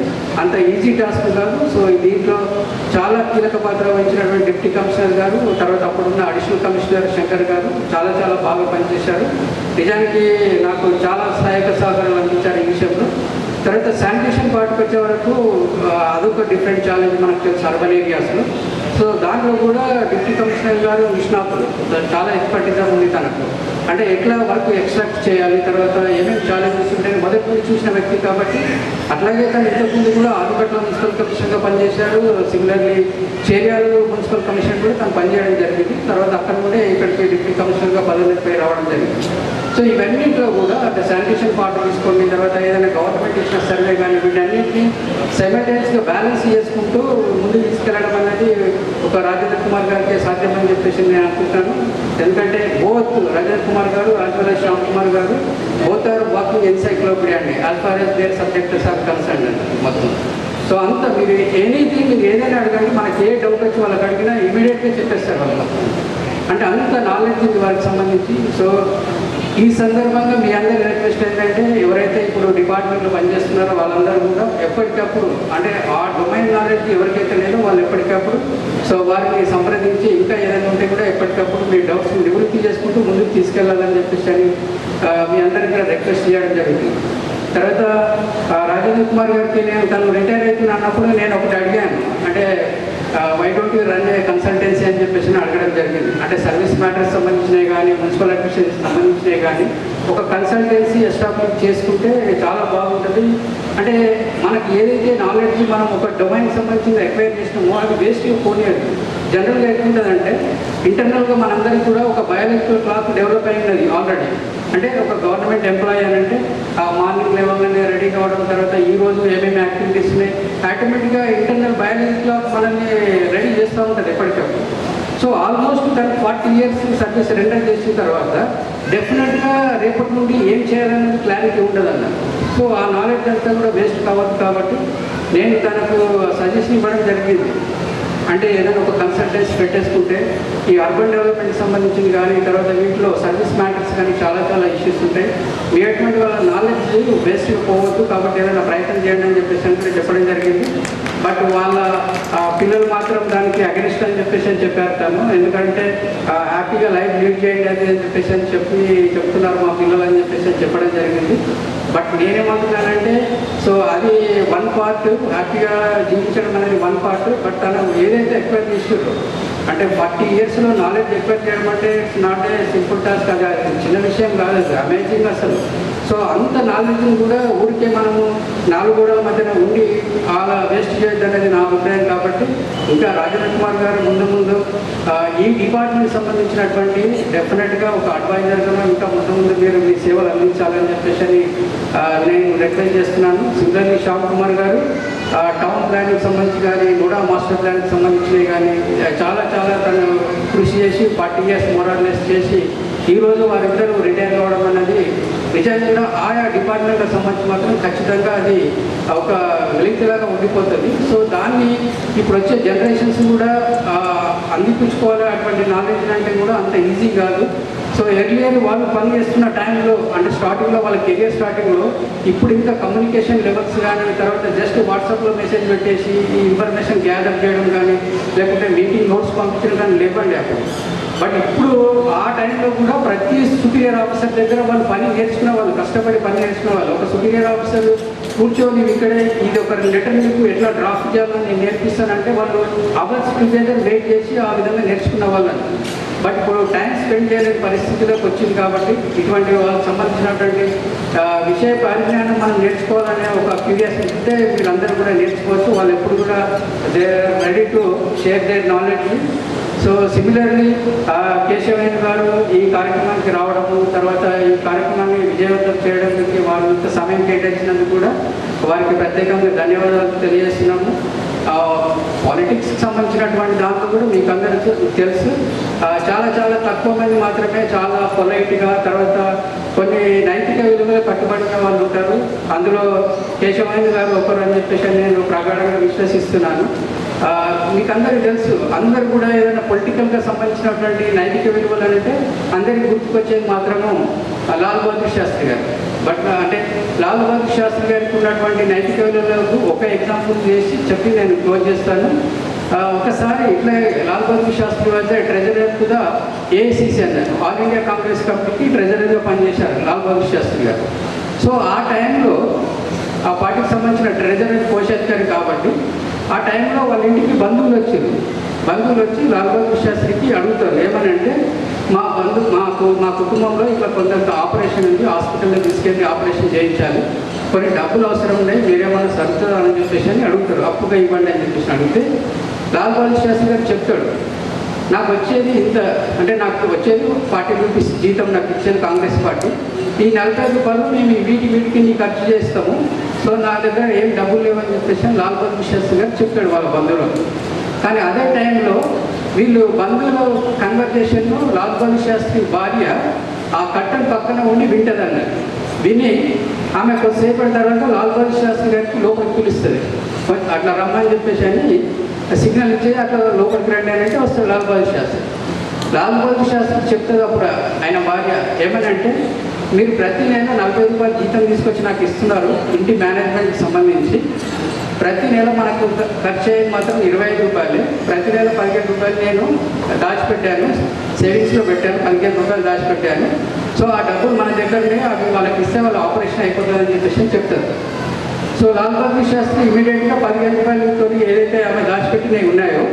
అంత ఈజీ టాస్క్ కాదు. సో దీంట్లో చాలా కీలక పాత్ర వహించినటువంటి డిప్యూటీ కమిషనర్ గారు, తర్వాత అప్పుడున్న అడిషనల్ కమిషనర్ శంకర్ గారు చాలా చాలా బాగా పనిచేశారు. నిజానికి నాకు చాలా సహాయక సహకారాలు అందించారు ఈ విషయంలో. తర్వాత శానిటేషన్ పార్ట్కి వచ్చే వరకు అదొక డిఫరెంట్ ఛాలెంజ్ మనకు తెలుసు అర్బన్ ఏరియాస్లో. సో దాంట్లో కూడా డిప్యూటీ కమిషనర్ గారు నిష్ణాతులు, చాలా ఎక్స్పర్టీస్ ఉంది తనకు. అంటే ఎట్లా వర్క్ ఎక్స్ట్రాక్ట్ చేయాలి, తర్వాత ఏమేమి ఛాలెంజెస్ ఉంటాయని మొదటి నుండి చూసిన వ్యక్తి కాబట్టి. అట్లాగే తను ఇంతకుముందు కూడా ఆదిపట్ల మున్సిపల్ కమిషనర్గా పనిచేశారు. సిమిలర్లీ చేర్యాలు మున్సిపల్ కమిషనర్ కూడా తను పనిచేయడం జరిగింది. తర్వాత అక్కడ నుండే ఇక్కడికి డిప్యూటీ కమిషనర్గా పదోన్నతిపై రావడం జరిగింది. సో ఇవన్నింటిలో కూడా అంటే శానిటేషన్ పార్ట్ తీసుకోండి, తర్వాత ఏదైనా గవర్నమెంట్ ఇచ్చిన సర్వే కానీ వీటన్నింటినీ సైమల్టేనియస్గా బ్యాలెన్స్ చేసుకుంటూ ముందుకు తీసుకెళ్ళడం అనేది ఒక రాజేంద్ర కుమార్ గారికి సాధ్యమని చెప్పేసి నేను అనుకుంటాను. ఎందుకంటే both Rajendra Kumar garu as well as Shyam Kumar garu both are walking encyclopaedia అండి as far as their subjects are concern అండి మొత్తం. సో అంత మీరు ఎనీథింగ్ మీరు ఏదైనా అడగండి, మనకి ఏ డౌట్ వచ్చి వాళ్ళకి అడిగినా ఇమీడియట్గా చెప్పేస్తారు వాళ్ళు మొత్తం. అంటే అంత నాలెడ్జ్ ఉంది వారికి సంబంధించి. సో ఈ సందర్భంగా మీ అందరి రిక్వెస్ట్ ఏంటంటే ఎవరైతే ఇప్పుడు డిపార్ట్మెంట్లో పనిచేస్తున్నారో వాళ్ళందరూ కూడా ఎప్పటికప్పుడు అంటే ఆ డొమైన్ నాలెడ్జ్ ఎవరికైతే లేదో వాళ్ళు ఎప్పటికప్పుడు సో వారిని సంప్రదించి ఇంకా ఏదైనా ఉంటే కూడా ఎప్పటికప్పుడు మీ డౌట్స్ని నివృత్తి చేసుకుంటూ ముందుకు తీసుకెళ్లాలని చెప్పేసి అని మీ అందరికీ కూడా రిక్వెస్ట్ చేయడం జరుగుతుంది. తర్వాత రాజేంద్ర కుమార్ గారికి నేను తను రిటైర్ అవుతున్నా అన్నప్పుడు నేను ఒకటి అడిగాను, అంటే why don't you run a consultancy అని చెప్పేసి అడగడం జరిగింది. అంటే సర్వీస్ మ్యాటర్స్ సంబంధించినవి కానీ మున్సిపల్ అడ్మినిస్ట్రేషన్ సంబంధించినవి కానీ ఒక కన్సల్టెన్సీ ఎస్టాబ్లిష్ చేసుకుంటే చాలా బాగుంటుంది. అంటే మనకి ఏదైతే నాలెడ్జ్ మనం ఒక డొమైన్కి సంబంధించిన ఎక్వైర్ చేసినామో అది వేస్ట్గా పోనీయదు. జనరల్గా ఎట్లుంటుందంటే ఇంటర్నల్గా మనందరికీ కూడా ఒక బయాలజికల్ క్లాక్ డెవలప్ అయినది ఆల్రెడీ. అంటే ఒక గవర్నమెంట్ ఎంప్లాయీ అని అంటే ఆ మార్నింగ్ లెవెల్లోనే రెడీ కావడం, తర్వాత ఈ రోజు ఏమేమి యాక్టివిటీస్ ఉన్నాయి ఆటోమేటిక్గా ఇంటర్నల్ బయాలజీ క్లాక్ మనల్ని రెడీ చేస్తూ ఉంటుంది ఎప్పటికప్పుడు. సో ఆల్మోస్ట్ తను 40 years సర్వీస్ రెండర్ చేసిన తర్వాత డెఫినెట్గా రేపటి నుండి ఏం చేయాలనేది క్లారిటీ ఉండదన్న. సో ఆ నాలెడ్జ్ అంతా కూడా వేస్ట్ కావద్దు కాబట్టి నేను తనకు సజెషన్ ఇవ్వడం జరిగింది. అంటే ఏదైనా ఒక కన్సల్టెన్సీ పెట్టేసుకుంటే ఈ అర్బన్ డెవలప్మెంట్కి సంబంధించింది కానీ తర్వాత వీటిలో సర్వీస్ మ్యాటర్స్ కానీ చాలా ఇష్యూస్ ఉంటాయి. మీటువంటి వాళ్ళ నాలెడ్జ్ వేస్ట్గా పోవద్దు కాబట్టి ఏదైనా ప్రయత్నం చేయండి అని చెప్పేసి చెప్పడం జరిగింది. బట్ వాళ్ళ పిల్లలు మాత్రం దానికి అగెనిస్ట్ అని చెప్పేసి చెప్పారు తను. ఎందుకంటే హ్యాపీగా లైఫ్ లీడ్ చేయండి అని చెప్పేసి చెప్తున్నారు మా పిల్లలు అని చెప్పేసి చెప్పడం జరిగింది. బట్ నేనేమంటున్నానంటే సో అది వన్ పార్ట్, హ్యాపీగా జీవించడం అనేది వన్ పార్ట్. బట్ తను ఏదైతే ఎక్వైర్ చేసారో అంటే 40 yearsలో నాలెడ్జ్ ఎక్వైర్ చేయడం అంటే it's not a simple task. అది చిన్న విషయం కాదు, అది అమేజింగ్ అసలు. సో అంత నాలెడ్జ్ని కూడా ఊరికే మనము 4 గోడల మధ్యన ఉండి అలా వేస్ట్ చేయొద్దు అనేది నా అభిప్రాయం. కాబట్టి ఇంకా రాజేంద్ర కుమార్ గారు ముందు ఈ డిపార్ట్మెంట్ సంబంధించినటువంటి డెఫినెట్గా ఒక అడ్వైజర్గా ఇంకా ముందు మీరు మీ సేవలు అందించాలని చెప్పేసి నేను రిక్వెస్ట్ చేస్తున్నాను. సిమిలర్లీ శ్యామ్ కుమార్ గారు టౌన్ ప్లాన్కి సంబంధించి కానీ నోడా మాస్టర్ ప్లాన్కి సంబంధించినవి కానీ చాలా తను కృషి చేసి 40 years మోరాలెస్ చేసి ఈరోజు వారిద్దరూ రిటైర్ అవ్వడం అనేది నిజంగా ఆయా డిపార్ట్మెంట్కి సంబంధించి మాత్రం ఖచ్చితంగా అది ఒక వెలితిలాగా ఉండిపోతుంది. సో దాన్ని ఇప్పుడు వచ్చే జనరేషన్స్ కూడా అందిపుచ్చుకోవాలి. అటువంటి నాలెడ్జ్ అంటే కూడా అంత ఈజీ కాదు. సో ఎర్లియర్ వాళ్ళు పని చేస్తున్న టైంలో అంటే స్టార్టింగ్లో వాళ్ళ కెరియర్ స్టార్టింగ్లో ఇప్పుడు ఇంకా కమ్యూనికేషన్ లెవెల్స్ కానీ తర్వాత జస్ట్ వాట్సాప్లో మెసేజ్ పెట్టేసి ఈ ఇన్ఫర్మేషన్ గ్యాదర్ చేయడం కానీ లేకుంటే మీటింగ్ నోట్స్ పంపించడం కానీ లేవండి అప్పుడు. బట్ ఇప్పుడు ఆ టైంలో కూడా ప్రతి సుపీరియర్ ఆఫీసర్ దగ్గర వాళ్ళు పని నేర్చుకునే వాళ్ళు, కష్టపడి పని నేర్చుకునే వాళ్ళు. ఒక సుపీరియర్ ఆఫీసర్ కూర్చొని ఇక్కడే ఇది ఒక లెటర్ మీకు ఎట్లా డ్రాఫ్ట్ చేయాలని నేను నేర్పిస్తానంటే వాళ్ళు అవర్స్ టుగెదర్ వెయిట్ చేసి ఆ విధంగా నేర్చుకున్న వాళ్ళని. బట్ ఇప్పుడు టైం స్పెండ్ చేయలేని పరిస్థితిలోకి వచ్చింది కాబట్టి ఇటువంటి వాళ్ళకి సంబంధించినటువంటి విషయ పరిజ్ఞానం మనం నేర్చుకోవాలనే ఒక క్యూరియాసిటీ ఉంటే వీళ్ళందరూ కూడా నేర్చుకోవచ్చు. వాళ్ళు ఎప్పుడు కూడా they are ready to share their knowledge. So similarly Keshavayya garu ఈ కార్యక్రమానికి రావడము తర్వాత ఈ కార్యక్రమాన్ని విజయవంతం చేయడానికి వారు ఇంత సమయం కేటాయించినందుకు కూడా వారికి ప్రత్యేకంగా ధన్యవాదాలు తెలియజేస్తున్నాము. పాలిటిక్స్కి సంబంధించినటువంటి దాంట్లో కూడా మీకు అందరికీ తెలుసు చాలా తక్కువ మంది మాత్రమే చాలా పొలైట్గా తర్వాత కొన్ని నైతిక విలువలు కట్టుబడిన వాళ్ళు ఉంటారు. అందులో కేశవయ్య గారు ఒకరు అని చెప్పేసి నేను ప్రగాఢంగా విశ్వసిస్తున్నాను. మీకు అందరికీ తెలుసు, అందరు కూడా ఏదైనా పొలిటికల్గా సంబంధించినటువంటి నైతిక విలువలు అంటే అందరికీ గుర్తుకొచ్చేది మాత్రము లాల్ బహదూర్ శాస్త్రి గారు. బట్ అంటే లాల్ బహదూర్ శాస్త్రి గారికి ఉన్నటువంటి నైతిక విలువలకు ఒక ఎగ్జాంపుల్ చేసి చెప్పి నేను క్లోజ్ చేస్తాను. ఒకసారి ఇట్లా లాల్ బహదూర్ శాస్త్రి వద్ద ట్రెజరర్ కూడా ఏఐసిసి అన్నారు, ఆల్ ఇండియా కాంగ్రెస్ కమిటీకి ట్రెజరర్గా పనిచేశారు లాల్ బహదూర్ శాస్త్రి గారు. సో ఆ టైంలో ఆ పార్టీకి సంబంధించిన ట్రెజరర్ కోశాధికారి కాబట్టి ఆ టైంలో వాళ్ళ ఇంటికి బంధువులు వచ్చి లాల్ బహదూర్ శాస్త్రికి అడుగుతారు ఏమని అంటే మా కుటుంబంలో ఇట్లా కొంత ఆపరేషన్ ఉంది, హాస్పిటల్లో తీసుకెళ్ళి ఆపరేషన్ చేయించాలి, కొన్ని డబ్బులు అవసరం ఉన్నాయి, మీరేమన్నా సరుతుందా అని చెప్పేసి అని అడుగుతారు. అప్పుగా ఇవ్వండి అని చెప్పేసి అడిగితే లాల్ బహదూర్ శాస్త్రి గారు చెప్తాడు, నాకు వచ్చేది ఇంత అంటే నాకు వచ్చేది 40 rupees జీతం నాకు ఇచ్చేది కాంగ్రెస్ పార్టీ, ఈ 40 రూపాయలు మేము వీటికి నీ ఖర్చు చేస్తాము, సో నా దగ్గర ఏం డబ్బులు లేవని చెప్పేసి లాల్ బహదూర్ శాస్త్రి గారు చెప్తాడు వాళ్ళ బంధువులు. కానీ అదే టైంలో వీళ్ళు బంధువుల కన్వర్జేషన్లో లాల్ బహదూర్ శాస్త్రి భార్య ఆ కట్టం పక్కన ఉండి వింటదన్నారు. విని ఆమె కొద్దిసేపటి తర్వాత లాల్ బహదూర్ శాస్త్రి గారికి లోపలికి పిలుస్తుంది, అట్లా రమ్మని చెప్పేసి అని సిగ్నల్ ఇచ్చేది, అట్లా లోపలికి రండి అని అంటే వస్తుంది లాల్ బహదూర్ శాస్త్రి. లాల్ బహదూర్ శాస్త్రి చెప్తుంది అప్పుడు ఆయన భార్య ఏమనంటే, మీరు ప్రతి నెల 40 రూపాయలు జీతం తీసుకొచ్చి నాకు ఇస్తున్నారు ఇంటి మేనేజ్మెంట్కి సంబంధించి, ప్రతి నెల మనకు ఖర్చు అయ్యేది మాత్రం 25 రూపాయలు, ప్రతి నెల 15 రూపాయలు నేను దాచిపెట్టాను, సేవింగ్స్లో పెట్టాను, 15 రూపాయలు దాచిపెట్టాను, సో ఆ డబ్బులు మన దగ్గరనే అవి వాళ్ళకి ఇస్తే వాళ్ళ ఆపరేషన్ అయిపోతుందని చెప్పేసి చెప్తారు. సో లాల్ బహదూర్ శాస్త్రి ఇమీడియట్గా 15 రూపాయలతో ఏదైతే ఆమె దాచిపెట్టినవి ఉన్నాయో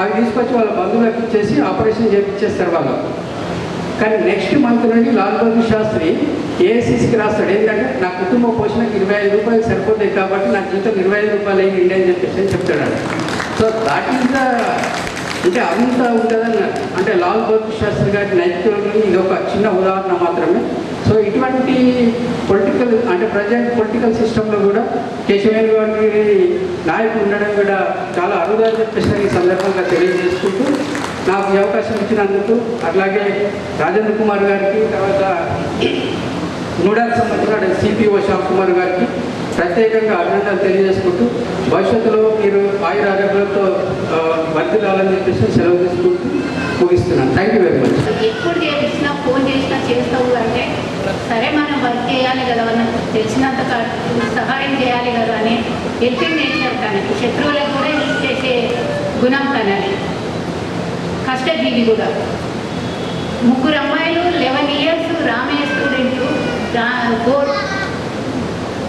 అవి తీసుకొచ్చి వాళ్ళ బంధువులకు ఇచ్చేసి ఆపరేషన్ చేయించేస్తారు వాళ్ళు. కానీ నెక్స్ట్ మంత్ నుండి లాల్ బహదూర్ శాస్త్రి ఏఐసిసికి రాస్తాడు, ఏంటంటే నా కుటుంబ పోషణకు 25 రూపాయలు సరిపోతాయి కాబట్టి నాకు జీతం 25 రూపాయలు అయ్యింది అని చెప్పేసి చెప్తాడు. సో దాట్ ఈస్ ద అంటే అంత ఉంటుందన్నారు. అంటే లాల్ బహదూర్ శాస్త్రి గారి నైతికతకి ఇది ఒక చిన్న ఉదాహరణ మాత్రమే. సో ఇటువంటి పొలిటికల్ అంటే ప్రజెంట్ పొలిటికల్ సిస్టంలో కూడా కేశవయ్య గారి నాయకుడు ఉండడం కూడా చాలా అరుదని చెప్పేసి ఈ సందర్భంగా తెలియజేసుకుంటూ నాకు ఈ అవకాశం ఇచ్చినందుకు, అట్లాగే రాజేంద్ర కుమార్ గారికి, తర్వాత నూడాకు సంబంధించిన సిపిఓ శ్యామ్ కుమార్ గారికి ప్రత్యేకంగా అభినందనలు తెలియజేసుకుంటూ భవిష్యత్తులో మీరు ఆయురారోగ్యాలతో వర్తిల్లాలని చెప్పేసి సెలవు తీసుకుంటూ ముగిస్తున్నాను. Thank you very much. ఎప్పుడు చేసినా ఫోన్ చేసినా చేస్తావు అంటే సరే మనం వర్క్ చేయాలి కదా, మనం తెలిసినంత సహాయం చేయాలి కదా అని హెల్పింగ్ నేచర్ తనకి, శత్రువులకు కూడా హెల్ప్ చేసే గుణం తనని, కష్టజీవి కూడా. 3 అమ్మాయిలు 11 years Ramayya student,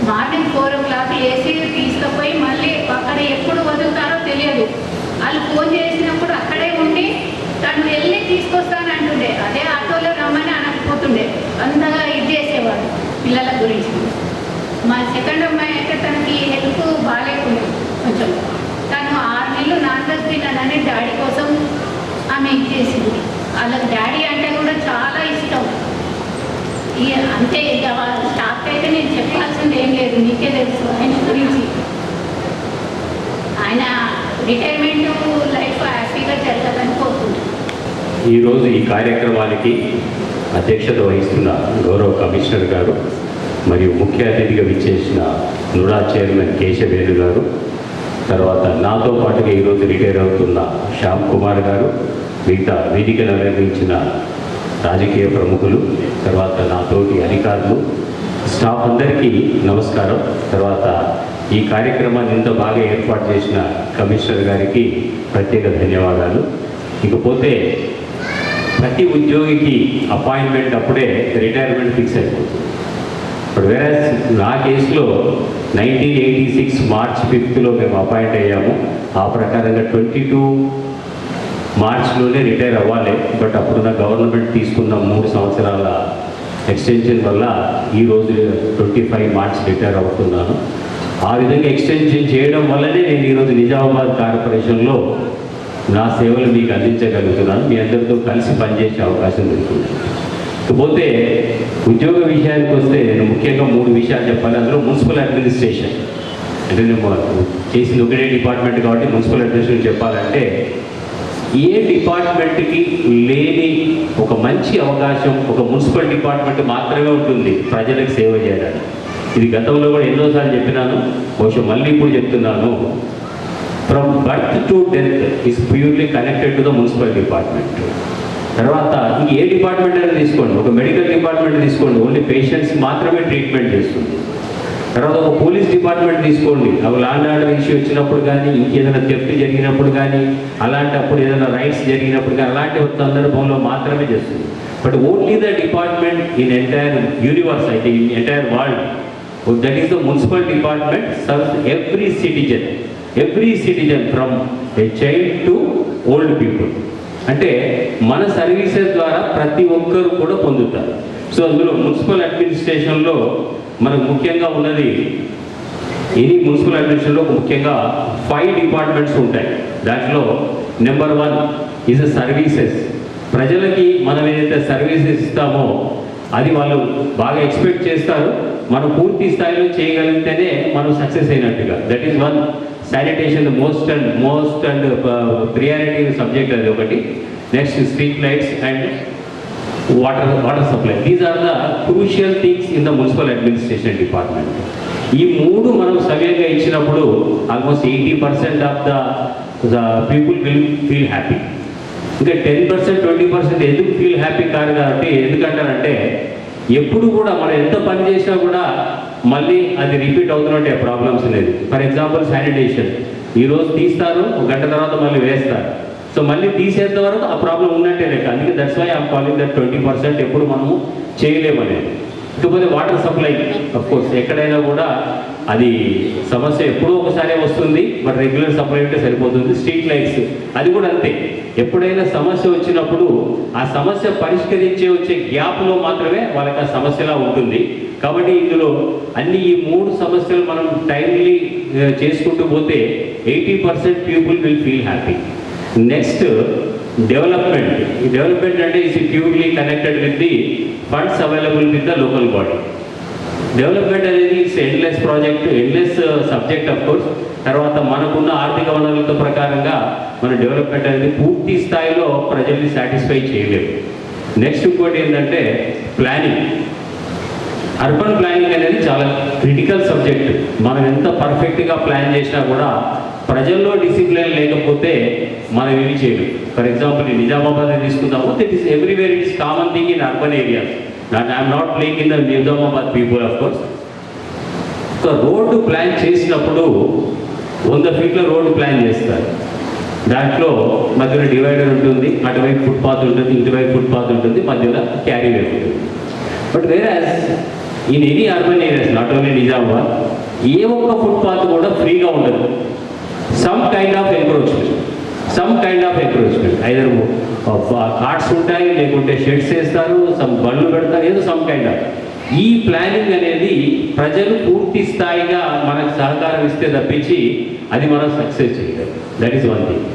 morning 4 o'clock వేసి తీసుకుపోయి మళ్ళీ అక్కడ ఎప్పుడు వదులుతారో తెలియదు. వాళ్ళు ఫోన్ చేసినప్పుడు అక్కడే ఉండి తను వెళ్ళి తీసుకొస్తాను అంటుండే, అదే ఆటోలో రమ్మని అనకపోతుండే, అంతగా ఇది చేసేవాడు పిల్లల గురించి. మా సెకండ్ అమ్మాయి అయితే తనకి హెల్త్ బాగాలేకుండా కొంచెం, తను 6 నెలలు నాన్ వెజ్ తిన్నానని డాడీ కోసం ఆమె ఇది చేసింది. వాళ్ళకి డాడీ అంటే కూడా చాలా ఇష్టం. అంతే స్టాఫ్ అయితే నేను చెప్పాల్సింది ఏం లేదు, నీకే తెలుసు ఆయన గురించి. ఆయన రిటైర్మెంట్ లైఫ్ హ్యాపీగా జరగాలని కోరుకుంటున్నాను. ఈరోజు ఈ కార్యక్రమానికి అధ్యక్షత వహిస్తున్న గౌరవ కమిషనర్ గారు మరియు ముఖ్య అతిథిగా విచ్చేసిన నుడా చైర్మన్ కేశవేలు గారు, తర్వాత నాతో పాటుగా ఈరోజు రిటైర్ అవుతున్న శ్యామ్ కుమార్ గారు, మిగతా వేదికను అలంకరించిన రాజకీయ ప్రముఖులు, తర్వాత నాతోటి అధికారులు, స్టాఫ్ అందరికీ నమస్కారం. తర్వాత ఈ కార్యక్రమాన్ని ఇంత బాగా ఏర్పాటు చేసిన కమిషనర్ గారికి ప్రత్యేక ధన్యవాదాలు. ఇకపోతే ప్రతి ఉద్యోగికి అపాయింట్మెంట్ అప్పుడే రిటైర్మెంట్ ఫిక్స్ అయిపోతుంది. ఇప్పుడు వేరే నా కేసులో 1986 మార్చ్ 5th మేము అపాయింట్ అయ్యాము. ఆ ప్రకారంగా 22 మార్చ్లోనే రిటైర్ అవ్వాలి. బట్ అప్పుడున్న గవర్నమెంట్ తీసుకున్న 3 సంవత్సరాల ఎక్స్టెన్షన్ వల్ల ఈరోజు 25 మార్చ్ రిటైర్ అవుతున్నాను. ఆ విధంగా ఎక్స్టెన్షన్ చేయడం వల్లనే నేను ఈరోజు నిజామాబాద్ కార్పొరేషన్లో నా సేవలు మీకు అందించగలుగుతున్నాను. మీ అందరితో కలిసి పనిచేసే అవకాశం దొరుకుతుంది. ఇకపోతే ఉద్యోగ విషయానికి వస్తే నేను ముఖ్యంగా 3 విషయాలు చెప్పాలి. అందులో మున్సిపల్ అడ్మినిస్ట్రేషన్ అంటే నేను చేసిన ఒకటే డిపార్ట్మెంట్ కాబట్టి మున్సిపల్ అడ్మినిస్ట్రేషన్ చెప్పాలంటే ఏ డిపార్ట్మెంట్కి లేని ఒక మంచి అవకాశం ఒక మున్సిపల్ డిపార్ట్మెంట్ మాత్రమే ఉంటుంది ప్రజలకు సేవ చేయడానికి. ఇది గతంలో కూడా ఎన్నోసార్లు చెప్పినాను, బహుశా మళ్ళీ ఇప్పుడు చెప్తున్నాను. From birth to death is purely connected to the municipal department. తర్వాత ఇంక ఏ డిపార్ట్మెంట్ అయినా తీసుకోండి, ఒక మెడికల్ డిపార్ట్మెంట్ తీసుకోండి, ఓన్లీ పేషెంట్స్ మాత్రమే ట్రీట్మెంట్ చేస్తుంది. తర్వాత ఒక పోలీస్ డిపార్ట్మెంట్ తీసుకోండి, అవి ల్యాండ్ ఆర్డర్ ఇష్యూ వచ్చినప్పుడు కానీ, ఇంకేదైనా థెఫ్ట్ జరిగినప్పుడు కానీ, అలాంటప్పుడు ఏదైనా రైట్స్ జరిగినప్పుడు కానీ అలాంటి సందర్భంలో మాత్రమే చేస్తుంది. But only the department in entire universe, అయితే in entire world, that is the municipal department serves every citizen from a child to old people. అంటే మన సర్వీసెస్ ద్వారా ప్రతి ఒక్కరు కూడా పొందుతారు. సో అందులో మున్సిపల్ అడ్మినిస్ట్రేషన్లో మనకు ముఖ్యంగా ఉన్నది, ఎనీ మున్సిపల్ అడ్మినిస్ట్రేషన్లో ముఖ్యంగా 5 డిపార్ట్మెంట్స్ ఉంటాయి. దాంట్లో నెంబర్ 1 ఈజ్ సర్వీసెస్. ప్రజలకి మనం ఏదైతే సర్వీసెస్ ఇస్తామో అది వాళ్ళు బాగా ఎక్స్పెక్ట్ చేస్తారు. మనం పూర్తి స్థాయిలో చేయగలిగితేనే మనం సక్సెస్ అయినట్టుగా. That is 1. Sanitation most and priority subject అది ఒకటి. Next street lights and water supply. These are the crucial things in the municipal administration department. ఈ 3 మనం సవ్యంగా ఇచ్చినప్పుడు almost 80% of the people will feel happy. ఇంకా 10% 20% ఎందుకు feel happy కాదు కాబట్టి ఎందుకంటారంటే ఎప్పుడు కూడా మనం ఎంత పని చేసినా కూడా మళ్ళీ అది రిపీట్ అవుతున్నట్టే ప్రాబ్లమ్స్ అనేది. ఫర్ ఎగ్జాంపుల్ శానిటేషన్, ఈరోజు తీస్తారు, 1 గంట తర్వాత మళ్ళీ వేస్తారు. సో మళ్ళీ తీసేంత వరకు ఆ ప్రాబ్లం ఉన్నట్టే లెక్క. అందుకే that's why I'm calling that 20% ఎప్పుడు మనము చేయలేమనేది. ఇకపోతే వాటర్ సప్లై, అఫ్కోర్స్ ఎక్కడైనా కూడా అది సమస్య ఎప్పుడో ఒకసారి వస్తుంది, బట్ రెగ్యులర్ సప్లై ఉంటే సరిపోతుంది. స్ట్రీట్ లైట్స్ అది కూడా అంతే. ఎప్పుడైనా సమస్య వచ్చినప్పుడు ఆ సమస్య వచ్చే గ్యాప్లో మాత్రమే వాళ్ళకి ఆ సమస్యలా ఉంటుంది. కాబట్టి ఇందులో అన్ని ఈ 3 సమస్యలు మనం టైమ్లీ చేసుకుంటూ పోతే 80% people will feel happy. Next development. ఈ డెవలప్మెంట్ అంటే is purely connected with the funds available with the local body. Development అనేది it's endless project, endless subject of course. తర్వాత మనకున్న ఆర్థిక వనరులతో ప్రకారంగా మన డెవలప్మెంట్ అనేది పూర్తి స్థాయిలో ప్రజల్ని సాటిస్ఫై చేయలేము. నెక్స్ట్ ఇంకోటి ఏంటంటే ప్లానింగ్. అర్బన్ ప్లానింగ్ అనేది చాలా క్రిటికల్ సబ్జెక్ట్. మనం ఎంత పర్ఫెక్ట్గా ప్లాన్ చేసినా కూడా ప్రజల్లో డిసిప్లిన్ లేకపోతే మనం ఏమి చేయలేం. ఫర్ ఎగ్జాంపుల్ ఈ నిజామాబాద్ తీసుకుందాము, it is everywhere, it is common thing in urban areas. I'm not playing in the Nizamabad people of course. So road plan చేసినప్పుడు 100 ఫీట్ల రోడ్డు ప్లాన్ చేస్తారు. దాంట్లో మధ్యలో డివైడర్ ఉంటుంది, అటువైపు ఫుట్పాత్ ఉంటుంది, ఇటువైపు ఫుట్పాత్ ఉంటుంది, మధ్యలో క్యారీ వే ఉంటుంది. But whereas in any urban areas, not only Nizamabad, ఏ ఒక్క ఫుట్పాత్ కూడా ఫ్రీగా ఉండదు. Some kind of encroachment, either carts ఉంటాయి, లేకుంటే షెడ్స్ వేస్తారు, సమ్ బండ్లు పెడతారు, ఏదో సమ్ కైండ్ ఆఫ్. ఈ ప్లానింగ్ అనేది ప్రజలు పూర్తి స్థాయిగా మనకు సహకారం ఇస్తే తప్పించి అది మనం సక్సెస్ చేయలేదు. That is one thing.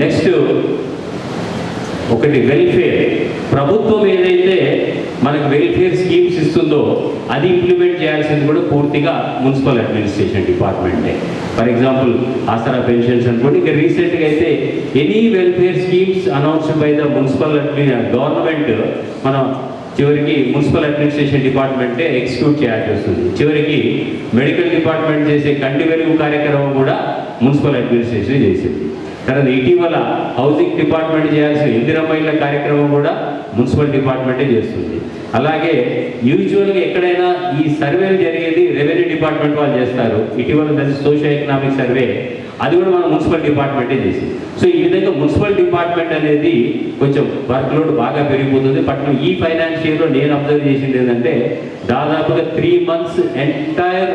Next ఒకటి వెల్ఫేర్. ప్రభుత్వం ఏదైతే మనకు వెల్ఫేర్ స్కీమ్స్ ఇస్తుందో అది ఇంప్లిమెంట్ చేయాల్సింది కూడా పూర్తిగా మున్సిపల్ అడ్మినిస్ట్రేషన్ డిపార్ట్మెంటే. ఫర్ ఎగ్జాంపుల్ ఆసరా పెన్షన్స్ అనుకోండి, ఇంకా రీసెంట్గా అయితే any welfare schemes announced by the municipal government మనం చివరికి మున్సిపల్ అడ్మినిస్ట్రేషన్ డిపార్ట్మెంటే ఎగ్జిక్యూట్ చేయాల్సి వస్తుంది. చివరికి మెడికల్ డిపార్ట్మెంట్ చేసే కంటి వెలుగు కార్యక్రమం కూడా మున్సిపల్ అడ్మినిస్ట్రేషన్ చేసింది. తర్వాత ఇటీవల హౌసింగ్ డిపార్ట్మెంట్ చేయాల్సిన ఇందిరమ్మ ఇళ్ల కార్యక్రమం కూడా మున్సిపల్ డిపార్ట్మెంటే చేస్తుంది. అలాగే యూజువల్గా ఎక్కడైనా ఈ సర్వేలు జరిగేది రెవెన్యూ డిపార్ట్మెంట్ వాళ్ళు చేస్తారు. ఇటీవల దాని సోషియో ఎకనామిక్ సర్వే అది కూడా మన మున్సిపల్ డిపార్ట్మెంటే చేసింది. సో ఈ విధంగా మున్సిపల్ డిపార్ట్మెంట్ అనేది కొంచెం వర్క్ లోడ్ బాగా పెరిగిపోతుంది. బట్ ఈ ఫైనాన్షియల్ ఇయర్లో నేను అబ్జర్వ్ చేసింది ఏంటంటే దాదాపుగా 3 months entire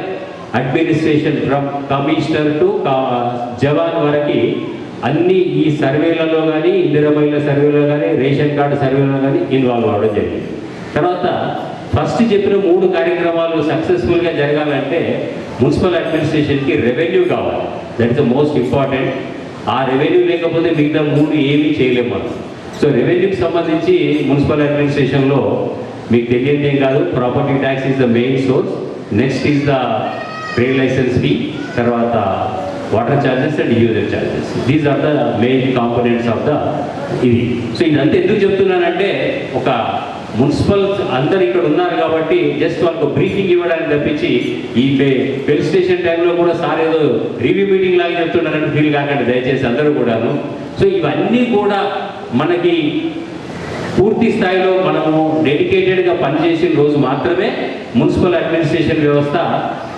administration from commissioner to జవాన్ వరకు అన్ని ఈ సర్వేలలో కానీ, ఇందిరమ్మ సర్వేలో కానీ, రేషన్ కార్డు సర్వేలో కానీ ఇన్వాల్వ్ అవ్వడం జరిగింది. తర్వాత ఫస్ట్ చెప్పిన 3 కార్యక్రమాలు సక్సెస్ఫుల్గా జరగాలంటే మున్సిపల్ అడ్మినిస్ట్రేషన్కి రెవెన్యూ కావాలి. That is the most important. ఆ రెవెన్యూ లేకపోతే మిగతా 3 ఏమీ చేయలేము మనం. సో రెవెన్యూకి సంబంధించి మున్సిపల్ అడ్మినిస్ట్రేషన్లో మీకు తెలియదు ఏం కాదు, property tax is the main source. Next is the trade licence fee, తర్వాత water charges and user charges. These are the main components of the ఇది. సో ఇదంతా ఎందుకు చెప్తున్నానంటే ఒక మున్సిపల్ అందరు ఇక్కడ ఉన్నారు కాబట్టి జస్ట్ వాళ్ళకు బ్రీఫింగ్ ఇవ్వడానికి తప్పించి ఈ పెళ్లి స్టేషన్ టైంలో కూడా సార్ ఏదో రివ్యూ మీటింగ్ లాగా చెప్తున్నారని ఫీల్ కాకండి దయచేసి అందరూ కూడాను. సో ఇవన్నీ కూడా మనకి పూర్తి స్థాయిలో మనము డెడికేటెడ్గా పనిచేసిన రోజు మాత్రమే మున్సిపల్ అడ్మినిస్ట్రేషన్ వ్యవస్థ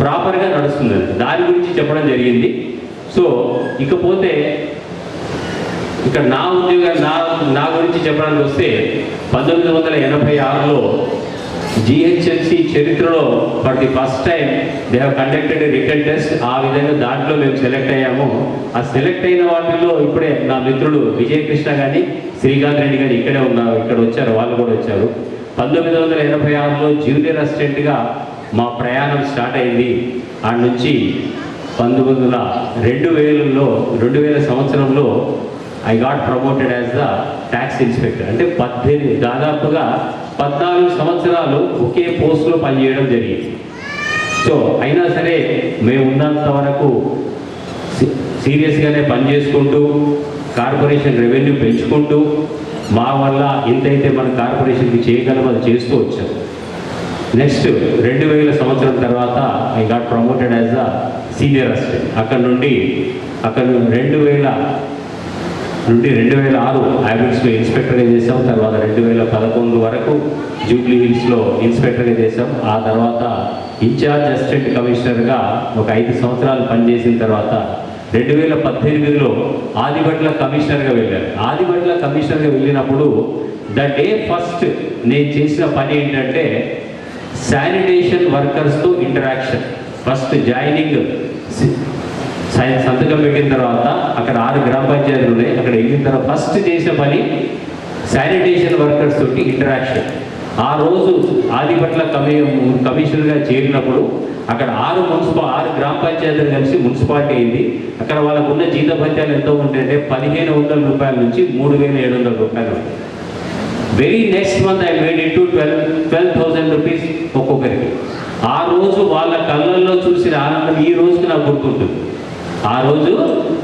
ప్రాపర్గా నడుస్తుందండి. దాని గురించి చెప్పడం జరిగింది. సో ఇకపోతే ఇక్కడ నా ఉద్యోగం నా గురించి చెప్పడానికి వస్తే 1986లో జిహెచ్ఎంసి చరిత్రలో for the first time they have conducted return test. ఆ విధంగా దాంట్లో మేము సెలెక్ట్ అయ్యాము. ఆ సెలెక్ట్ అయిన వాటిల్లో ఇప్పుడే నా మిత్రుడు విజయకృష్ణ కానీ శ్రీకాంత్ రెడ్డి గారు ఇక్కడ వచ్చారు, వాళ్ళు కూడా వచ్చారు. 1986లో జూనియర్ అసిస్టెంట్గా మా ప్రయాణం స్టార్ట్ అయింది. ఆడ నుంచి 2000 సంవత్సరంలో I got promoted as the tax inspector. అంటే దాదాపుగా 14 సంవత్సరాలు ఒకే పోస్ట్లో పనిచేయడం జరిగింది. సో అయినా సరే మేము ఉన్నంత వరకు సీరియస్గానే పనిచేసుకుంటూ కార్పొరేషన్ రెవెన్యూ పెంచుకుంటూ మా వల్ల ఎంతైతే మన కార్పొరేషన్కి చేయగలమో అది చేస్తూ వచ్చాం. నెక్స్ట్ 2000 సంవత్సరం తర్వాత I got promoted as the senior assistant. అక్కడ నుండి 2006 హ్యాబిట్స్లో ఇన్స్పెక్టర్గా చేసాం. తర్వాత 2011 వరకు జూబ్లీ హిల్స్లో ఇన్స్పెక్టర్గా చేసాం. ఆ తర్వాత ఇన్ఛార్జ్ అసిస్టెంట్ కమిషనర్గా ఒక 5 సంవత్సరాలు పనిచేసిన తర్వాత 2018లో ఆదిబట్ల కమిషనర్గా వెళ్ళాను. ఆదిబట్ల కమిషనర్గా వెళ్ళినప్పుడు ద డే ఫస్ట్ నేను చేసిన పని ఏంటంటే శానిటేషన్ వర్కర్స్తో ఇంటరాక్షన్. ఫస్ట్ జాయినింగ్ సంతకం పెట్టిన తర్వాత అక్కడ 6 గ్రామ పంచాయతీలు ఉన్నాయి. అక్కడ వెళ్ళిన తర్వాత ఫస్ట్ చేసిన పని శానిటేషన్ వర్కర్స్ తోటి ఇంటరాక్షన్. ఆ రోజు ఆదిపట్ల కమిషనర్గా చేరినప్పుడు అక్కడ 6 గ్రామ పంచాయతీలు కలిసి మున్సిపాలిటీ అయింది. అక్కడ వాళ్ళకు ఉన్న జీతభత్యాలు ఎంతో ఉంటాయంటే 1500 రూపాయల నుంచి 3700 రూపాయలు. Very next month I made it to 12,000 rupees ఒక్కొక్కరికి. ఆ రోజు వాళ్ళ కళ్ళల్లో చూసిన ఆనందం ఈ రోజుకి నాకు గుర్తుంటుంది. ఆ రోజు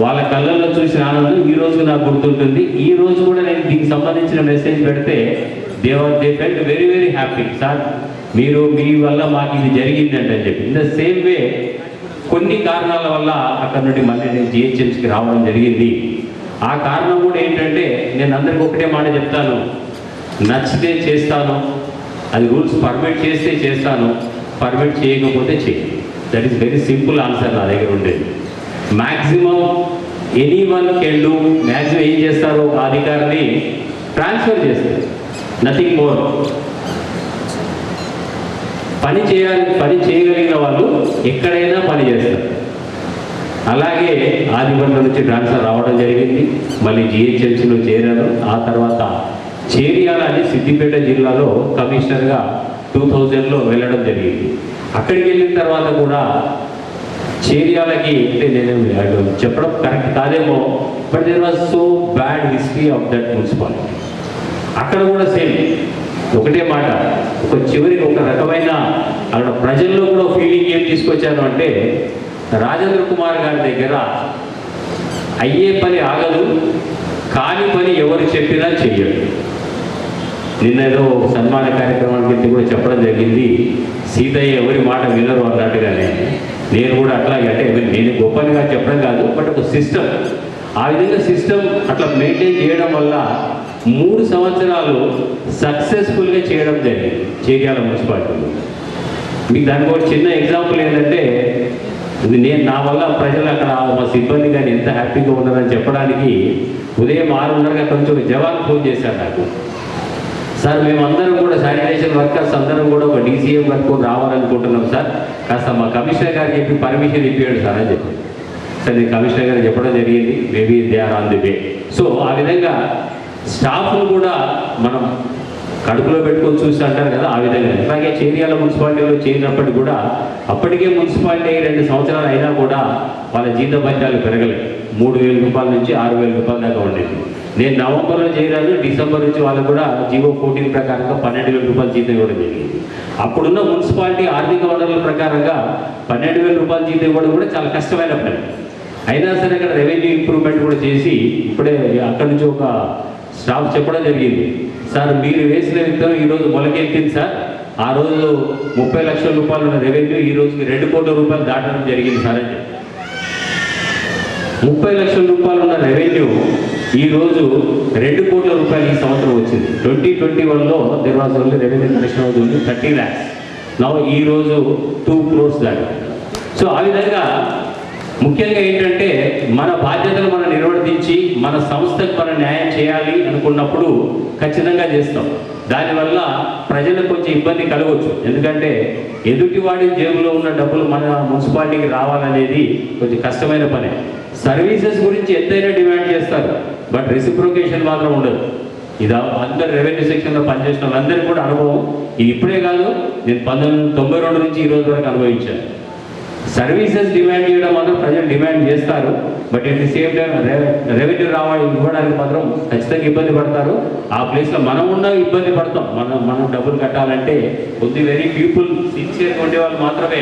వాళ్ళ కళ్ళల్లో చూసిన ఆనందం ఈ రోజుకి నాకు గుర్తుంటుంది. ఈ రోజు కూడా నేను దీనికి సంబంధించిన మెసేజ్ పెడితే they felt very very happy. Sir మీరు మీ వల్ల మాకు ఇది జరిగిందంటే అని చెప్పి. ఇన్ ద సేమ్ వే కొన్ని కారణాల వల్ల అక్కడ నుండి మళ్ళీ నేను జిహెచ్ఎంసీకి రావడం జరిగింది. ఆ కారణం కూడా ఏంటంటే నేను అందరికీ ఒకటే మాట చెప్తాను, నచ్చితే చేస్తాను, అది రూల్స్ పర్మిట్ చేస్తే చేస్తాను, పర్మిట్ చేయకపోతే చేయను. That is very simple answer నా దగ్గర ఉండేది. Maximum any one can do, maximum ఏం చేస్తారు ఆ అధికారిని ట్రాన్స్ఫర్ చేస్తారు, నథింగ్ మోర్. పని చేయగలిగిన వాళ్ళు ఎక్కడైనా పని చేస్తారు. అలాగే ఆదిపట్ల నుంచి ట్రాన్స్ఫర్ రావడం జరిగింది, మళ్ళీ జిహెచ్ఎంసీలో చేరాను. ఆ తర్వాత చేరియాల అని సిద్దిపేట జిల్లాలో కమిషనర్గా 2000లో వెళ్ళడం జరిగింది. అక్కడికి వెళ్ళిన తర్వాత కూడా చేరియాలకి అంటే నేను చెప్పడం కరెక్ట్ కాదేమో, but there was so bad history of that municipality. అక్కడ కూడా సేమ్ ఒకటే మాట, చివరికి ఒక రకమైన అక్కడ ప్రజల్లో కూడా ఫీలింగ్ ఏం తీసుకొచ్చాను అంటే, రాజేంద్ర కుమార్ గారి దగ్గర అయ్యే పని ఆగదు, కాని పని ఎవరు చెప్పినా చెయ్యడు. నిన్న ఏదో సన్మాన కార్యక్రమానికి కూడా చెప్పడం జరిగింది, సీతయ్య ఎవరి మాట వినరు అన్నట్టుగానే నేను కూడా అట్లాగే, అంటే నేను గొప్పగా చెప్పడం కాదు, బట్ ఒక సిస్టమ్, ఆ విధంగా సిస్టమ్ అట్లా మెయింటైన్ చేయడం వల్ల 3 సంవత్సరాలు సక్సెస్ఫుల్గా చేయడం జరిగింది చేర్యాల మున్సిపాలిటీలో. మీకు దానికి ఒక చిన్న ఎగ్జాంపుల్ ఏంటంటే, నేను నా వల్ల ప్రజలు అక్కడ మా సిబ్బంది కానీ ఎంత హ్యాపీగా ఉన్నారని చెప్పడానికి ఉదయం 6:30 కొంచెం జవాన్ ఫోన్ చేశారు నాకు. సార్ మేమందరం కూడా శానిటేషన్ వర్కర్స్ అందరం కూడా ఒక డీసీఎం కట్టుకొని రావాలనుకుంటున్నాం సార్, కాస్త మా కమిషనర్ గారు చెప్పి పర్మిషన్ ఇప్పించండి సార్ అని చెప్పి. సార్ నేను కమిషనర్ గారు చెప్పడం జరిగింది, maybe they are on the way. So ఆ విధంగా స్టాఫ్ను కూడా మనం కడుపులో పెట్టుకొని చూసి అంటారు కదా, ఆ విధంగా. అలాగే చేర్యాల మున్సిపాలిటీలో చేరినప్పటికీ కూడా అప్పటికే మున్సిపాలిటీ 2 సంవత్సరాలు అయినా కూడా వాళ్ళ జీతభత్యాలు పెరగలేదు. 3,000 రూపాయల నుంచి 6,000 రూపాయల దాకా ఉండేది. నేను నవంబర్లో చేరాను, డిసెంబర్ నుంచి వాళ్ళకు కూడా జీవో 14 ప్రకారంగా 12,000 రూపాయల జీతం ఇవ్వడం జరిగింది. అప్పుడున్న మున్సిపాలిటీ ఆర్థిక వనరుల ప్రకారంగా 12,000 రూపాయల జీతం ఇవ్వడం కూడా చాలా కష్టమైన పని. అయినా సరే అక్కడ రెవెన్యూ ఇంప్రూవ్మెంట్ కూడా చేసి ఇప్పుడే అక్కడి నుంచి ఒక స్టాఫ్ చెప్పడం జరిగింది, సార్ మీరు వేసిన విత్తనం ఈరోజు మొలకెత్తింది సార్, ఆ రోజు 30 లక్షల రూపాయలు ఉన్న రెవెన్యూ ఈ రోజుకి 2 కోట్ల రూపాయలు దాటడం జరిగింది సార్ అని చెప్పి. 30 లక్షల రూపాయలు ఉన్న రెవెన్యూ ఈరోజు 2 కోట్ల రూపాయలు ఈ సంవత్సరం వచ్చింది. 2021లో there was only revenue collection అవుతుంది 30 lakhs. నా ఈరోజు 2 crores దాకా. సో ఆ విధంగా ముఖ్యంగా ఏంటంటే మన బాధ్యతలు మనం నిర్వర్తించి మన సంస్థకు మనం న్యాయం చేయాలి అనుకున్నప్పుడు ఖచ్చితంగా చేస్తాం. దానివల్ల ప్రజలకు కొంచెం ఇబ్బంది కలగవచ్చు, ఎందుకంటే ఎదుటివాడి జేబులో ఉన్న డబ్బులు మన మున్సిపాలిటీకి రావాలనేది కొంచెం కష్టమైన పని. సర్వీసెస్ గురించి ఎంతైనా డిమాండ్ చేస్తారు, బట్ రెసిప్రొకేషన్ మాత్రం ఉండదు. ఇది అందరు రెవెన్యూ సెక్షన్లో పనిచేసిన వాళ్ళందరికీ కూడా అనుభవం. ఇది ఇప్పుడే కాదు, నేను 1992 నుంచి ఈ రోజు వరకు అనుభవించాను. సర్వీసెస్ డిమాండ్ చేయడం మాత్రం ప్రజలు డిమాండ్ చేస్తారు, but at the same time revenue ఇవ్వడానికి మాత్రం ఖచ్చితంగా ఇబ్బంది పడతారు. ఆ ప్లేస్లో మనం ఉన్న ఇబ్బంది పడతాం. మనం డబ్బులు కట్టాలంటే కొద్ది వెరీ పీపుల్ సిన్సియర్గా ఉండే వాళ్ళు మాత్రమే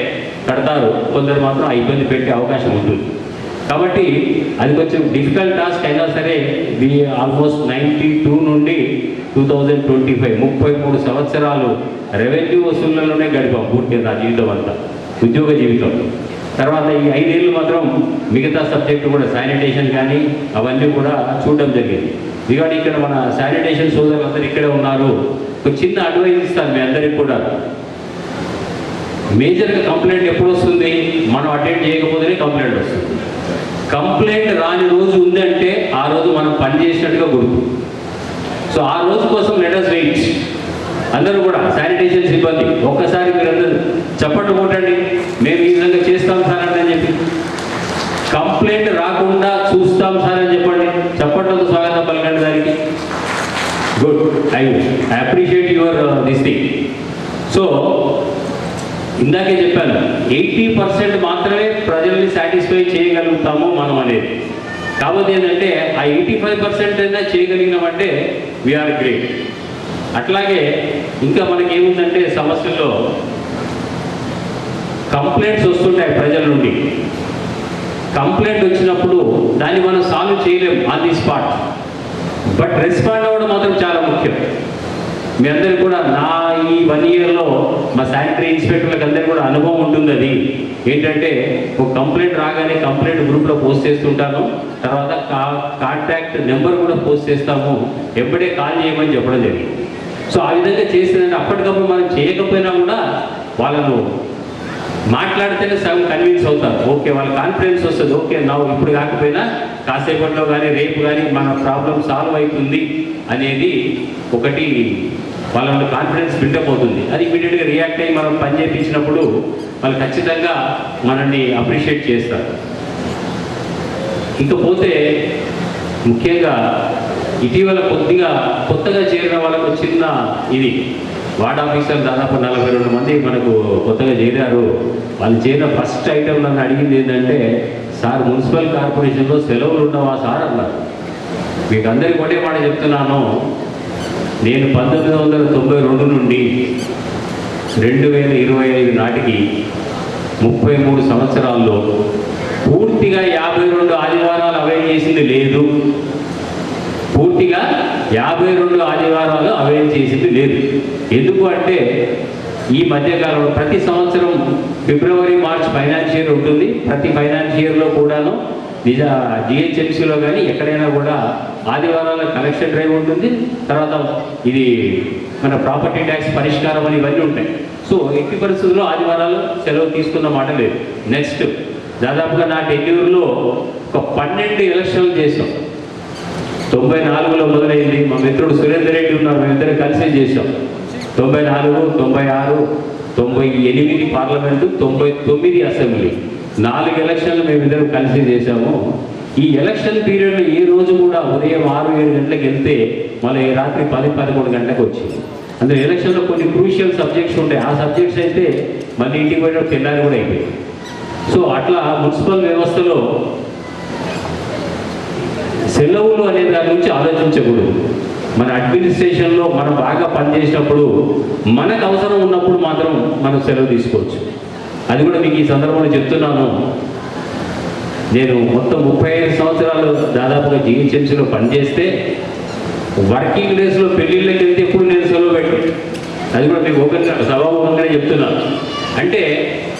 కడతారు, కొందరు మాత్రం ఆ ఇబ్బంది పెట్టే అవకాశం ఉంటుంది. కాబట్టి అది కొంచెం డిఫికల్ట్ టాస్క్ అయినా సరే ఆల్మోస్ట్ 92 నుండి 2025 33 సంవత్సరాలు రెవెన్యూ వసూళ్లలోనే గడిపాం పూర్తిగా నా జీవితం అంతా, ఉద్యోగ జీవితం. తర్వాత ఈ 5 ఏళ్ళు మాత్రం మిగతా సబ్జెక్టు కూడా శానిటేషన్ కానీ అవన్నీ కూడా చూడడం జరిగింది. ఎందుకంటే ఇక్కడ మన శానిటేషన్ సోదరులందరూ ఇక్కడే ఉన్నారు. ఒక చిన్న అడ్వైజ్ ఇస్తాను మీ అందరికీ కూడా. మేజర్గా కంప్లైంట్ ఎప్పుడు వస్తుంది, మనం అటెండ్ చేయకపోతేనే కంప్లైంట్ వస్తుంది. కంప్లైంట్ రాని రోజు ఉందంటే ఆ రోజు మనం పని చేసినట్టుగా గుర్తు. సో ఆ రోజు కోసం లెట్ us వెయిట్. అందరూ కూడా శానిటేషన్ సిబ్బంది ఒక్కసారి మీరందరూ చప్పట్లు కొట్టండి, మేము ఈ విధంగా చేస్తాం సార్ అని చెప్పి. కంప్లైంట్ రాకుండా చూస్తాం సార్ అని చెప్పండి, చప్పట్లతో స్వాగతం పలకండి దానికి. Good, I appreciate your this thing. So ఇందాకే చెప్పాను, 80% మాత్రమే ప్రజల్ని సాటిస్ఫై చేయగలుగుతాము మనం అనేది. కాకపోతే ఏంటంటే ఆ 85% అయినా చేయగలిగినామంటే వీఆర్ గ్రేట్. అట్లాగే ఇంకా మనకి ఏముందంటే సమస్యల్లో కంప్లైంట్స్ వస్తుంటాయి ప్రజల నుండి. కంప్లైంట్ వచ్చినప్పుడు దాన్ని మనం సాల్వ్ చేయలేము on the spot, but respond అవ్వడం మాత్రం చాలా ముఖ్యం. మీ అందరికీ కూడా నా ఈ 1 yearలో మా శానిటరీ ఇన్స్పెక్టర్లకు అందరికీ కూడా అనుభవం ఉంటుంది. అది ఏంటంటే ఒక కంప్లైంట్ రాగానే కంప్లైంట్ గ్రూప్లో పోస్ట్ చేస్తుంటాను, తర్వాత కాంటాక్ట్ నెంబర్ కూడా పోస్ట్ చేస్తాము, ఎప్పుడే కాల్ చేయమని చెప్పడం జరిగింది. సో ఆ విధంగా చేసిందంటే అప్పటికప్పుడు మనం చేయకపోయినా కూడా వాళ్ళను మాట్లాడితేనే సగం కన్విన్స్ అవుతారు. ఓకే, వాళ్ళ కాన్ఫిడెన్స్ వస్తుంది. ఓకే, నా ఇప్పుడు కాకపోయినా కాసేపట్లో కానీ రేపు కానీ మన ప్రాబ్లం సాల్వ్ అవుతుంది అనేది ఒకటి వాళ్ళ కాన్ఫిడెన్స్ బిల్డప్ అవుతుంది. అది ఇమీడియట్గా రియాక్ట్ అయ్యి మనం పని చేయించినప్పుడు వాళ్ళు ఖచ్చితంగా మనల్ని అప్రిషియేట్ చేస్తారు. ఇకపోతే ముఖ్యంగా ఇటీవల కొత్తగా చేరిన వాళ్ళకు చిన్న ఇది వార్డ్ ఆఫీసర్ దాదాపు 42 మంది మనకు కొత్తగా చేరారు. వాళ్ళు చేరిన ఫస్ట్ ఐటమ్ నన్ను అడిగింది ఏంటంటే, సార్ మున్సిపల్ కార్పొరేషన్లో సెలవులు ఉండవా సార్ అన్నారు. మీకు అందరికీ ఒకటే మాట చెప్తున్నాను, నేను 1992 నుండి 2025 నాటికి 33 సంవత్సరాల్లో పూర్తిగా 52 ఆదివారాలు అవైల్ చేసింది లేదు. పూర్తిగా 52 ఆదివారాలు అవైల్ చేసింది లేదు. ఎందుకు అంటే ఈ మధ్యకాలంలో ప్రతి సంవత్సరం ఫిబ్రవరి మార్చ్ ఫైనాన్షియర్ ఉంటుంది. ప్రతి ఫైనాన్షియర్లో కూడాను జిహెచ్ఎంసీలో కానీ ఎక్కడైనా కూడా ఆదివారాల కలెక్షన్ డ్రైవ్ ఉంటుంది. తర్వాత ఇది మన ప్రాపర్టీ ట్యాక్స్ పరిష్కారం అని ఇవన్నీ ఉంటాయి. సో ఎట్టి పరిస్థితుల్లో ఆదివారాలు సెలవు తీసుకున్న మాట లేదు. నెక్స్ట్ దాదాపుగా నా టెన్యూర్లో ఒక 12 ఎలక్షన్లు చేసాం. 94లో మొదలైంది. మా మిత్రుడు సురేందర్ రెడ్డి ఉన్నారు, మేమిద్దరం కలిసే చేసాం. 94, 96, 98 పార్లమెంటు, 99 అసెంబ్లీ, 4 ఎలక్షన్లు మేమిద్దరం కలిసి చేశాము. ఈ ఎలక్షన్ పీరియడ్లో ఏ రోజు కూడా ఉదయం 6-7 గంటలకు వెళ్తే మళ్ళీ రాత్రి 10-11 గంటలకు వచ్చింది. అందులో ఎలక్షన్లో కొన్ని క్రూషియల్ సబ్జెక్ట్స్ ఉంటాయి. ఆ సబ్జెక్ట్స్ అయితే మళ్ళీ ఇంటికి పోయిన తెల్లారి కూడా అయిపోయింది. సో అట్లా మున్సిపల్ వ్యవస్థలో సెలవులు అనే దాని గురించి ఆలోచించకూడదు. మన అడ్మినిస్ట్రేషన్లో మనం బాగా పనిచేసినప్పుడు మనకు అవసరం ఉన్నప్పుడు మాత్రం మనం సెలవు తీసుకోవచ్చు. అది కూడా మీకు ఈ సందర్భంలో చెప్తున్నాను. నేను మొత్తం 35 సంవత్సరాలు దాదాపుగా జిహెచ్ఎంసీలో పనిచేస్తే వర్కింగ్ డేస్లో పెళ్ళిళ్ళకి వెళ్తే ఎప్పుడు నేను సెలవు పెట్టి, అది కూడా మీకు సభాముఖంగానే చెప్తున్నాను. అంటే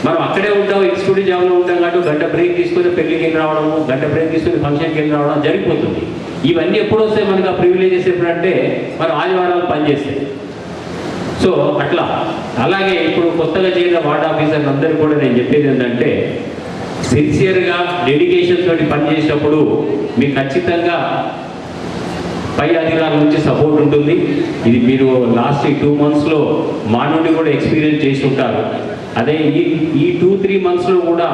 మనం అక్కడే ఉంటాం, ఎగ్జిక్యూటివ్ జాబ్లో ఉంటాం కాబట్టి గంట బ్రేక్ తీసుకొని పెళ్ళికి వెళ్ళి రావడము, గంట బ్రేక్ తీసుకొని ఫంక్షన్కి వెళ్ళి రావడం జరిగిపోతుంది. ఇవన్నీ ఎప్పుడు వస్తాయి మనకు ఆ ప్రివిలేజెస్ ఎప్పుడంటే మనం ఆదివారాలు పనిచేస్తాయి. సో అట్లా అలాగే ఇప్పుడు కొత్తగా చేరిన వార్డ్ ఆఫీసర్లు అందరికీ కూడా నేను చెప్పేది ఏంటంటే, సిన్సియర్గా డెడికేషన్ తోటి పనిచేసినప్పుడు మీకు ఖచ్చితంగా పై అధికారుల నుంచి సపోర్ట్ ఉంటుంది. ఇది మీరు లాస్ట్ 2 monthsలో మా నుండి కూడా ఎక్స్పీరియన్స్ చేసి ఉంటారు. అదే ఈ 2-3 monthsలో కూడా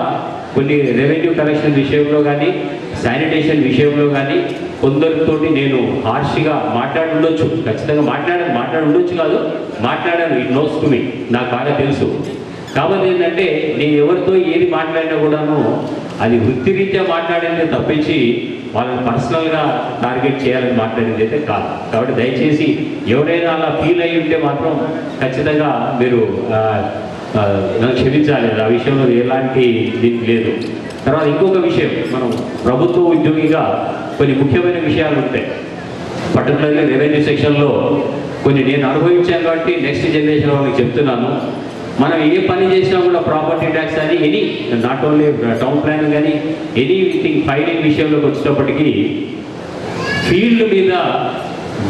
కొన్ని రెవెన్యూ కలెక్షన్ విషయంలో కానీ శానిటేషన్ విషయంలో కానీ కొందరితోటి నేను హార్ష్గా మాట్లాడి ఉండొచ్చు. ఖచ్చితంగా మాట్లాడి ఉండొచ్చు కాదు, మాట్లాడాను. ఇట్ నోస్ టు మీ, నాకు బాగా తెలుసు. కాబట్టి ఏంటంటే నేను ఎవరితో ఏది మాట్లాడినా కూడాను అది వృత్తిరీత్యా మాట్లాడిందే తప్పించి వాళ్ళని పర్సనల్గా టార్గెట్ చేయాలని మాట్లాడింది అయితే కాదు. కాబట్టి దయచేసి ఎవరైనా అలా ఫీల్ అయ్యి ఉంటే మాత్రం ఖచ్చితంగా మీరు నన్ను క్షమించాలి. ఆ విషయంలో ఎలాంటి దీనికి లేదు. తర్వాత ఇంకొక విషయం, మనం ప్రభుత్వ ఉద్యోగిగా కొన్ని ముఖ్యమైన విషయాలు ఉంటాయి. పర్టికులర్లీ రెవెన్యూ సెక్షన్లో కొన్ని నేను అనుభవించాను కాబట్టి నెక్స్ట్ జనరేషన్ వాళ్ళకి చెప్తున్నాను. మనం ఏ పని చేసినా కూడా ప్రాపర్టీ ట్యాక్స్ అని any, not only town plan కానీ ఎనీథింగ్ ఫైలింగ్ విషయంలోకి వచ్చేటప్పటికీ ఫీల్డ్ మీద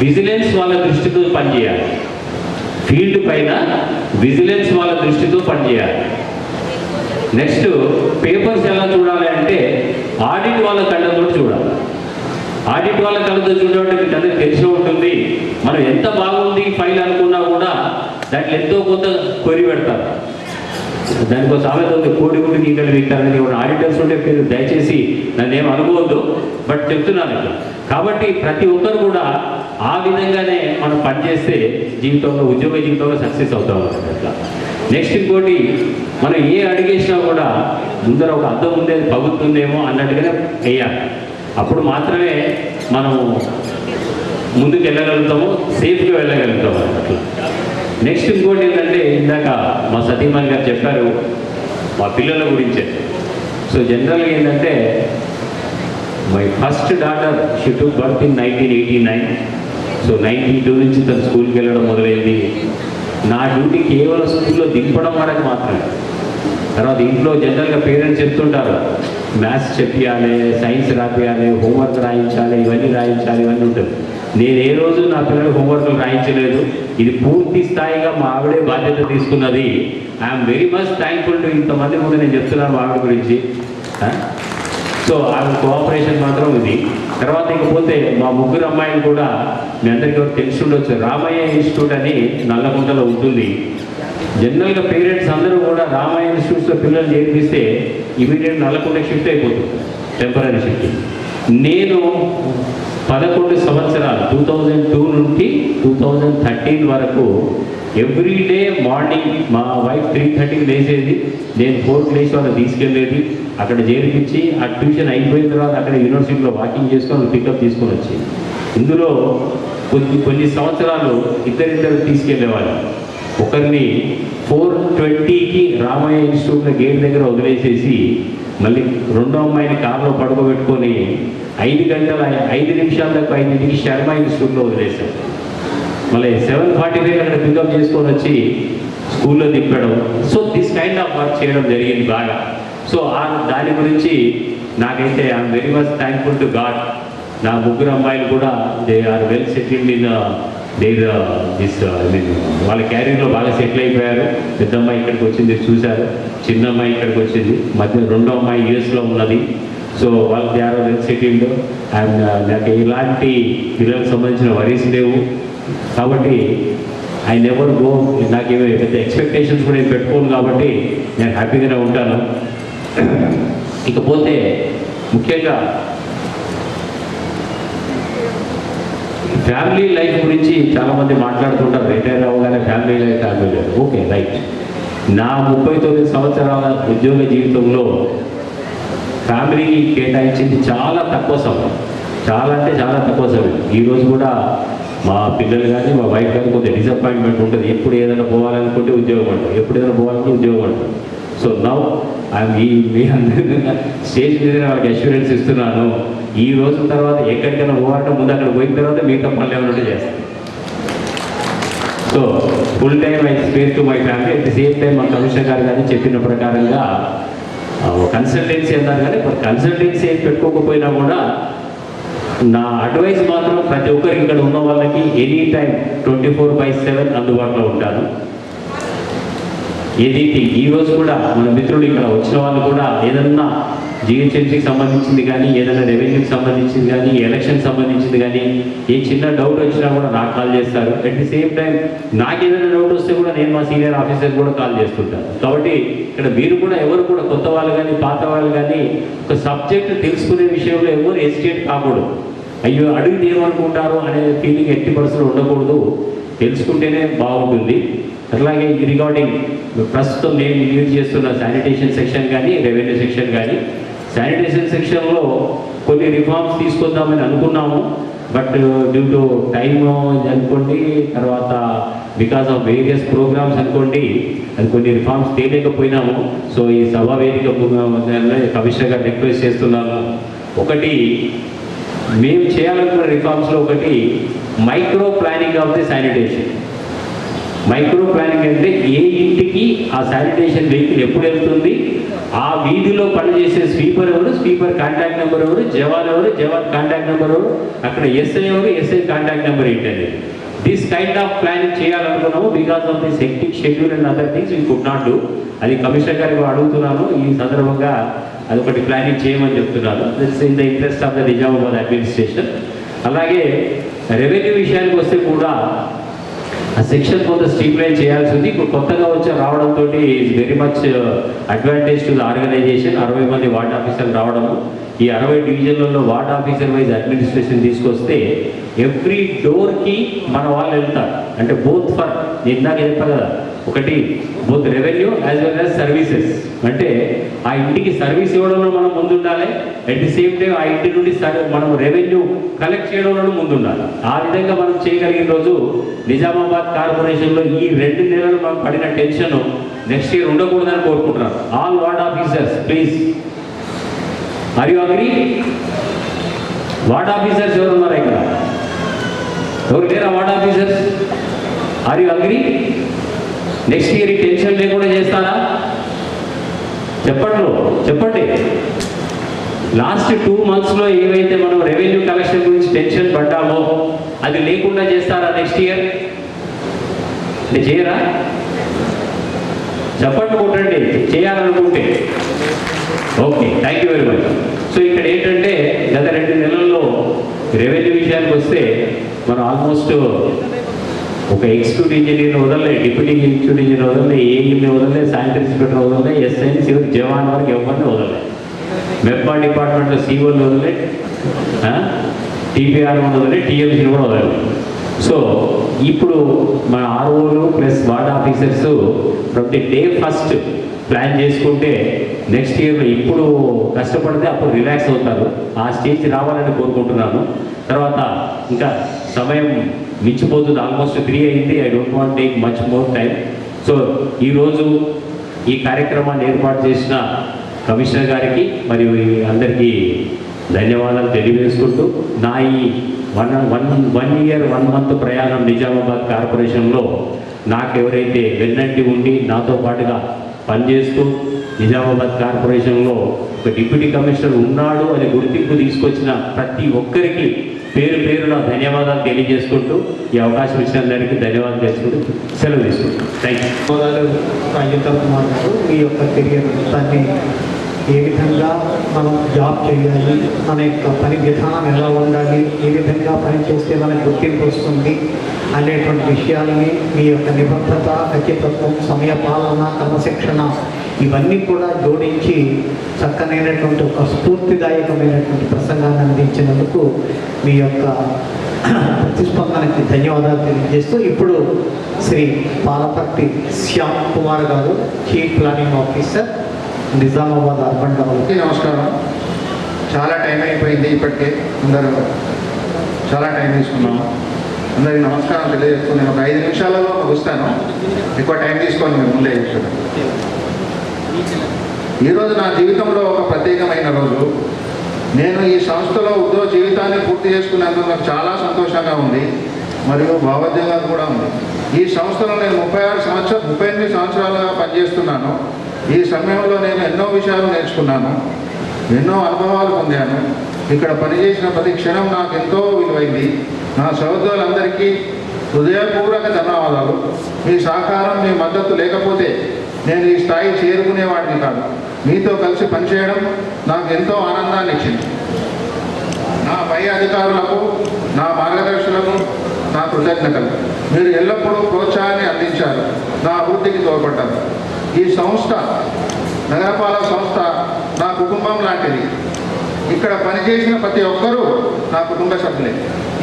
విజిలెన్స్ వాళ్ళ దృష్టితో పనిచేయాలి. ఫీల్డ్ పైన విజిలెన్స్ వాళ్ళ దృష్టితో పనిచేయాలి. నెక్స్ట్ పేపర్స్ ఎలా చూడాలి అంటే ఆడిట్ వాళ్ళ కళ్ళతో చూడాలి. ఆడిట్ వాళ్ళ కళ్ళతో చూడడం మీకు అందరికీ తెలిసి ఉంటుంది. మనం ఎంత బాగుంది ఫైల్ అనుకున్నా కూడా దాంట్లో ఎంతో కొంత కొరి పెడతారు. దానికో సామెత ఉంది, కోడి గుడికి ఇక్కడ వీకాలని. ఆడిటర్స్ ఉంటే మీరు దయచేసి నన్ను ఏం అనుకోవద్దు, బట్ చెప్తున్నాను ఇక్కడ. కాబట్టి ప్రతి ఒక్కరు కూడా ఆ విధంగానే మనం పనిచేస్తే జీవితంలో, ఉద్యోగ జీవితంలో సక్సెస్ అవుతాం అట్లా. నెక్స్ట్ ఇంకోటి, మనం ఏ అడిగేసినా కూడా ముందర ఒక అర్థం ఉండేది పగుతుందేమో అన్నట్టుగానే వేయాలి. అప్పుడు మాత్రమే మనం ముందుకు వెళ్ళగలుగుతాము, సేఫ్గా వెళ్ళగలుగుతాము అట్లా. నెక్స్ట్ ఇంకోటి ఏంటంటే, ఇందాక మా సతీమణి గారు చెప్పారు, మా పిల్లల గురించే. సో జనరల్గా ఏంటంటే my first daughter she took birth in 1989. So 92 నుంచి తను స్కూల్కి వెళ్ళడం మొదలైంది. నా డ్యూటీ కేవలం స్కూల్లో దింపడం వరకు మాత్రమే. తర్వాత ఇంట్లో జనరల్గా పేరెంట్స్ చెప్తుంటారు, మ్యాథ్స్ చెప్పాలి, సైన్స్ రాపియాలి, హోంవర్క్ రాయించాలి, ఇవన్నీ రాయించాలి, ఇవన్నీ ఉంటుంది. నేను ఏ రోజు నా పిల్లలు హోంవర్క్లు రాయించలేదు. ఇది పూర్తి స్థాయిగా మా ఆవిడే బాధ్యత తీసుకున్నది. I'm very much thankful to ఇంతమంది ముందు నేను చెప్తున్నాను మా ఆవిడ గురించి. సో ఆవిడ కోఆపరేషన్ మాత్రం ఇది. తర్వాత ఇకపోతే మా ముగ్గురు అమ్మాయిలు కూడా మీ అందరికీ తెలిసి ఉండొచ్చు, రామయ్య ఇన్స్టిట్యూట్ అని నల్లగుంటలో ఉంటుంది. జనరల్గా పేరెంట్స్ అందరూ కూడా రామయ్య ఇన్స్టిట్యూట్స్లో పిల్లలు చేర్పిస్తే ఇమీడియట్ నల్లకుంటకి షిఫ్ట్ అయిపోతుంది, టెంపరీ షిఫ్ట్. నేను 11 సంవత్సరాలు 2002 నుండి 2013 వరకు ఎవ్రీడే మార్నింగ్ మా వైఫ్ 3:30కి లేచేది, నేను 4కి లేచి వాళ్ళని తీసుకెళ్ళేది, అక్కడ చేర్పించి ఆ ట్యూషన్ అయిపోయిన తర్వాత అక్కడ యూనివర్సిటీలో వాకింగ్ చేసుకొని పికప్ తీసుకొని వచ్చి, ఇందులో కొన్ని సంవత్సరాలు ఇద్దరిద్దరు తీసుకెళ్ళేవాళ్ళు. ఒకరిని 4:20కి రామయ్య ఇన్స్టిట్యూట్లో గేట్ దగ్గర వదిలేసేసి మళ్ళీ రెండో అమ్మాయిని కారులో పడుకోబెట్టుకొని 5 గంటల 5 నిమిషాల దాకా 5ంటికి శర్మ ఇన్స్టిట్యూట్లో వదిలేశారు. మళ్ళీ 7:45 అక్కడ పికప్ చేసుకొని వచ్చి స్కూల్లో దింపడం. So this kind of work చేయడం జరిగింది బాగా. సో దాని గురించి నాకైతే I am very much thankful to God. నా ముగ్గురు అమ్మాయిలు కూడా they are well settled in వాళ్ళ క్యారియర్లో బాగా సెటిల్ అయిపోయారు. పెద్ద అమ్మాయి ఇక్కడికి వచ్చింది చూశారు, చిన్న అమ్మాయి ఇక్కడికి వచ్చింది, మధ్య రెండో అమ్మాయి యూఎస్లో ఉన్నది. సో వాళ్ళు they are well settled. And నాకు ఇలాంటి పిల్లలకు సంబంధించిన వరీస్ లేవు కాబట్టి ఐ నెవర్ గో. నాకేమో పెద్ద ఎక్స్పెక్టేషన్స్ కూడా ఏం పెట్టుకోను కాబట్టి నేను హ్యాపీగానే ఉంటాను. ఇకపోతే ముఖ్యంగా ఫ్యామిలీ లైఫ్ గురించి చాలామంది మాట్లాడుతుంటారు, రిటైర్ అవ్వగానే ఫ్యామిలీ లైఫ్ ఓకే రైట్. నా 39 సంవత్సరాల ఉద్యోగ జీవితంలో ఫ్యామిలీకి కేటాయించింది చాలా తక్కువ సమయం, చాలా అంటే చాలా తక్కువ సమయం. ఈరోజు కూడా మా పిల్లలు కానీ మా వైఫ్ కానీ కొంచెం డిసప్పాయింట్మెంట్ ఉంటుంది. ఎప్పుడు ఏదైనా పోవాలనుకుంటే ఉద్యోగం అంటారు, ఎప్పుడు ఏదైనా పోవాలనుకుంటే ఉద్యోగం అంటారు. సో నౌ మీ అందరికీ స్టేజ్ మీద వాళ్ళకి అష్యూరెన్స్ ఇస్తున్నాను, ఈ రోజు తర్వాత ఎక్కడికైనా పోవాలంటే ముందు అక్కడ పోయిన తర్వాత మిగతా పనులు ఏమైనా చేస్తాను. So full time I spare to my family. At the same time మా కమిషనర్ గారు కానీ చెప్పిన ప్రకారంగా కన్సల్టెన్సీ అన్నారు, కానీ ఇప్పుడు కన్సల్టెన్సీ ఏం పెట్టుకోకపోయినా కూడా నా అడ్వైస్ మాత్రం ప్రతి ఒక్కరికి ఇక్కడ ఉన్న వాళ్ళకి ఎనీ టైం 24/7 అందుబాటులో ఉంటాను. ఏదైతే ఈరోజు కూడా మన మిత్రులు ఇక్కడ వచ్చిన వాళ్ళు కూడా ఏదన్నా జిహెచ్ఎంసీకి సంబంధించింది కానీ, ఏదైనా రెవెన్యూకి సంబంధించింది కానీ, ఎలక్షన్ సంబంధించింది కానీ ఏ చిన్న డౌట్ వచ్చినా కూడా నాకు కాల్ చేస్తారు. అట్ ది సేమ్ టైం నాకు ఏదైనా డౌట్ వస్తే కూడా నేను మా సీనియర్ ఆఫీసర్ కూడా కాల్ చేస్తుంటాను. కాబట్టి ఇక్కడ మీరు కూడా ఎవరు కూడా కొత్త వాళ్ళు కానీ పాత వాళ్ళు కానీ ఒక సబ్జెక్ట్ తెలుసుకునే విషయంలో ఎవరు హెసిటేట్ కాకూడదు. అయ్యో అడిగితే ఏమనుకుంటారు అనే ఫీలింగ్ ఎట్టి పరిస్థితులు ఉండకూడదు, తెలుసుకుంటేనే బాగుంటుంది. అట్లాగే రిగార్డింగ్ ప్రస్తుతం నేను లీడ్ చేస్తున్న శానిటేషన్ సెక్షన్ కానీ రెవెన్యూ సెక్షన్ కానీ, శానిటేషన్ సెక్షన్లో కొన్ని రిఫార్మ్స్ తీసుకొద్దామని అనుకున్నాము. బట్ డ్యూ టు టైమ్ అనుకోండి, తర్వాత బికాస్ ఆఫ్ వేరియస్ ప్రోగ్రామ్స్ అనుకోండి, అది కొన్ని రిఫార్మ్స్ తేలేకపోయినాము. సో ఈ సభా వేదిక కమిషనర్ గారు రిక్వెస్ట్ చేస్తున్నాను. ఒకటి మేము చేయాలనుకున్న రిఫార్మ్స్లో ఒకటి micro planning of the sanitation. Micro planning అంటే ఏ ఇంటికి ఆ శానిటేషన్ వెహికల్ ఎప్పుడు వెళ్తుంది, ఆ వీధిలో పనిచేసే స్వీపర్ ఎవరు, స్వీపర్ కాంటాక్ట్ నెంబర్ ఎవరు, జవాన్ ఎవరు, జవాన్ కాంటాక్ట్ నెంబర్ ఎవరు, అక్కడ ఎస్ఐ ఎవరు, ఎస్ఐ కాంటాక్ట్ నెంబర్ ఏంటి అనేది దిస్ కైండ్ ఆఫ్ ప్లానింగ్ చేయాలనుకున్నాము. Because of this hectic schedule and other things we could not do. అది కమిషనర్ గారికి అడుగుతున్నాను, ఈ సందర్భంగా అదొకటి ప్లానింగ్ చేయమని చెప్తున్నాను. That's in the interest of the Nizamabad administration. అలాగే రెవెన్యూ విషయానికి వస్తే కూడా ఆ సెక్షన్ కొంత స్ట్రీమ్లైన్ చేయాల్సి ఉంది. ఇప్పుడు కొత్తగా రావడంతో is very much advantage to the organization. 60 మంది వార్డ్ ఆఫీసర్లు రావడము, ఈ 60 డివిజన్లలో వార్డ్ ఆఫీసర్ వైజ్ అడ్మినిస్ట్రేషన్ తీసుకొస్తే ఎవ్రీ డోర్కి మన వాళ్ళు వెళ్తారు. అంటే బోత్ ఫర్ ఇందాక చెప్పా కదా, ఒకటి both revenue as well as services. అంటే ఆ ఇంటికి సర్వీస్ ఇవ్వడంలో మనం ముందుండాలి, అట్ ది సేమ్ టైం ఆ ఇంటి నుండి మనం రెవెన్యూ కలెక్ట్ చేయడంలో ముందుండాలి. ఆ విధంగా మనం చేయగలిగిన రోజు నిజామాబాద్ కార్పొరేషన్లో ఈ 2 నెలలు మనం పడిన టెన్షన్ నెక్స్ట్ ఇయర్ ఉండకూడదని కోరుకుంటున్నాను. All ward officers please, are you agree? Ward officers ఎవరు ఉన్నారు ఇక్కడ? ఎవరు లేరా ward officers? Are you agree? Next year ఈ టెన్షన్ లేకుండా చేస్తారా? చెప్పండి. లాస్ట్ 2 monthsలో ఏవైతే మనం రెవెన్యూ కలెక్షన్ గురించి టెన్షన్ పడ్డామో అది లేకుండా చేస్తారా నెక్స్ట్ ఇయర్? చేయరా? చెప్పండి, కొట్టండి చేయాలనుకుంటే. Okay, thank you very much. So ఇక్కడ ఏంటంటే గత 2 నెలల్లో రెవెన్యూ విషయానికి వస్తే మనం ఆల్మోస్ట్ ఒక ఎగ్జిక్యూటివ్ ఇంజనీర్ని వదలలే, డిప్యూటీ ఎగ్జిక్యూటివ్ ఇంజనీర్ వదలలే, ఏఈని వదలలే, శానిటరీ ఇన్స్పెక్టర్ వదలలే, ఎస్ఐని చివరికి జవాన్ వరకు ఎవరిని వదలలే, మెప్పా డిపార్ట్మెంట్లో సీఓని వదలలే, టీపీఆర్ వదలలే, టీఎంసీని కూడా వదలలే. సో ఇప్పుడు మన ఆర్ఓలు plus ward officers from the day first plan చేసుకుంటే నెక్స్ట్ ఇయర్లో ఇప్పుడు కష్టపడితే అప్పుడు రిలాక్స్ అవుతారు. ఆ స్టేజ్ రావాలని కోరుకుంటున్నాను. తర్వాత ఇంకా సమయం మించిపోతుంది, ఆల్మోస్ట్ 3 అయింది. I don't want take much more time. So ఈరోజు ఈ కార్యక్రమాన్ని ఏర్పాటు చేసిన కమిషనర్ గారికి మరియు అందరికీ ధన్యవాదాలు తెలియజేసుకుంటూ, నా ఈ 1 year 1 month ప్రయాణం నిజామాబాద్ కార్పొరేషన్లో నాకు ఎవరైతే వెన్నంటి ఉండి నాతో పాటుగా పనిచేస్తూ నిజామాబాద్ కార్పొరేషన్లో ఒక డిప్యూటీ కమిషనర్ ఉన్నాడు అని గుర్తింపు తీసుకొచ్చిన ప్రతి ఒక్కరికి పేరు పేరున ధన్యవాదాలు తెలియజేసుకుంటూ ఈ అవకాశం ఇచ్చిన అందరికీ ధన్యవాదాలు తెలుసుకుంటూ సెలవు తీసుకుంటాం. Thank you. రాజేంద్ర కుమార్ గారు, మీ యొక్క కెరియర్ మొత్తాన్ని ఏ విధంగా మనం జాబ్ చేయాలి, మన యొక్క పని విధానం ఎలా ఉండాలి, ఏ విధంగా పని చేస్తే మనకు గుర్తింపు వస్తుంది అనేటువంటి విషయాలని మీ యొక్క నిబద్ధత, ఖచ్చితత్వం, సమయపాలన, క్రమశిక్షణ ఇవన్నీ కూడా జోడించి చక్కనైనటువంటి ఒక స్ఫూర్తిదాయకమైనటువంటి ప్రసంగాన్ని అందించినందుకు మీ యొక్క ప్రతిస్పందనకి ధన్యవాదాలు తెలియజేస్తూ, ఇప్పుడు శ్రీ పాలపర్తి శ్యామ్ కుమార్ గారు, chief planning officer, Nizamabad urban development. నమస్కారం. చాలా టైం అయిపోయింది, ఇప్పటికే అందరూ చాలా టైం తీసుకున్నాము. అందరికీ నమస్కారం తెలియజేస్తూ నేను ఒక 5 నిమిషాలలో ముగుస్తాను, ఎక్కువ టైం తీసుకొని మేము ముందే చెప్తాను. ఈరోజు నా జీవితంలో ఒక ప్రత్యేకమైన రోజు. నేను ఈ సంస్థలో ఉద్యోగ జీవితాన్ని పూర్తి చేసుకున్నందుకు నాకు చాలా సంతోషంగా ఉంది మరియు భావోద్వేగాలు కూడా ఉంది. ఈ సంస్థలో నేను 38 సంవత్సరాలుగా పనిచేస్తున్నాను. ఈ సమయంలో నేను ఎన్నో విషయాలు నేర్చుకున్నాను, ఎన్నో అనుభవాలు పొందాను. ఇక్కడ పనిచేసిన ప్రతి క్షణం నాకు ఎంతో విలువైంది. నా సహోదరులందరికీ హృదయపూర్వక ధన్యవాదాలు. మీ సహకారం, మీ మద్దతు లేకపోతే నేను ఈ స్థాయి చేరుకునేవాడిని కాదు. మీతో కలిసి పనిచేయడం నాకు ఎంతో ఆనందాన్ని ఇచ్చింది. నా పై అధికారులకు, నా మార్గదర్శులకు నా కృతజ్ఞతలు. మీరు ఎల్లప్పుడూ ప్రోత్సాహాన్ని అందించారు, నా అభివృద్ధికి తోడ్పడ్డారు. ఈ సంస్థ, నగరపాలక సంస్థ నా కుటుంబం లాంటిది. ఇక్కడ పనిచేసిన ప్రతి ఒక్కరూ నా కుటుంబ సభ్యులే.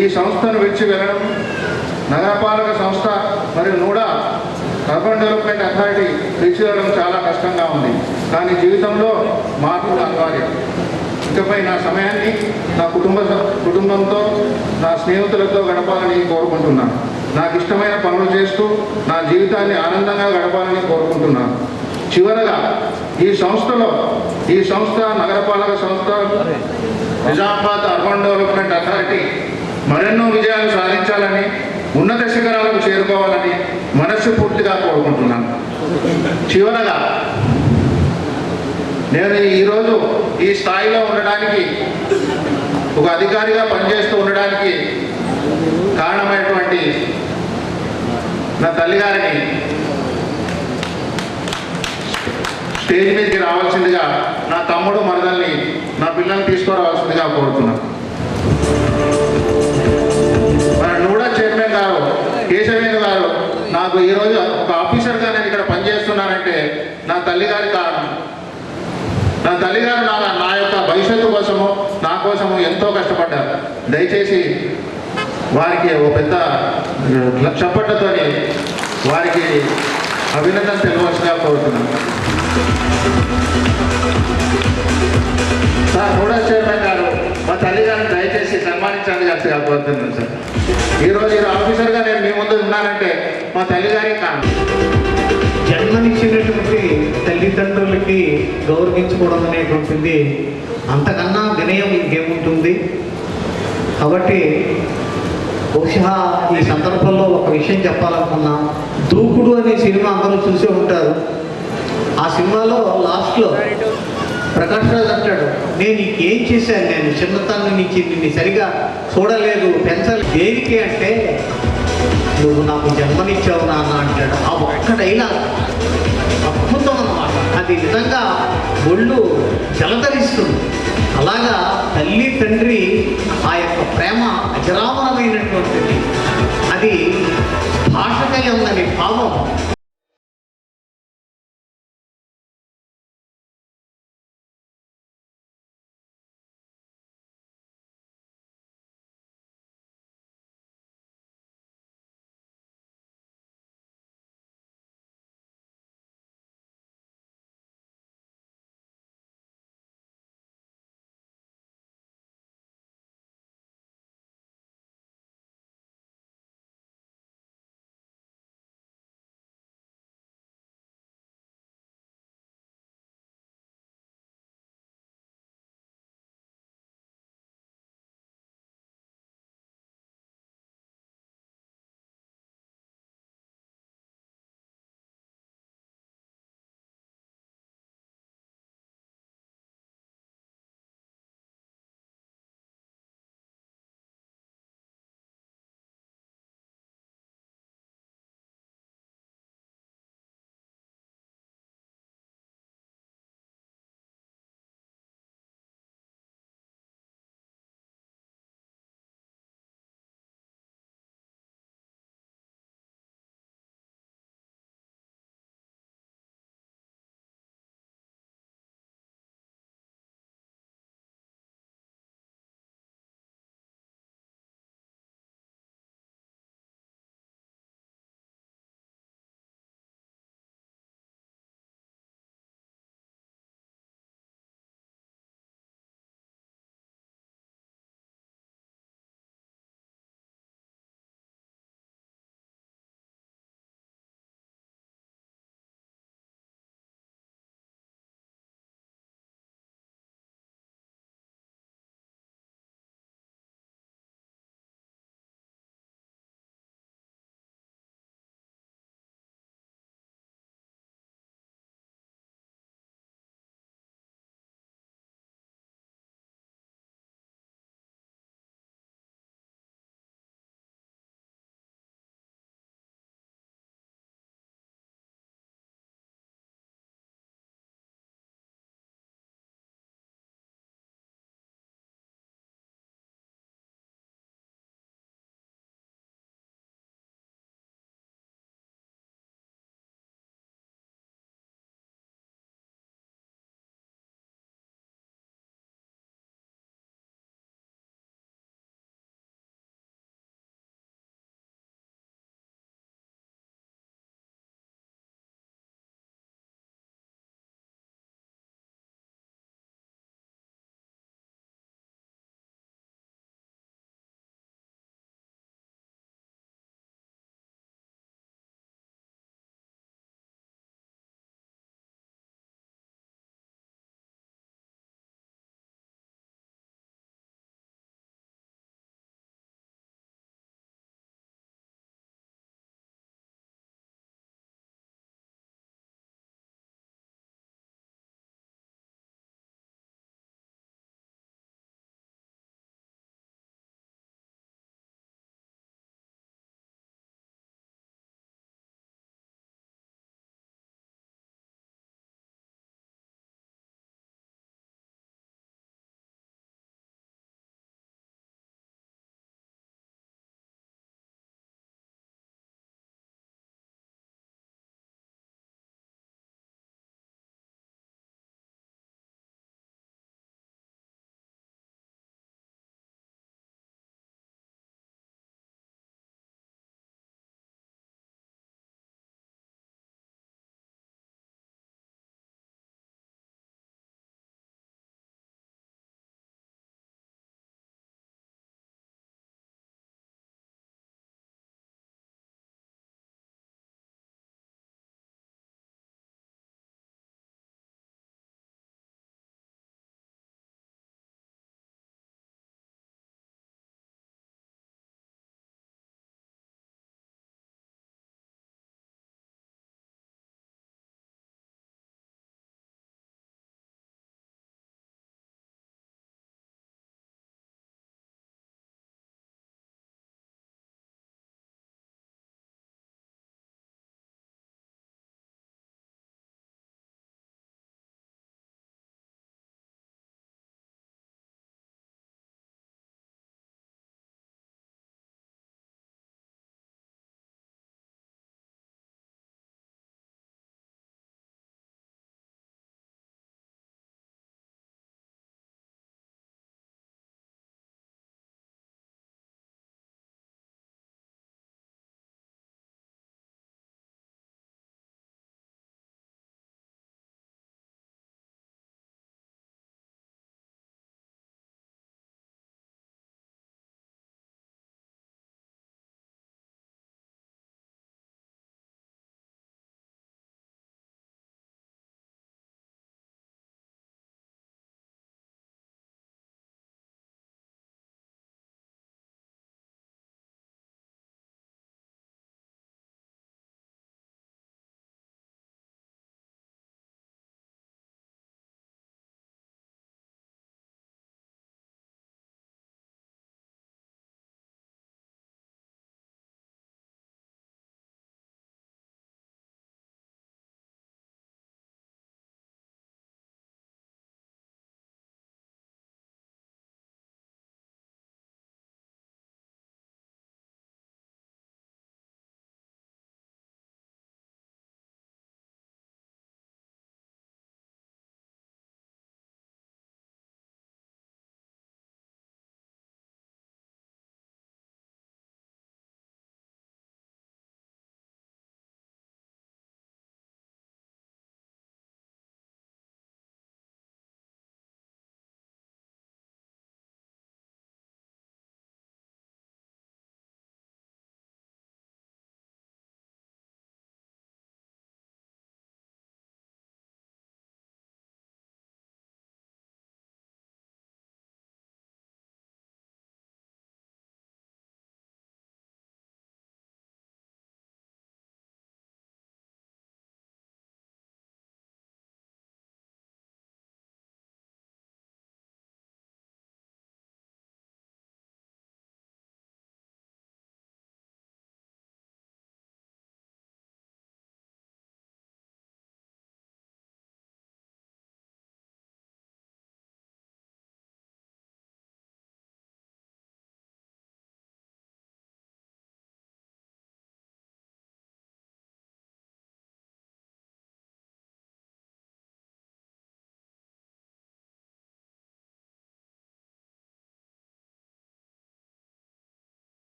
ఈ సంస్థను విడిచి వెళ్ళడం నగరపాలక సంస్థ మరియు నూడా అర్బన్ డెవలప్మెంట్ అథారిటీ విడిచి వెళ్ళడం చాలా కష్టంగా ఉంది. కానీ జీవితంలో మార్పులు అనివార్యం. ఇకపై నా సమయాన్ని నా కుటుంబంతో, నా స్నేహితులతో గడపాలని కోరుకుంటున్నాను. నాకు ఇష్టమైన పనులు చేస్తూ నా జీవితాన్ని ఆనందంగా గడపాలని కోరుకుంటున్నాను. చివరగా ఈ సంస్థ నగరపాలక సంస్థ నిజామాబాద్ అర్బన్ డెవలప్మెంట్ అథారిటీ మరెన్నో విజయాలు సాధించాలని, ఉన్నత శిఖరాలకు చేరుకోవాలని మనస్ఫూర్తిగా కోరుకుంటున్నాను. చివరగా నేను ఈరోజు ఈ స్థాయిలో ఉండడానికి, ఒక అధికారిగా పనిచేస్తూ ఉండడానికి కారణమైనటువంటి నా తల్లిగారిని స్టేజ్ మీదకి రావాల్సిందిగా, నా తమ్ముడు మరదల్ని, నా పిల్లల్ని తీసుకురావాల్సిందిగా కోరుతున్నాను. మన నూడా చైర్మన్ గారు కేశవేంద్ర గారు, నాకు ఈరోజు ఒక ఆఫీసర్గా నేను ఇక్కడ పనిచేస్తున్నానంటే నా తల్లిగారి కారణం. నా తల్లిగారు నా యొక్క భవిష్యత్తు కోసము, నా కోసము ఎంతో కష్టపడ్డారు. దయచేసి వారికి ఓ పెద్ద చప్పట్లతో వారికి అభినందన తెలవలసిగా కోరుతున్నాను. సార్ నూడా చైర్మన్ గారు, మా తల్లిగారిని దయచేసి సన్మానం సన్మానించడానికి కలిసి కాకపోతున్నాను సార్. ఈరోజు ఆఫీసర్గా నేను మీ ముందు ఉన్నానంటే మా తల్లిగారే కారణం. జన్మనిచ్చినటువంటి తల్లిదండ్రులకి గౌరవించుకోవడం అనేటువంటిది అంతకన్నా వినయం ఇంకేముంటుంది. కాబట్టి బహుశా ఈ సందర్భంలో ఒక విషయం చెప్పాలనుకున్నా, దూకుడు అనే సినిమా అందరూ చూసే ఉంటారు. ఆ సినిమాలో లాస్ట్లో ప్రకాష్ రాజ్ అంటాడు, నేను ఏం చేశాను, నేను చిన్నతనం నుంచి నిన్ను సరిగా చూడలేదు, పెంచలేదు, దేనికి అంటే నువ్వు నాకు జన్మనిచ్చావు నాన్న అంటాడు. ఆ ఒక్కడైనా అద్భుతం అన్నమాట. అది నిజంగా ఒళ్ళు జలధరిస్తుంది. అలాగా తల్లి తండ్రి ఆ యొక్క ప్రేమ అజరామరమైనటువంటిది. అది భాషకై ఉందని భావం